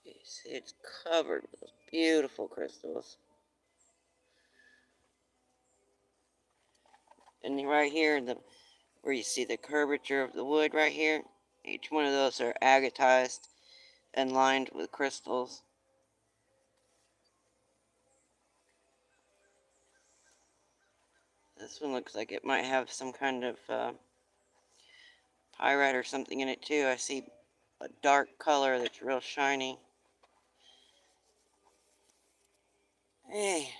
You see it's covered with those beautiful crystals. And right here, where you see the curvature of the wood right here, each one of those are agatized and lined with crystals. This one looks like it might have some kind of pyrite or something in it too. I see a dark color that's real shiny. Hey.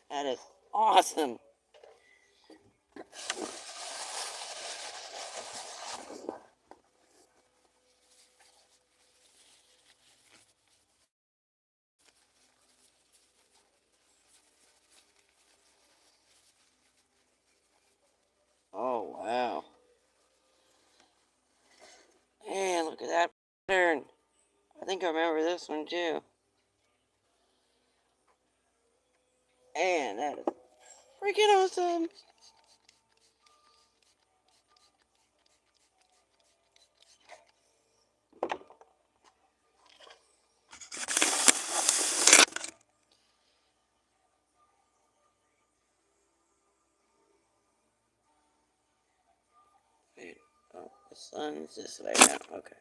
That is awesome. Oh, wow. Man, look at that pattern. I think I remember this one too. Man, that is freaking awesome. Wait, oh, the sun's this way now. Okay.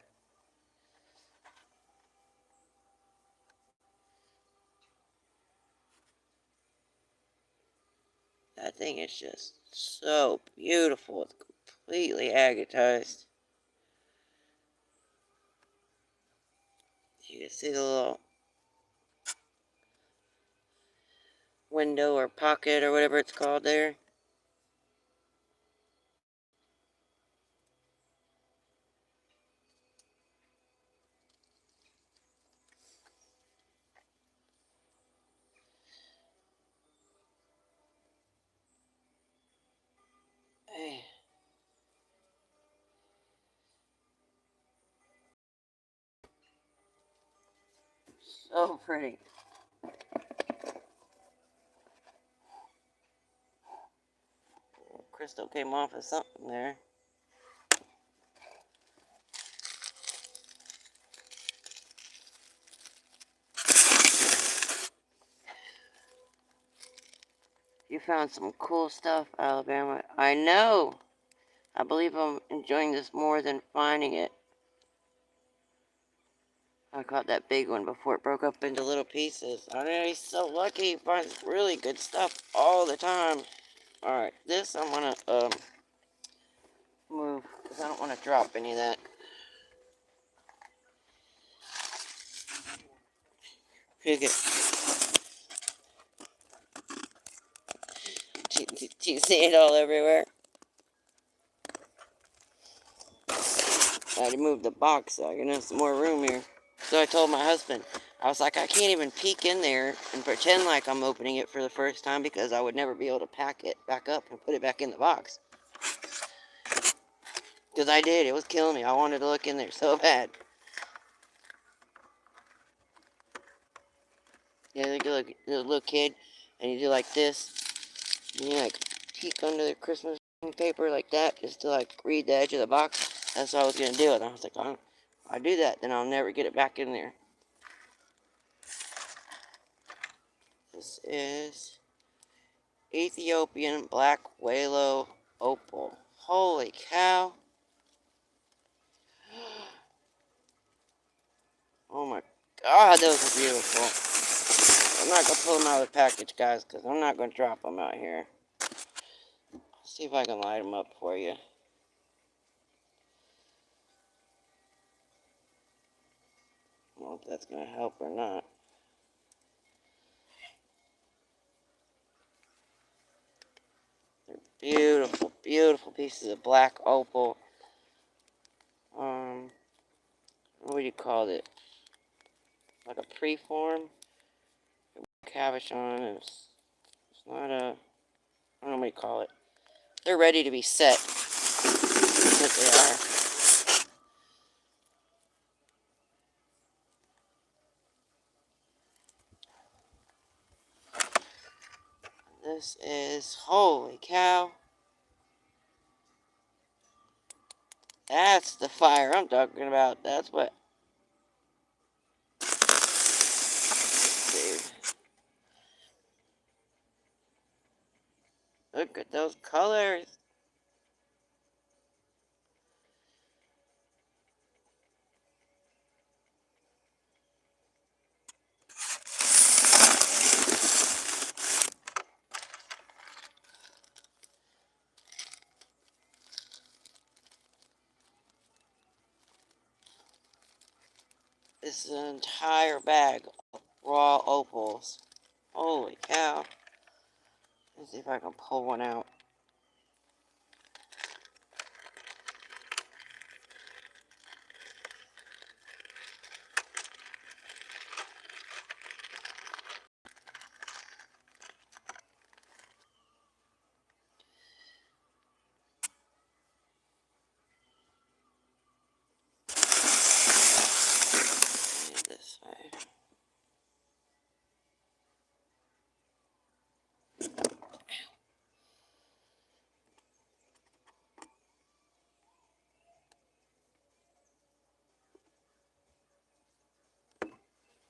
That thing is just so beautiful. It's completely agatized. You can see the little window or pocket or whatever it's called there. Hey. So pretty. Crystal came off of something there. You found some cool stuff, Alabama. I know. I believe I'm enjoying this more than finding it. I caught that big one before it broke up into little pieces. I know he's so lucky. He finds really good stuff all the time. Alright, this I'm gonna move because I don't want to drop any of that. Okay. Do you see it all everywhere? I had to move the box so I can have some more room here. So I told my husband, I was like, I can't even peek in there and pretend like I'm opening it for the first time because I would never be able to pack it back up and put it back in the box. Because I did. It was killing me. I wanted to look in there so bad. Yeah, like a little kid, and you do like this, and you like peek under the Christmas paper like that, just to like read the edge of the box. That's what I was gonna do, and I was like, if I do that, then I'll never get it back in there. This is Ethiopian Black Walo Opal. Holy cow! Oh my God, those are beautiful. I'm not going to pull them out of the package, guys, because I'm not going to drop them out here. Let's see if I can light them up for you. I don't know if that's going to help or not. They're beautiful, beautiful pieces of black opal. What do you call it? Like a preform? Cabochon. It's not a, I don't know what you call it. They're ready to be set. That's what they are. This is, holy cow. That's the fire I'm talking about. That's what, dude. Look at those colors. This is an entire bag of raw opals. Holy cow. Let's see if I can pull one out. This way.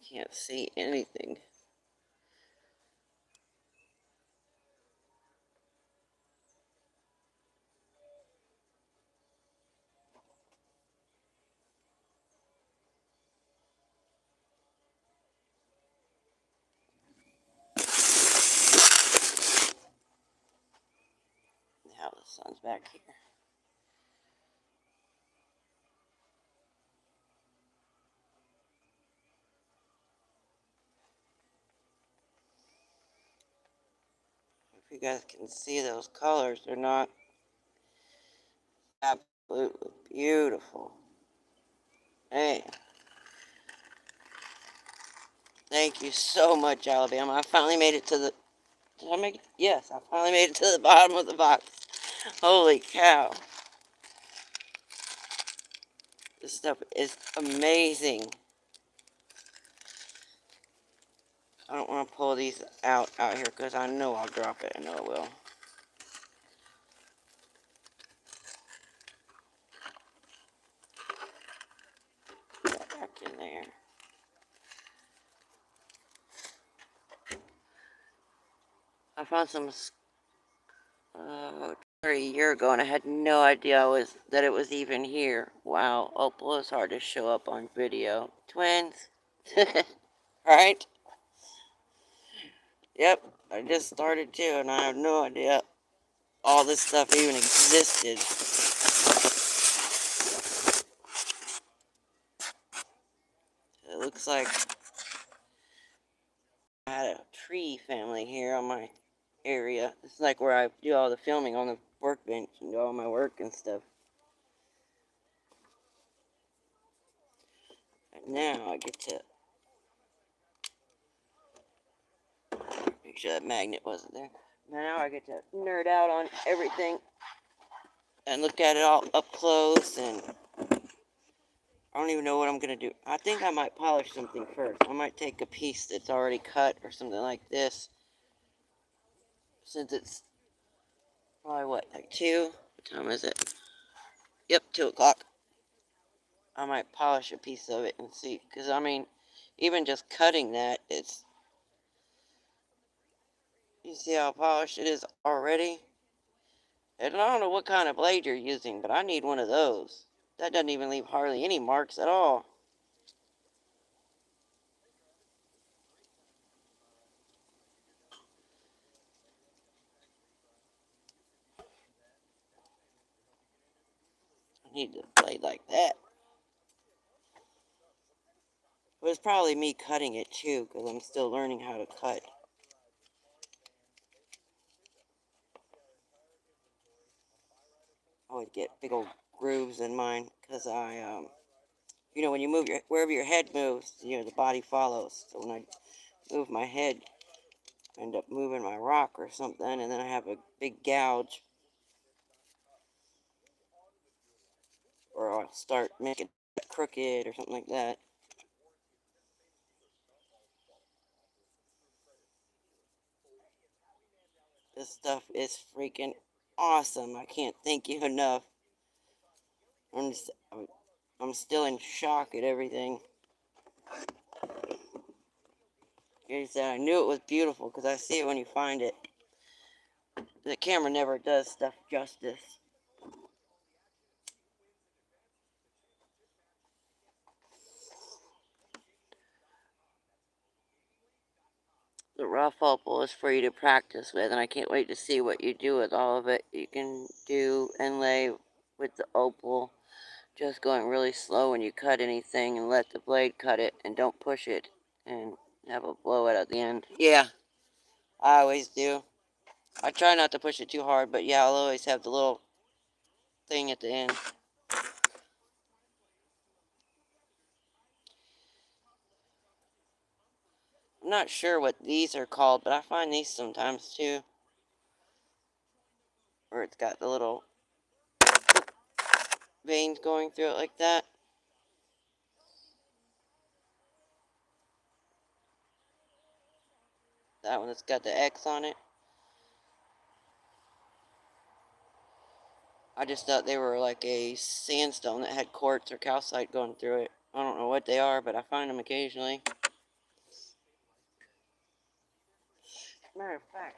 Can't see anything. Now the sun's back here. If you guys can see those colors, they're not absolutely beautiful. Hey, thank you so much, Alabama. I finally made it to the, did I make it? Yes, I finally made it to the bottom of the box. Holy cow. This stuff is amazing. I don't want to pull these out here because I know I'll drop it. I know it will. Put that back in there. I found some a year ago, and I had no idea that it was even here. Wow, opal is hard to show up on video. Twins, right? Yep, I just started too, and I have no idea all this stuff even existed. It looks like I had a tree family here on my area. This is like where I do all the filming on the workbench and do all my work and stuff. And now I get to make sure that magnet wasn't there. Now I get to nerd out on everything and look at it all up close, and I don't even know what I'm going to do. I think I might polish something first. I might take a piece that's already cut or something like this, since it's probably, what, like 2? What time is it? Yep, 2 o'clock. I might polish a piece of it and see, because, I mean, even just cutting that, it's, you see how polished it is already? And I don't know what kind of blade you're using, but I need one of those. That doesn't even leave hardly any marks at all. need a blade like that. But it's probably me cutting it too, because I'm still learning how to cut. I always get big old grooves in mine, because you know, when you move wherever your head moves, you know, the body follows. So when I move my head, I end up moving my rock or something, and then I have a big gouge. Or I'll start making it crooked or something like that. This stuff is freaking awesome. I can't thank you enough. I'm just, I'm still in shock at everything. Like I said, I knew it was beautiful because I see it when you find it. The camera never does stuff justice. The rough opal is for you to practice with, and I can't wait to see what you do with all of it. You can do inlay with the opal, just going really slow when you cut anything and let the blade cut it and don't push it and have a blowout at the end. Yeah, I always do. I try not to push it too hard, but yeah, I'll always have the little thing at the end. I'm not sure what these are called, but I find these sometimes too. Where it's got the little veins going through it like that. That one that's got the X on it. I just thought they were like a sandstone that had quartz or calcite going through it. I don't know what they are, but I find them occasionally. Matter of fact,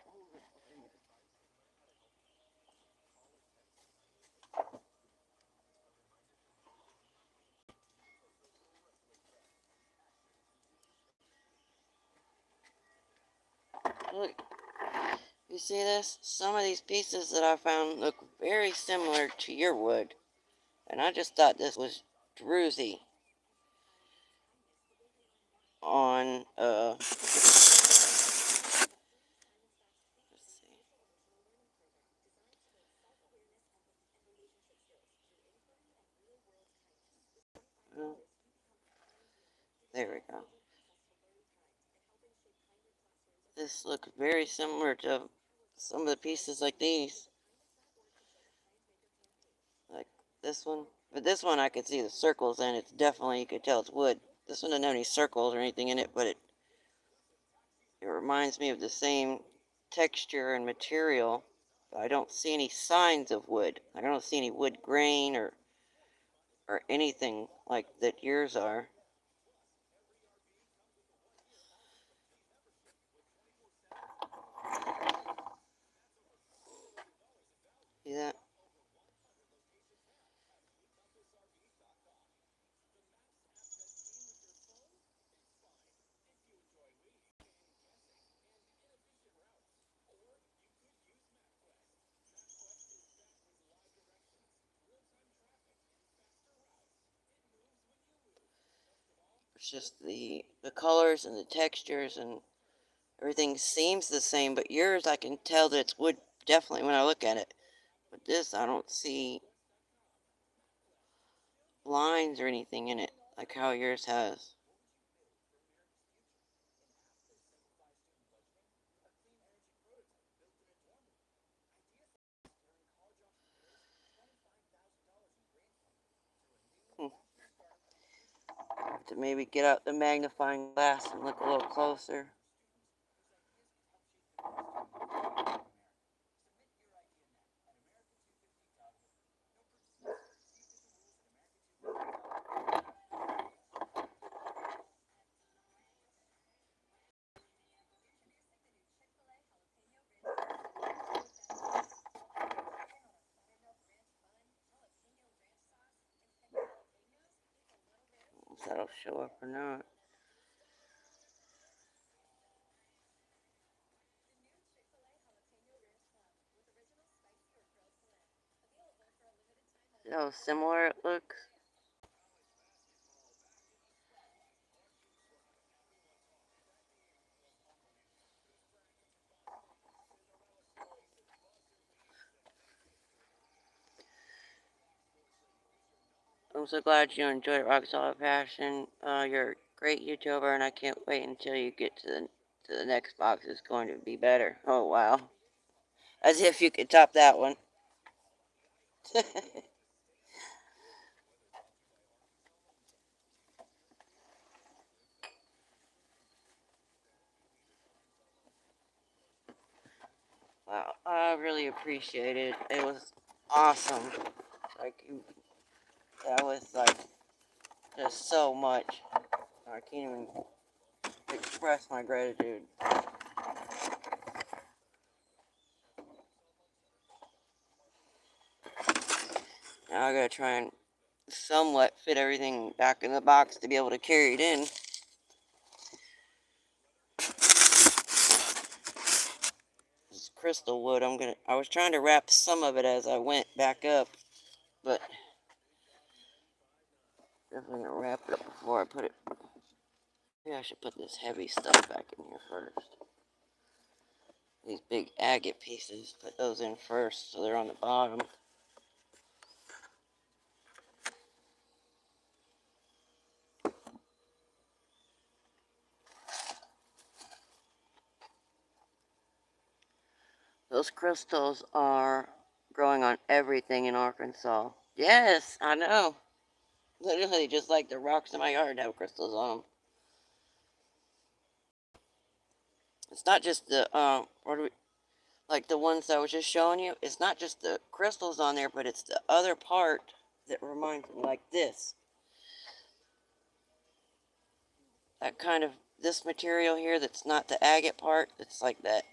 look, you see this? Some of these pieces that I found look very similar to your wood. And I just thought this was druzy on, let's see. Well, there we go. This looks very similar to some of the pieces like these. Like this one. But this one I could see the circles in. It's definitely, you could tell it's wood. This one doesn't have any circles or anything in it, but it reminds me of the same texture and material. But I don't see any signs of wood. I don't see any wood grain or anything like that yours are. See that? It's just the colors and the textures and everything seems the same, but yours I can tell that it's wood definitely when I look at it. But this I don't see lines or anything in it like how yours has. Hmm. I have to maybe get out the magnifying glass and look a little closer. If that'll show up or not. how similar it looks? I'm so glad you enjoyed Rock Solid Passion. You're a great YouTuber, and I can't wait until you get to the next box. It's going to be better. Oh wow! As if you could top that one. Wow, I really appreciate it. It was awesome. Like that was like just so much. I can't even express my gratitude. Now I gotta try and somewhat fit everything back in the box to be able to carry it in. This crystal wood, I was trying to wrap some of it as I went back up, but definitely gonna wrap it before I put it. Maybe I should put this heavy stuff back in here first. These big agate pieces, put those in first so they're on the bottom. Those crystals are growing on everything in Arkansas. Yes, I know. Literally, just like the rocks in my yard have crystals on them. It's not just the like the ones I was just showing you. It's not just the crystals on there, but it's the other part that reminds me, like this. That kind of this material here. That's not the agate part. It's like that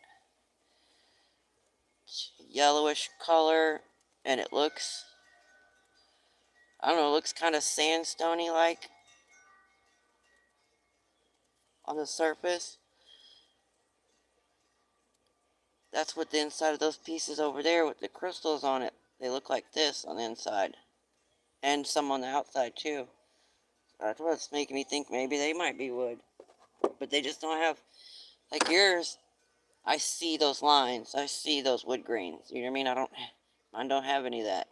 yellowish color, and it looks, I don't know, it looks kind of sandstony like on the surface. That's what the inside of those pieces over there with the crystals on it. They look like this on the inside. And some on the outside too. That's what's making me think maybe they might be wood. But they just don't have, like yours, I see those lines. I see those wood grains. You know what I mean? Mine don't have any of that.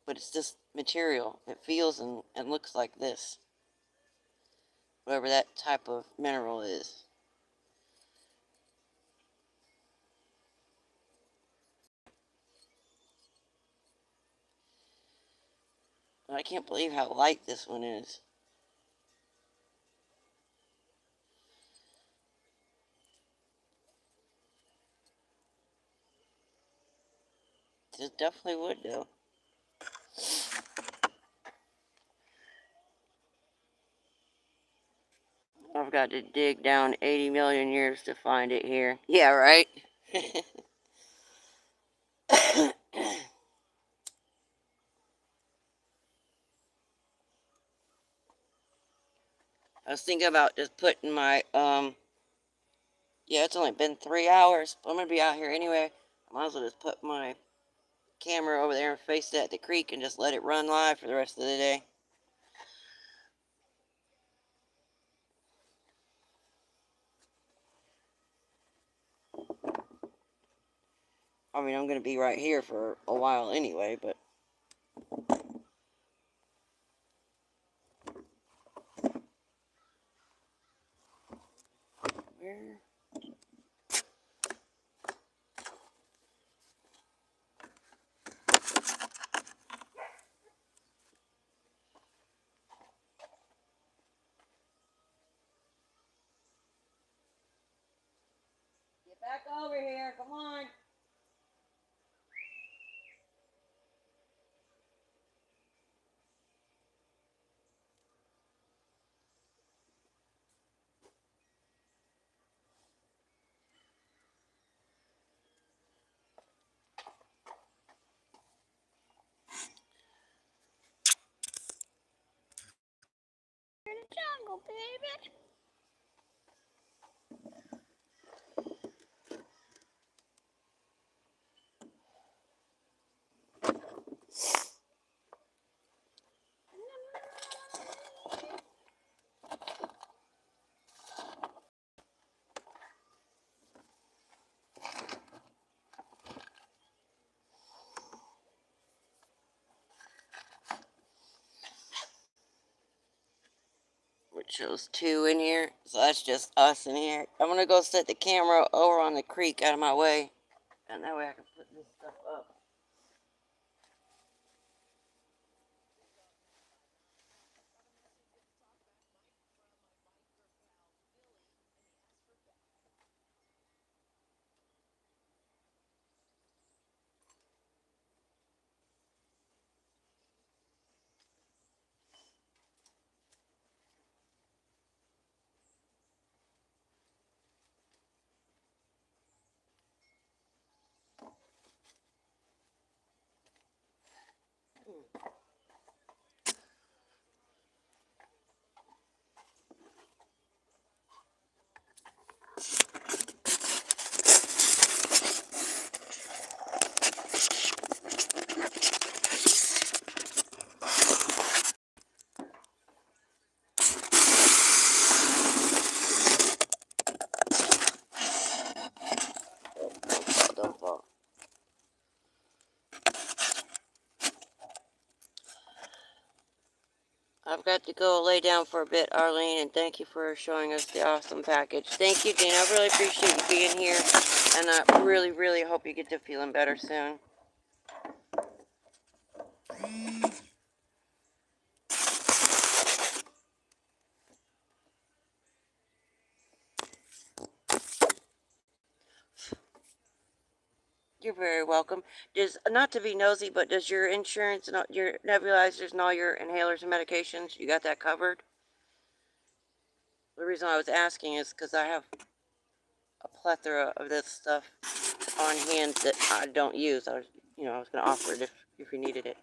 But it's just material. It feels and looks like this. Whatever that type of mineral is. I can't believe how light this one is. It's definitely wood though. I've got to dig down 80 million years to find it here. Yeah, right? I was thinking about just putting my, yeah, it's only been 3 hours, but I'm going to be out here anyway. I might as well just put my camera over there and face it at the creek and just let it run live for the rest of the day. I mean, I'm going to be right here for a while anyway, but... Where? Get back over here, come on! You're in the jungle, baby! Shows 2 in here, so that's just us in here. I'm gonna go set the camera over on the creek out of my way, and that way I can put this stuff up. Don't fall. I've got to go lay down for a bit, Arlene, and thank you for showing us the awesome package. Thank you, Dean. I really appreciate you being here, and I really, really hope you get to feeling better soon. You're very welcome. Not to be nosy, but does your insurance and your nebulizers and all your inhalers and medications, you got that covered? The reason I was asking is because I have a plethora of this stuff on hand that I don't use. I was going to offer it if you needed it.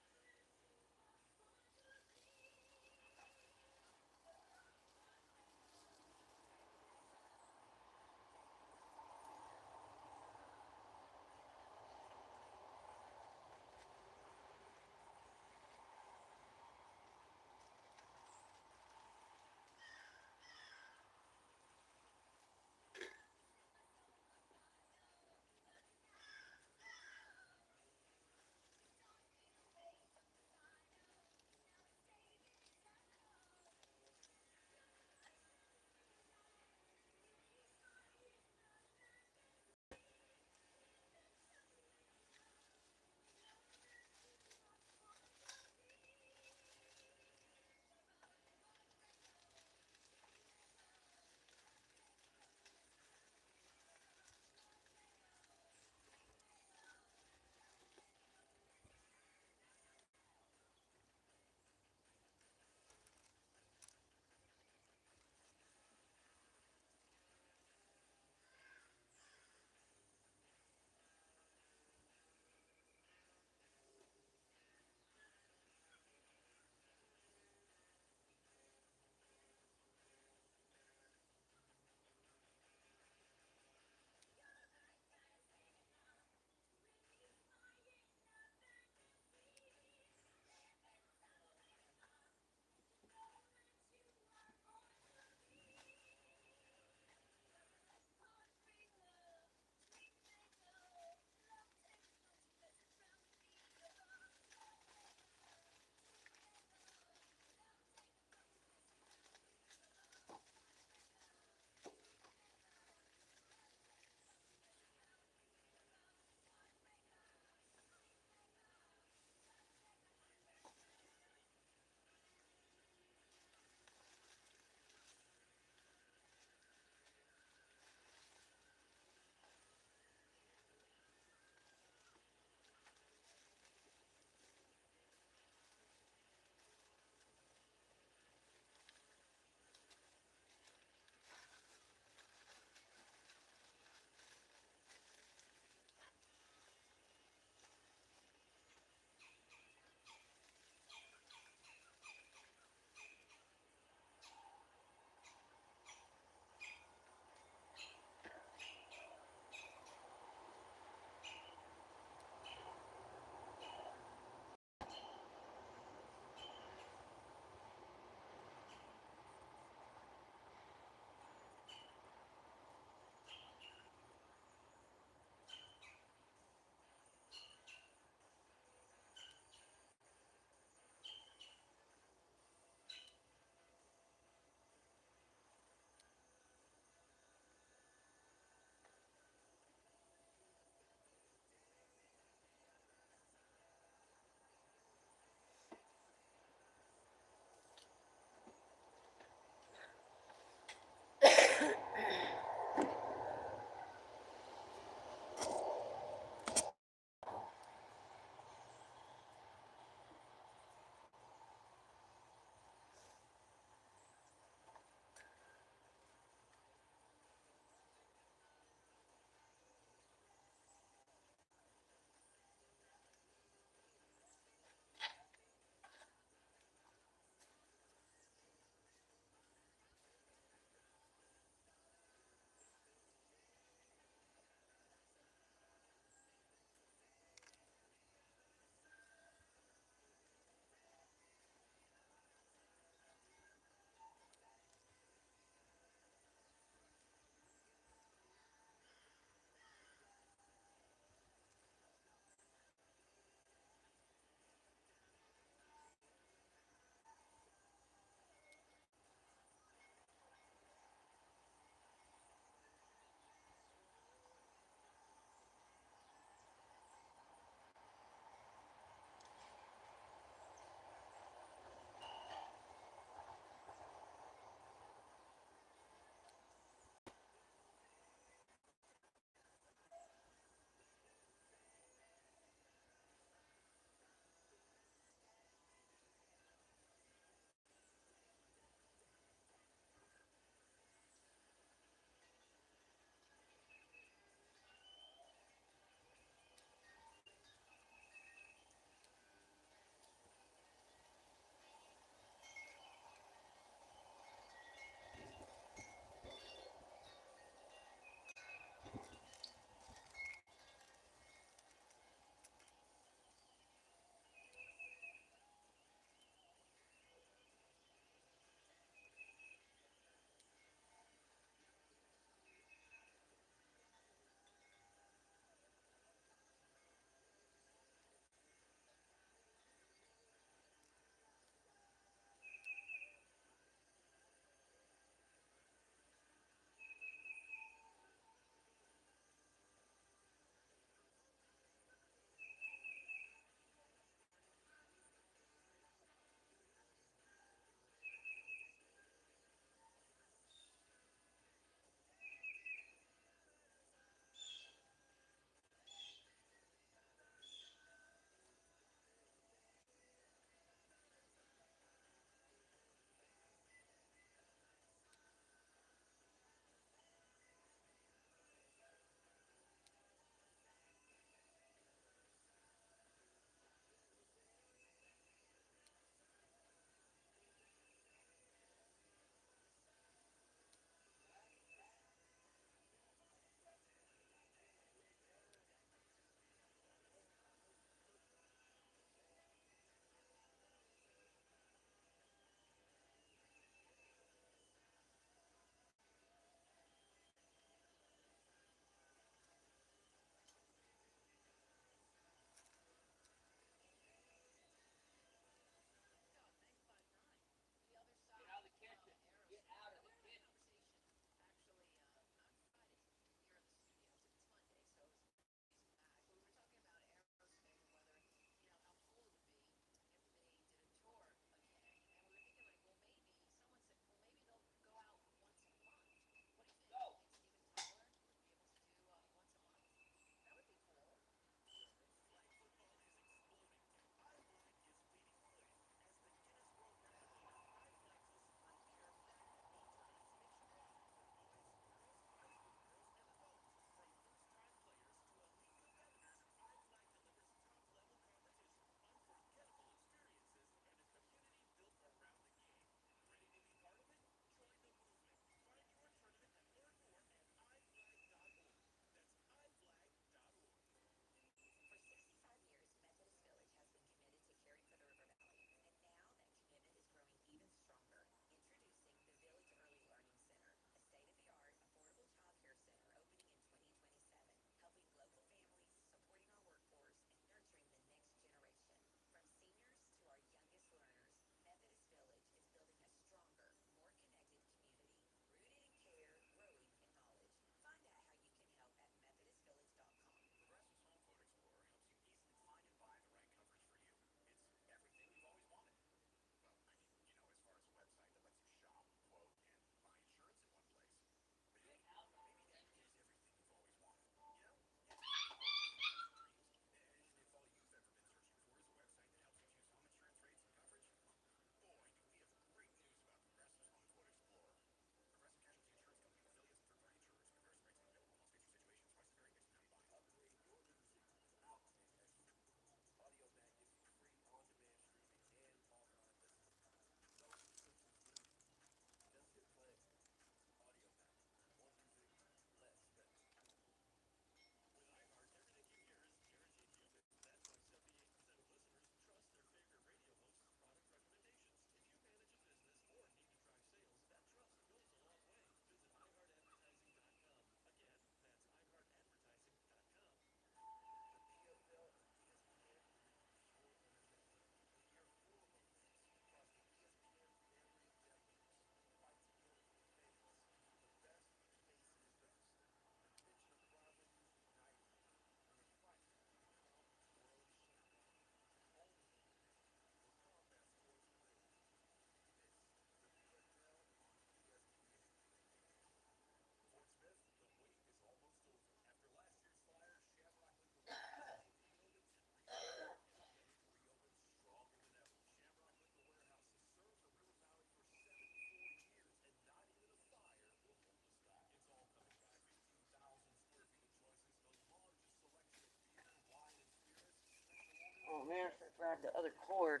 Oh man, I should grab the other cord.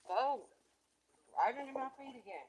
Oh, right under my feet again.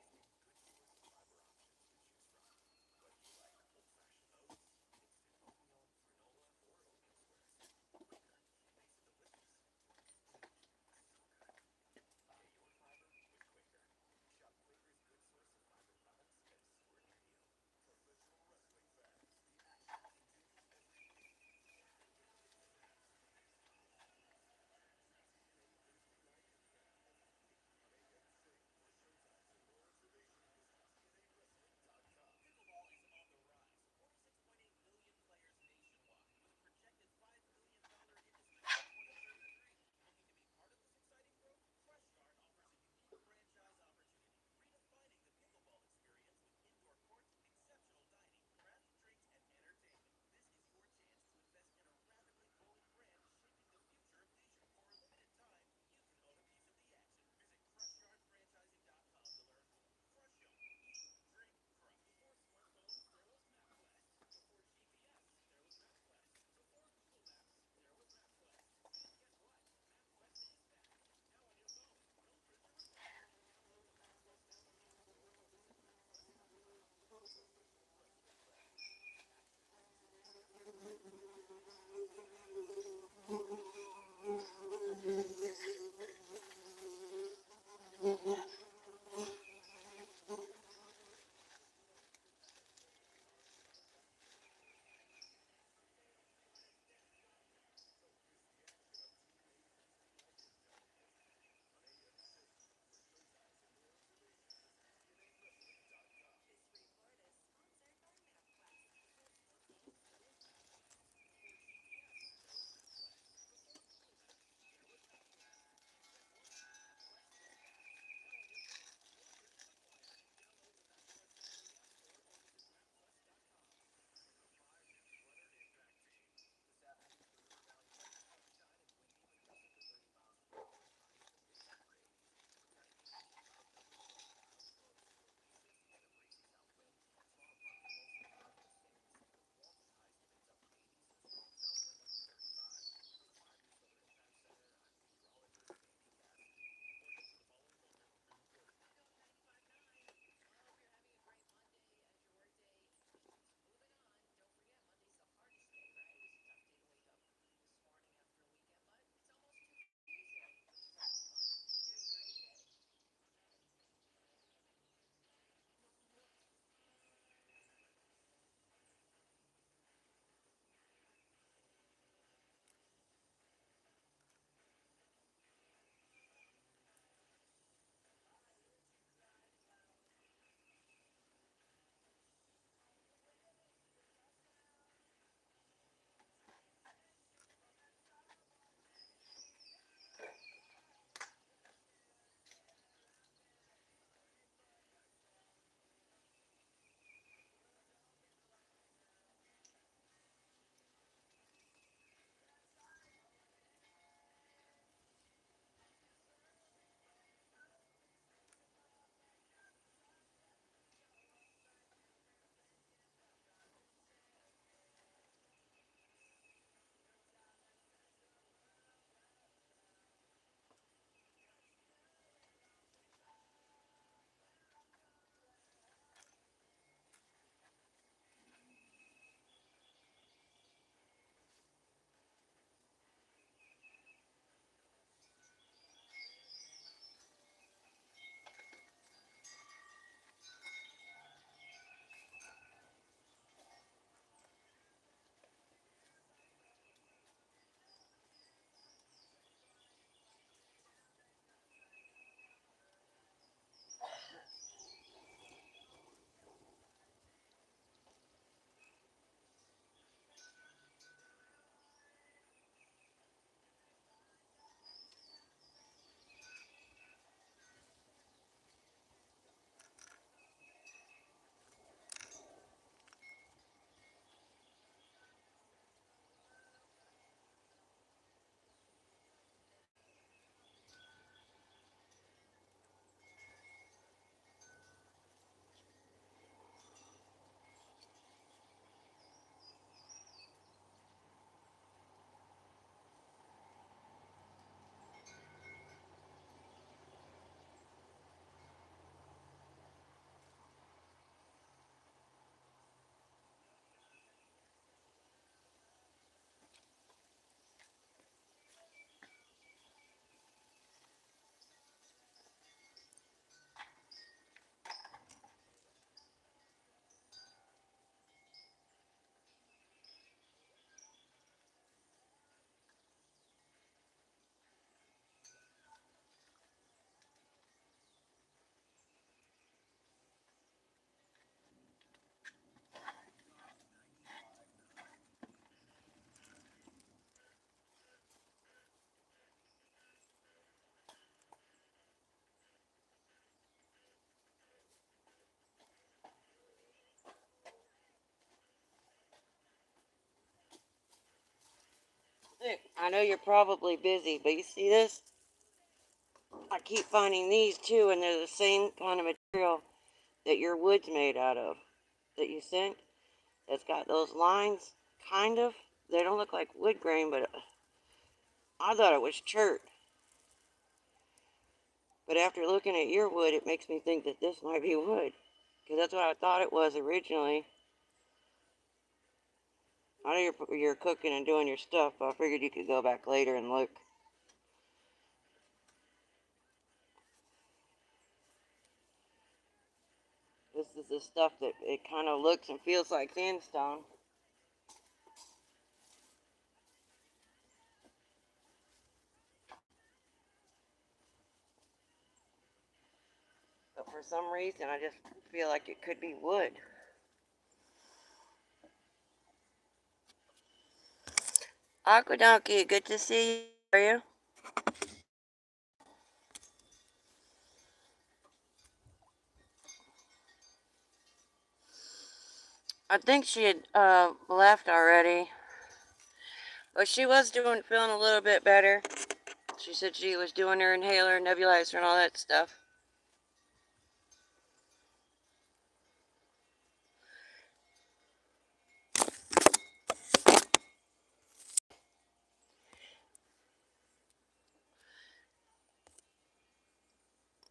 I know you're probably busy, but you see this? I keep finding these too, and they're the same kind of material that your wood's made out of that you sent. It's got those lines, kind of. They don't look like wood grain, but I thought it was chert. But after looking at your wood, it makes me think that this might be wood. Because that's what I thought it was originally. I know you're cooking and doing your stuff, but I figured you could go back later and look. This is the stuff that it kind of looks and feels like sandstone. But for some reason, I just feel like it could be wood. Aquadonkey, good to see you. How are you? I think she had left already. But she was feeling a little bit better. She said she was doing her inhaler, nebulizer, and all that stuff.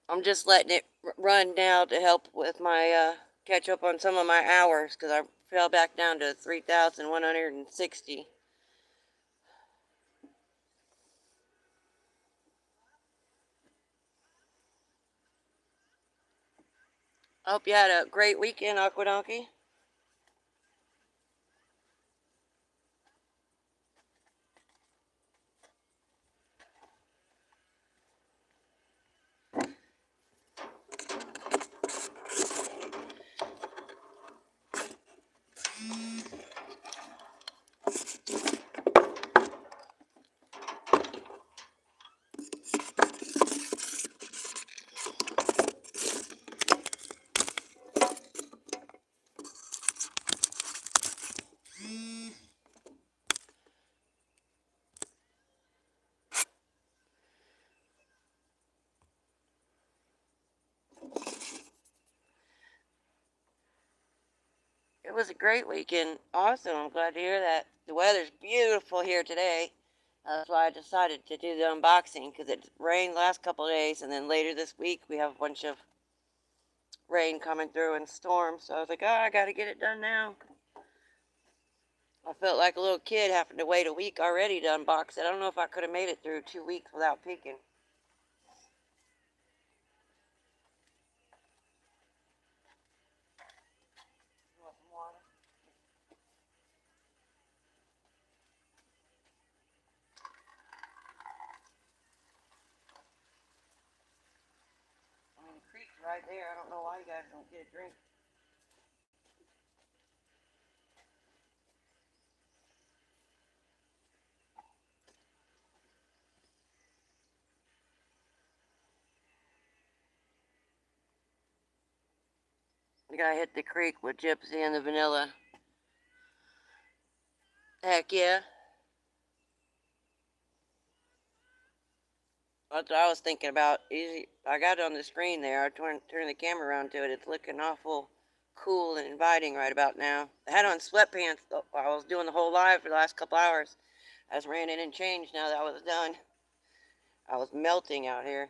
I'm just letting it run now to help with my catch up on some of my hours because I fell back down to 3,160. I hope you had a great weekend, Aquadonkey. It was a great weekend. Awesome. I'm glad to hear that. The weather's beautiful here today. That's why I decided to do the unboxing because it rained the last couple of days, and then later this week we have a bunch of rain coming through and storms. So I was like, oh, I got to get it done now. I felt like a little kid having to wait a week already to unbox it. I don't know if I could have made it through 2 weeks without peeking. You want some water? I mean, the creek's right there. I don't know why you guys don't get a drink. We gotta hit the creek with Gypsy and the vanilla. Heck yeah. That's what I was thinking about. Easy. I got it on the screen there. I turn the camera around to it. It's looking awful cool and inviting right about now. I had on sweatpants. I was doing the whole live for the last couple hours. I just ran in and changed now that I was done. I was melting out here.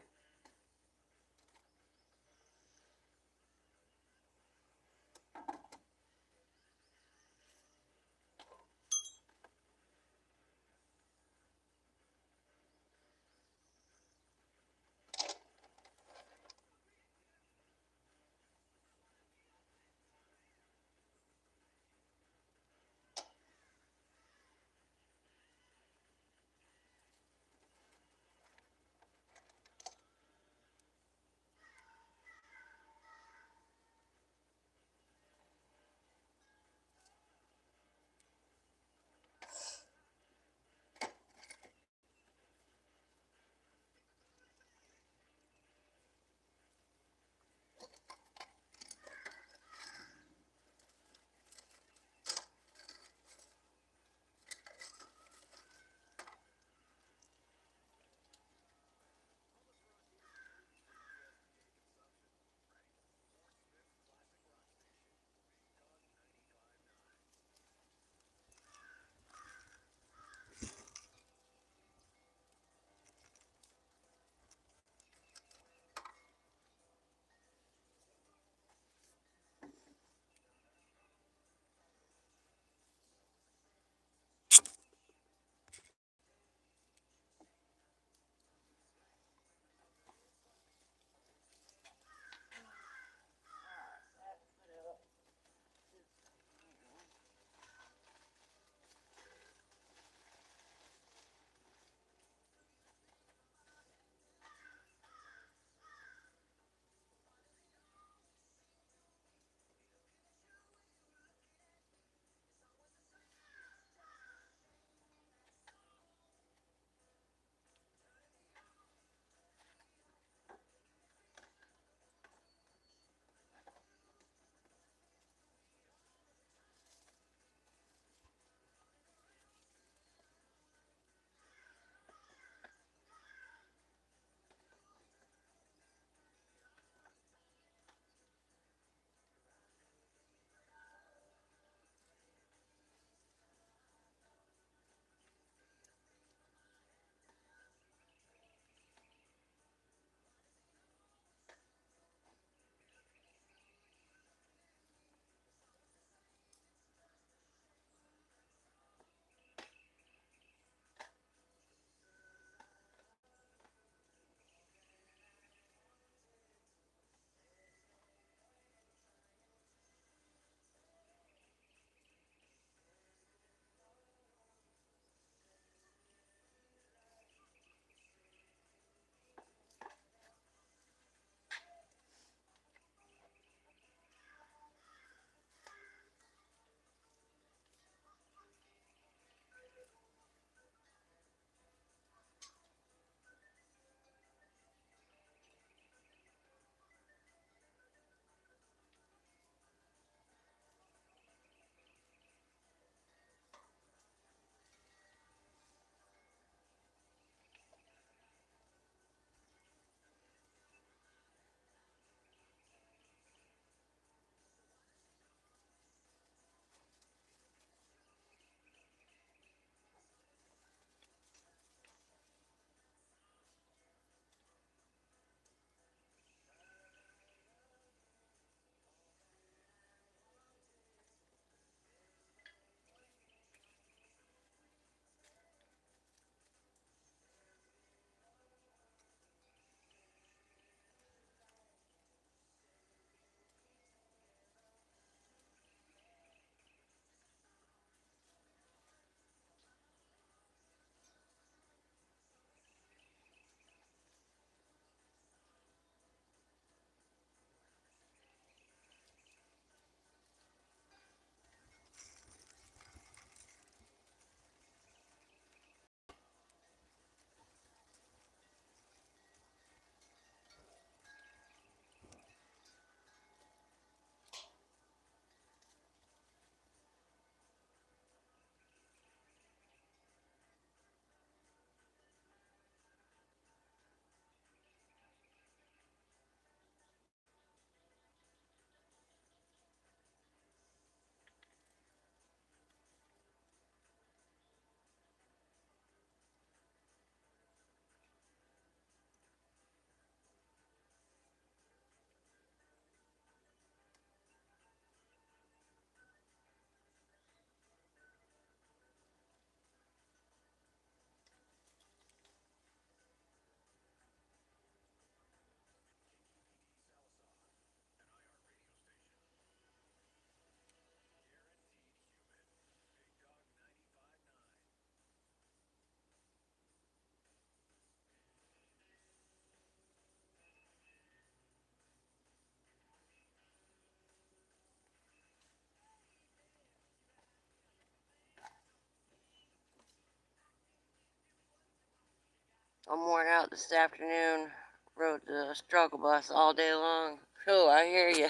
I'm worn out this afternoon. Rode the struggle bus all day long. Oh, I hear you.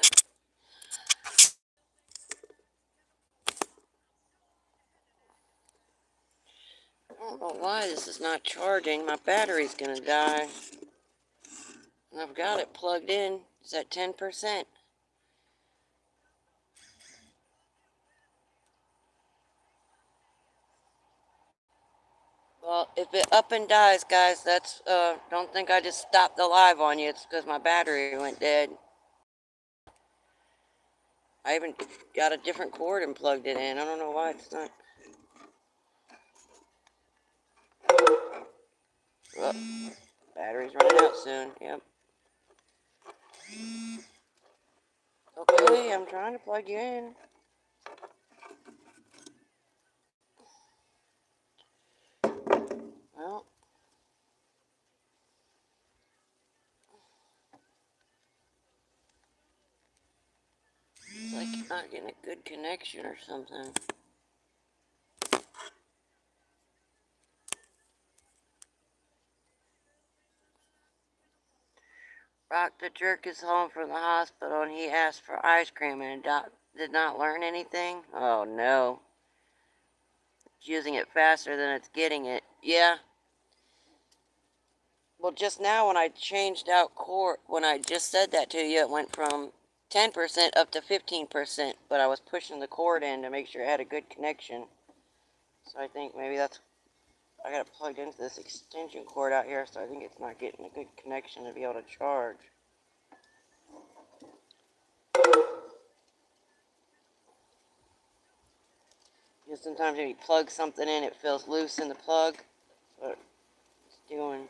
I don't know why this is not charging. My battery's gonna die. And I've got it plugged in. It's at 10%. Well, if it up and dies, guys, that's, don't think I just stopped the live on you. It's because my battery went dead. I even got a different cord and plugged it in. I don't know why it's not. Oh, battery's running out soon. Yep. Okay, I'm trying to plug you in. Well, it's like you're not getting a good connection or something. Rock the jerk is home from the hospital and he asked for ice cream and did not learn anything. Oh no. It's using it faster than it's getting it. Yeah. Well, just now when I changed out cord, when I just said that to you, it went from 10% up to 15%, but I was pushing the cord in to make sure it had a good connection. So I think maybe that's, I got it plugged into this extension cord out here, so I think it's not getting a good connection to be able to charge. Just sometimes when you plug something in, it feels loose in the plug. That's what it's doing.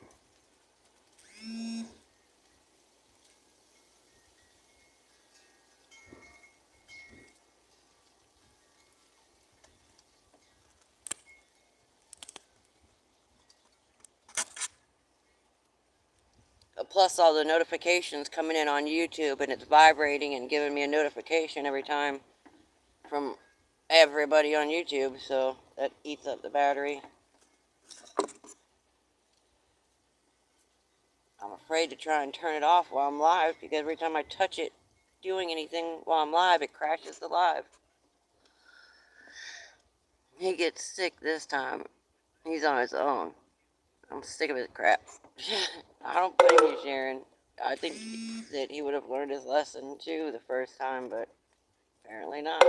Plus all the notifications coming in on YouTube, and it's vibrating and giving me a notification every time from everybody on YouTube, so that eats up the battery. I'm afraid to try and turn it off while I'm live, because every time I touch it doing anything while I'm live, it crashes the live. He gets sick this time. He's on his own. I'm sick of his crap. I don't blame you, Sharon. I think that he would have learned his lesson too the first time, but apparently not.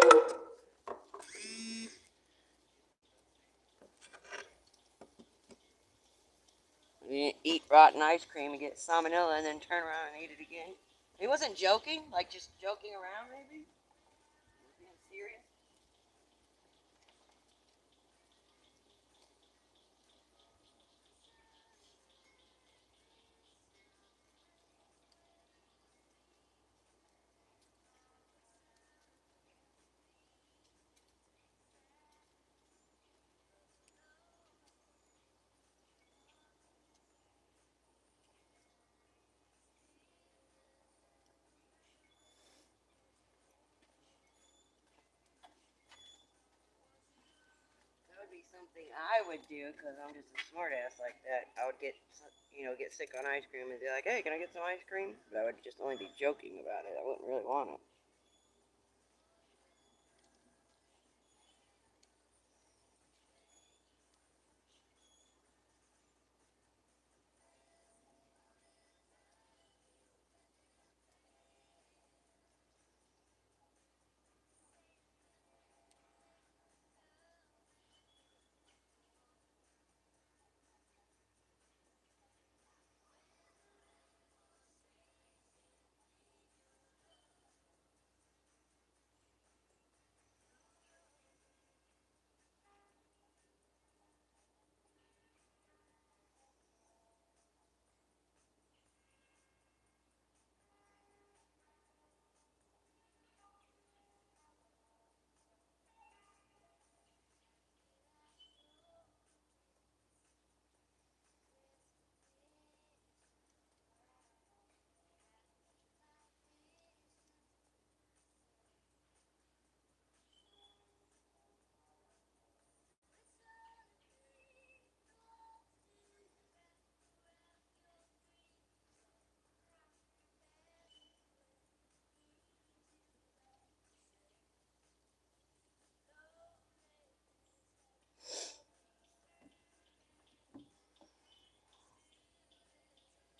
You eat rotten ice cream and get salmonella and then turn around and eat it again. He wasn't joking, like just joking around maybe? Being serious? That would be something I would do because I'm just a smartass like that. I would get, get sick on ice cream and be like, hey, can I get some ice cream? But I would just only be joking about it. I wouldn't really want it.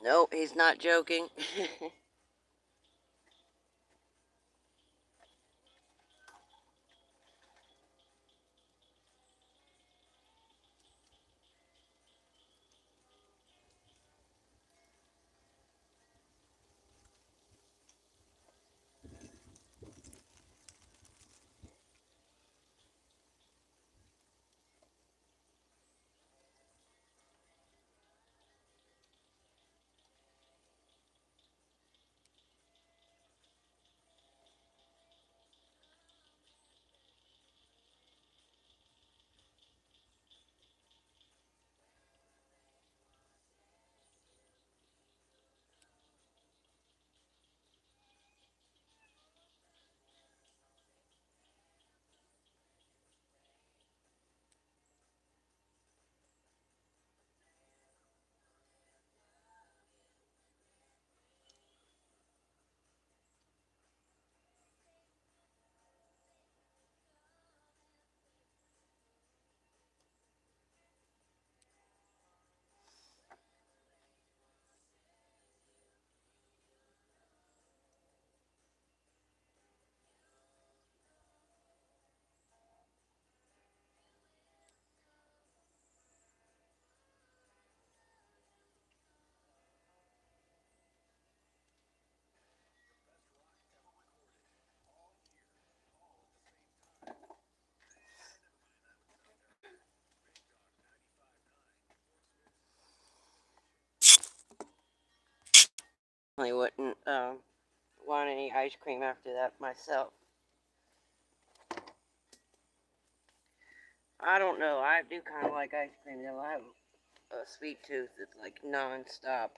No, he's not joking. I wouldn't want any ice cream after that myself. I don't know. I do kind of like ice cream though. I have a sweet tooth that's like non-stop.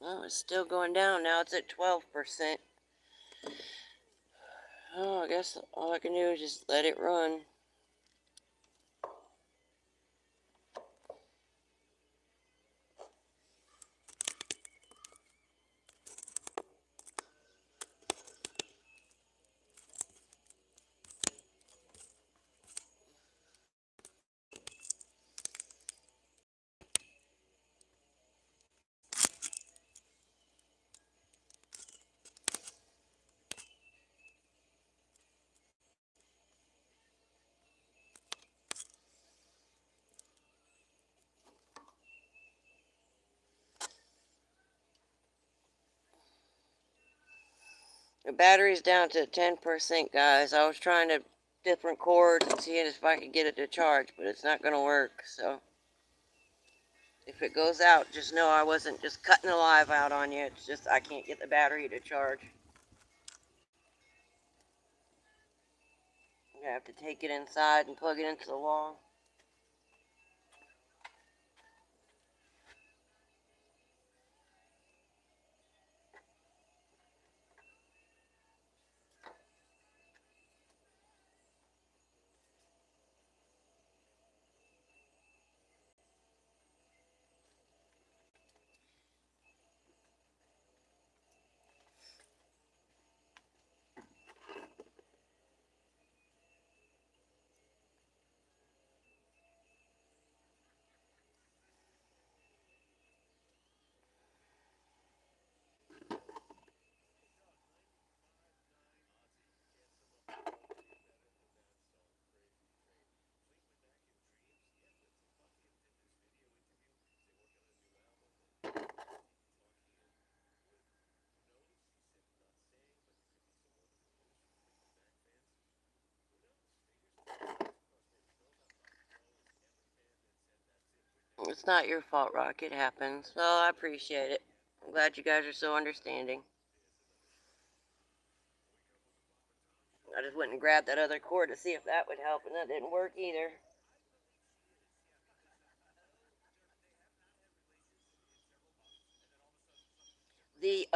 Oh, it's still going down. Now it's at 12%. Oh, I guess all I can do is just let it run. The battery's down to 10%, guys. I was trying to different cords and seeing if I could get it to charge, but it's not going to work. So if it goes out, just know I wasn't just cutting the live out on you. It's just I can't get the battery to charge. I'm going to have to take it inside and plug it into the wall. It's not your fault, Rock. It happens. So I appreciate it. I'm glad you guys are so understanding. I just went and grabbed that other cord to see if that would help, and that didn't work either. The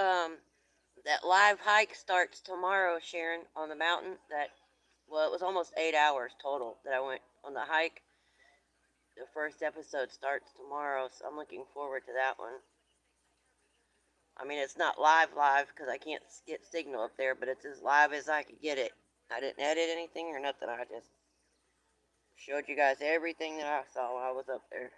that live hike starts tomorrow, Sharon, on the mountain. Well, it was almost 8 hours total that I went on the hike. The first episode starts tomorrow, so I'm looking forward to that one. I mean, it's not live because I can't get signal up there, but it's as live as I could get it. I didn't edit anything or nothing. I just showed you guys everything that I saw while I was up there.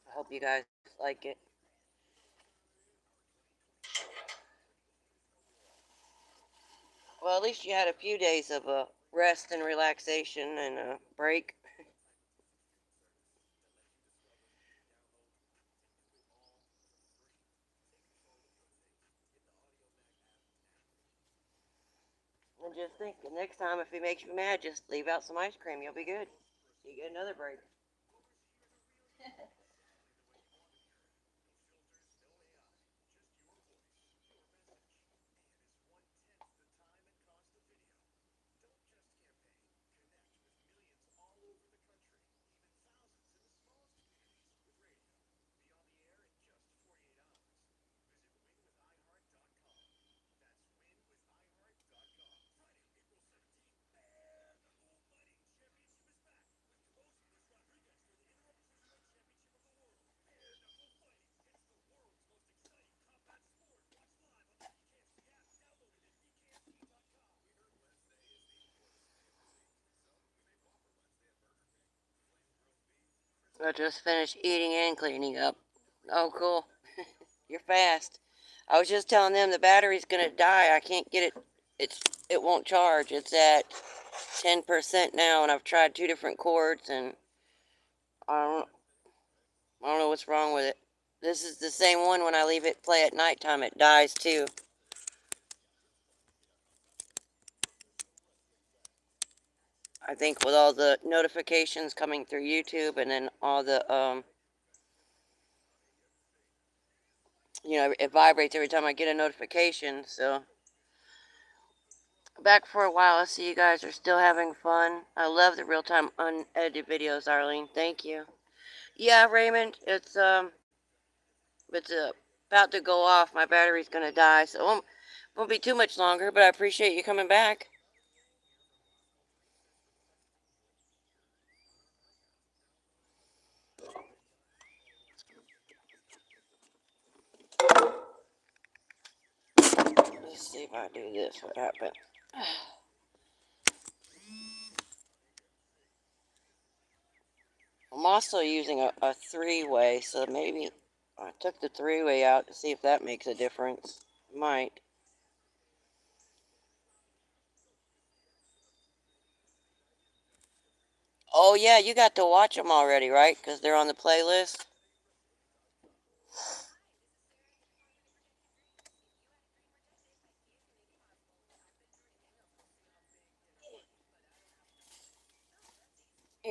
I hope you guys like it. Well, at least you had a few days of rest and relaxation and a break. And just think, the next time if he makes you mad, just leave out some ice cream. You'll be good. You get another break. I just finished eating and cleaning up. Oh, cool. You're fast. I was just telling them the battery's gonna die. I can't get it. It's it won't charge. It's at 10% now, and I've tried two different cords, and I don't I don't know what's wrong with it. This is the same one when I leave it play at nighttime. It dies too. I think with all the notifications coming through YouTube and then all the it vibrates every time I get a notification. So back for a while. I see you guys are still having fun. I love the real-time unedited videos, Arlene. Thank you. Yeah, Raymond, it's about to go off. My battery's gonna die, so won't be too much longer. But I appreciate you coming back. Let's see if I do this. What happened? I'm also using a three-way, so maybe I took the three-way out to see if that makes a difference. Might. Oh yeah, you got to watch them already, right? Because they're on the playlist.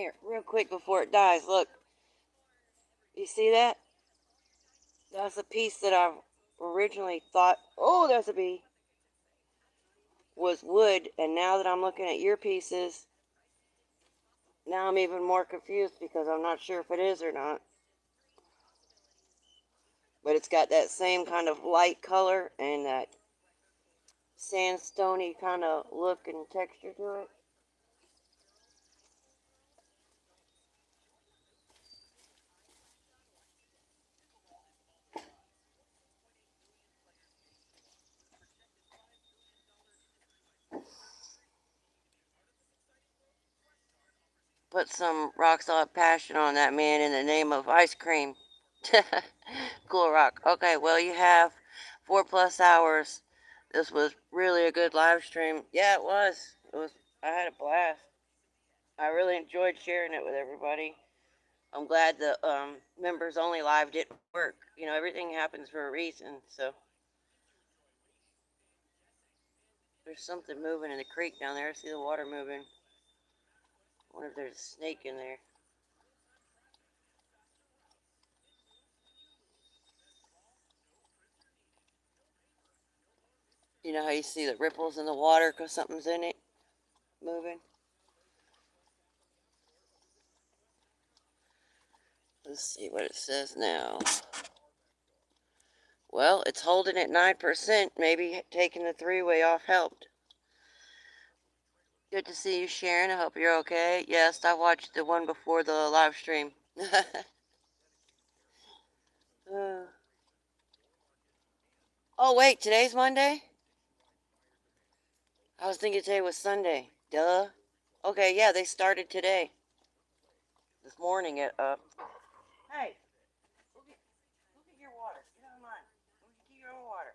Here, real quick before it dies, look. You see that? That's a piece that I originally thought, oh, there's a bee, was wood. And now that I'm looking at your pieces, now I'm even more confused because I'm not sure if it is or not. But it's got that same kind of light color and that sandstone-y kind of look and texture to it. Put some rock solid passion on that, man, in the name of ice cream. Cool rock. Okay, well, you have 4+ hours. This was really a good live stream. Yeah, it was. I had a blast. I really enjoyed sharing it with everybody. I'm glad the members only live didn't work. You know, everything happens for a reason. So there's something moving in the creek down there. I see the water moving. I wonder if there's a snake in there. You know how you see the ripples in the water because something's in it moving? Let's see what it says now. Well, it's holding at 9%. Maybe taking the three-way off helped. Good to see you, Sharon. I hope you're okay. Yes, I watched the one before the live stream. Oh, wait, today's Monday? I was thinking today was Sunday. Duh. Okay, yeah, they started today. This morning at, Hey, look at your water. Get out of mine. Look at your own water.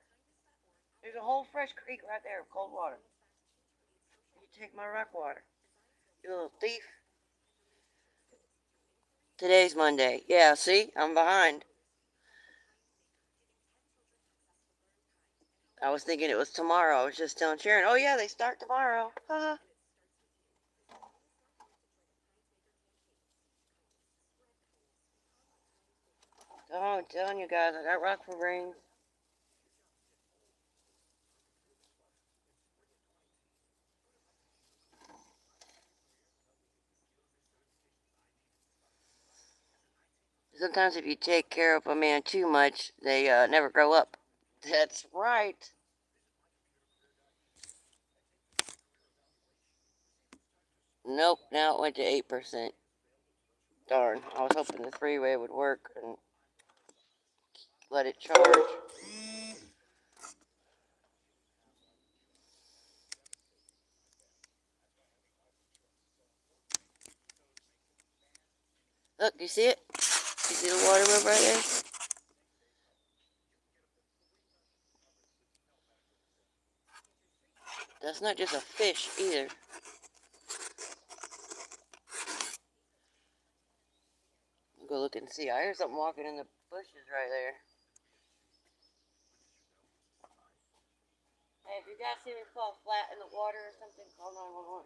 There's a whole fresh creek right there of cold water. You take my rock water. You little thief. Today's Monday. Yeah, see? I'm behind. I was thinking it was tomorrow. I was just telling Sharon, oh yeah, they start tomorrow. Haha. Oh, I'm telling you guys, I got rock for brains. Sometimes if you take care of a man too much, they never grow up. That's right. Nope, now it went to 8%. Darn, I was hoping the three-way would work and let it charge. Look, you see it? You see the water move right there? That's not just a fish either. I'll go look and see. I hear something walking in the bushes right there. Hey, if you guys see me fall flat in the water or something, call 911.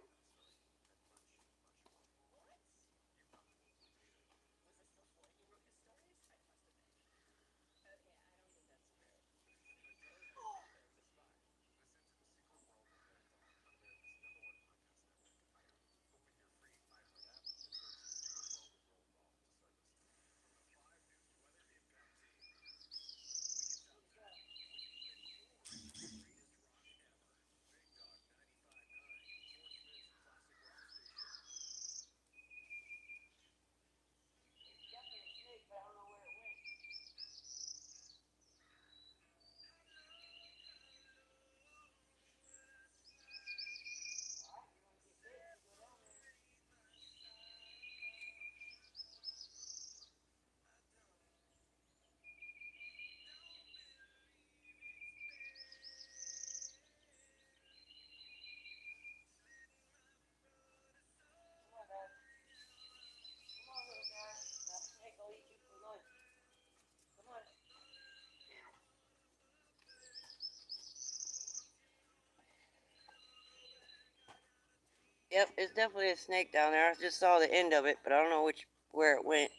Yep, it's definitely a snake down there. I just saw the end of it, but I don't know where it went.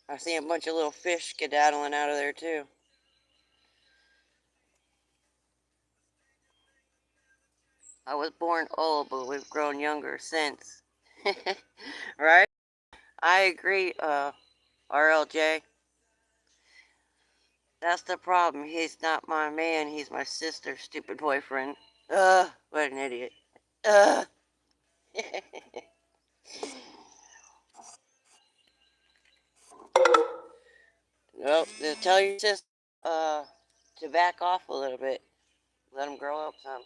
I see a bunch of little fish skedaddling out of there too. I was born old, but we've grown younger since. Right? I agree, RLJ. That's the problem. He's not my man. He's my sister's stupid boyfriend. Ugh, what an idiot. Ugh. Nope, tell your sister to back off a little bit. Let him grow up some.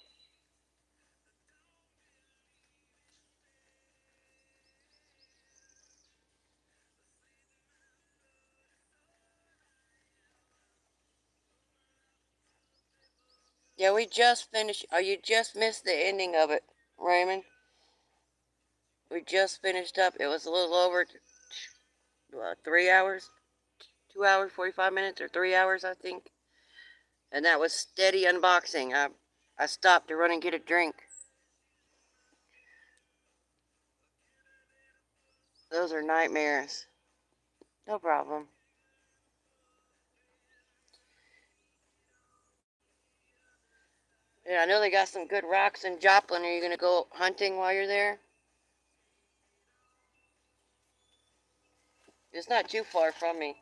Yeah, we just finished. Oh, you just missed the ending of it, Raymond. We just finished up. It was a little over 3 hours, 2 hours, 45 minutes, or 3 hours, I think. And that was steady unboxing. I stopped to run and get a drink. Those are nightmares. No problem. Yeah, I know they got some good rocks in Joplin. Are you going to go hunting while you're there? It's not too far from me.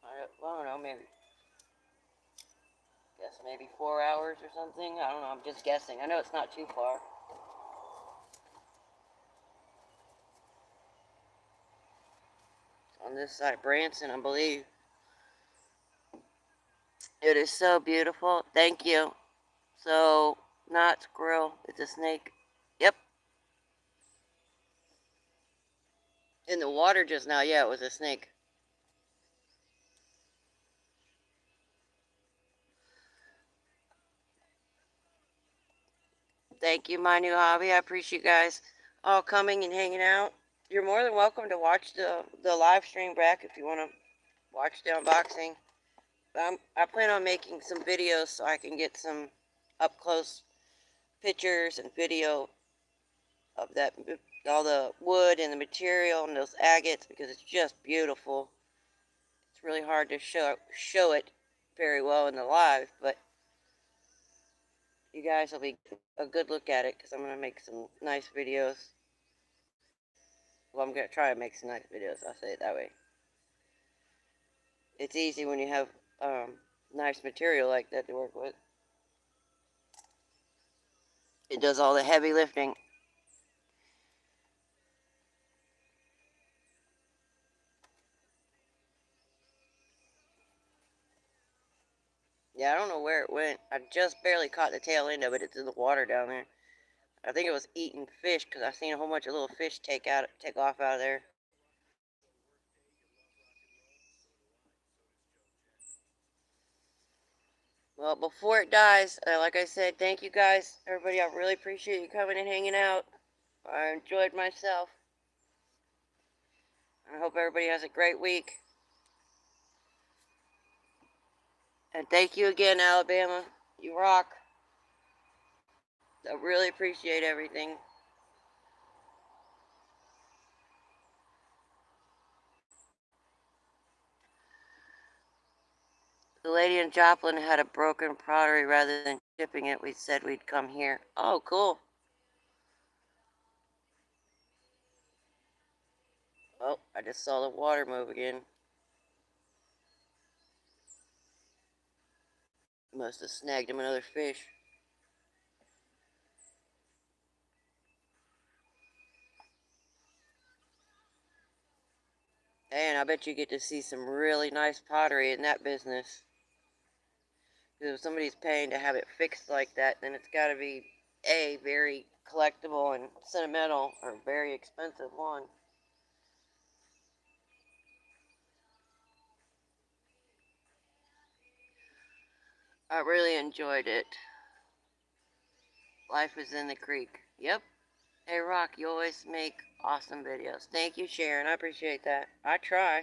I don't know, maybe 4 hours or something. I don't know. I'm just guessing. I know it's not too far. On this side of Branson, I believe. It is so beautiful. Thank you. So, not squirrel. It's a snake. Yep. In the water just now. Yeah, it was a snake. Thank you, my new hobby. I appreciate you guys all coming and hanging out. You're more than welcome to watch the live stream back if you want to watch the unboxing. I plan on making some videos so I can get some up close pictures and video of that, all the wood and the material and those agates, because it's just beautiful. It's really hard to show it very well in the live, but you guys will be a good look at it because I'm gonna make some nice videos. Well, I'm gonna try to make some nice videos. I'll say it that way. It's easy when you have nice material like that to work with. It does all the heavy lifting. Yeah, I don't know where it went. I just barely caught the tail end of it. It's in the water down there. I think it was eating fish because I seen a whole bunch of little fish take off out of there. Well, before it dies, like I said, thank you guys, everybody. I really appreciate you coming and hanging out. I enjoyed myself. I hope everybody has a great week. And thank you again, Alabama. You rock. I really appreciate everything. The lady in Joplin had a broken pottery. Rather than shipping it, we said we'd come here. Oh, cool. Oh, I just saw the water move again. Must have snagged him another fish. And I bet you get to see some really nice pottery in that business. Because if somebody's paying to have it fixed like that, then it's got to be a very collectible and sentimental, or very expensive one. I really enjoyed it. Life is in the creek. Yep. Hey, Rock, you always make awesome videos. Thank you, Sharon. I appreciate that. I try.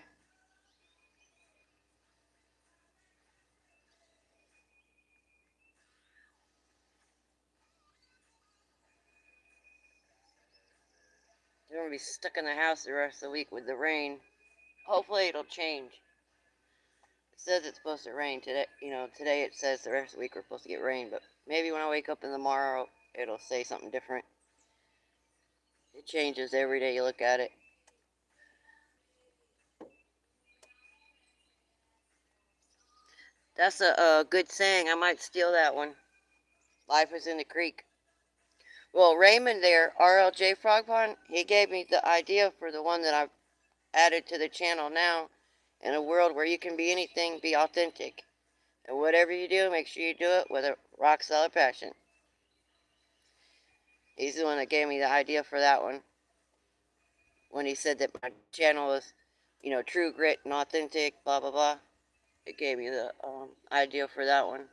They're going to be stuck in the house the rest of the week with the rain. Hopefully it'll change. It says it's supposed to rain today. Today it says the rest of the week we're supposed to get rain, but maybe when I wake up in the morrow, it'll say something different. It changes every day you look at it. That's a good saying. I might steal that one. Life is in the creek. Well, Raymond there, RLJ Frog Pond, he gave me the idea for the one that I've added to the channel now. In a world where you can be anything, be authentic. And whatever you do, make sure you do it with a rock solid passion. He's the one that gave me the idea for that one. When he said that my channel was, true grit and authentic, blah, blah, blah. It gave me the idea for that one.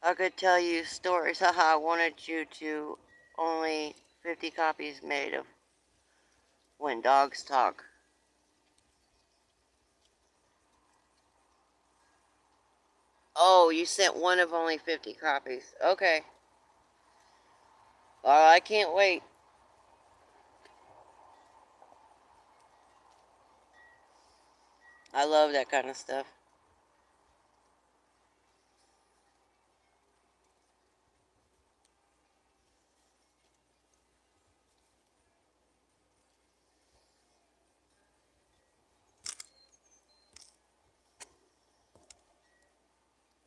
I could tell you stories. Haha, I wanted you to only 50 copies made of When Dogs Talk. Oh, you sent one of only 50 copies. Okay. Well, I can't wait. I love that kind of stuff.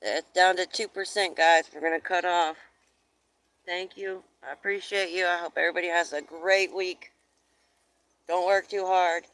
It's down to 2%, guys. We're going to cut off. Thank you. I appreciate you. I hope everybody has a great week. Don't work too hard.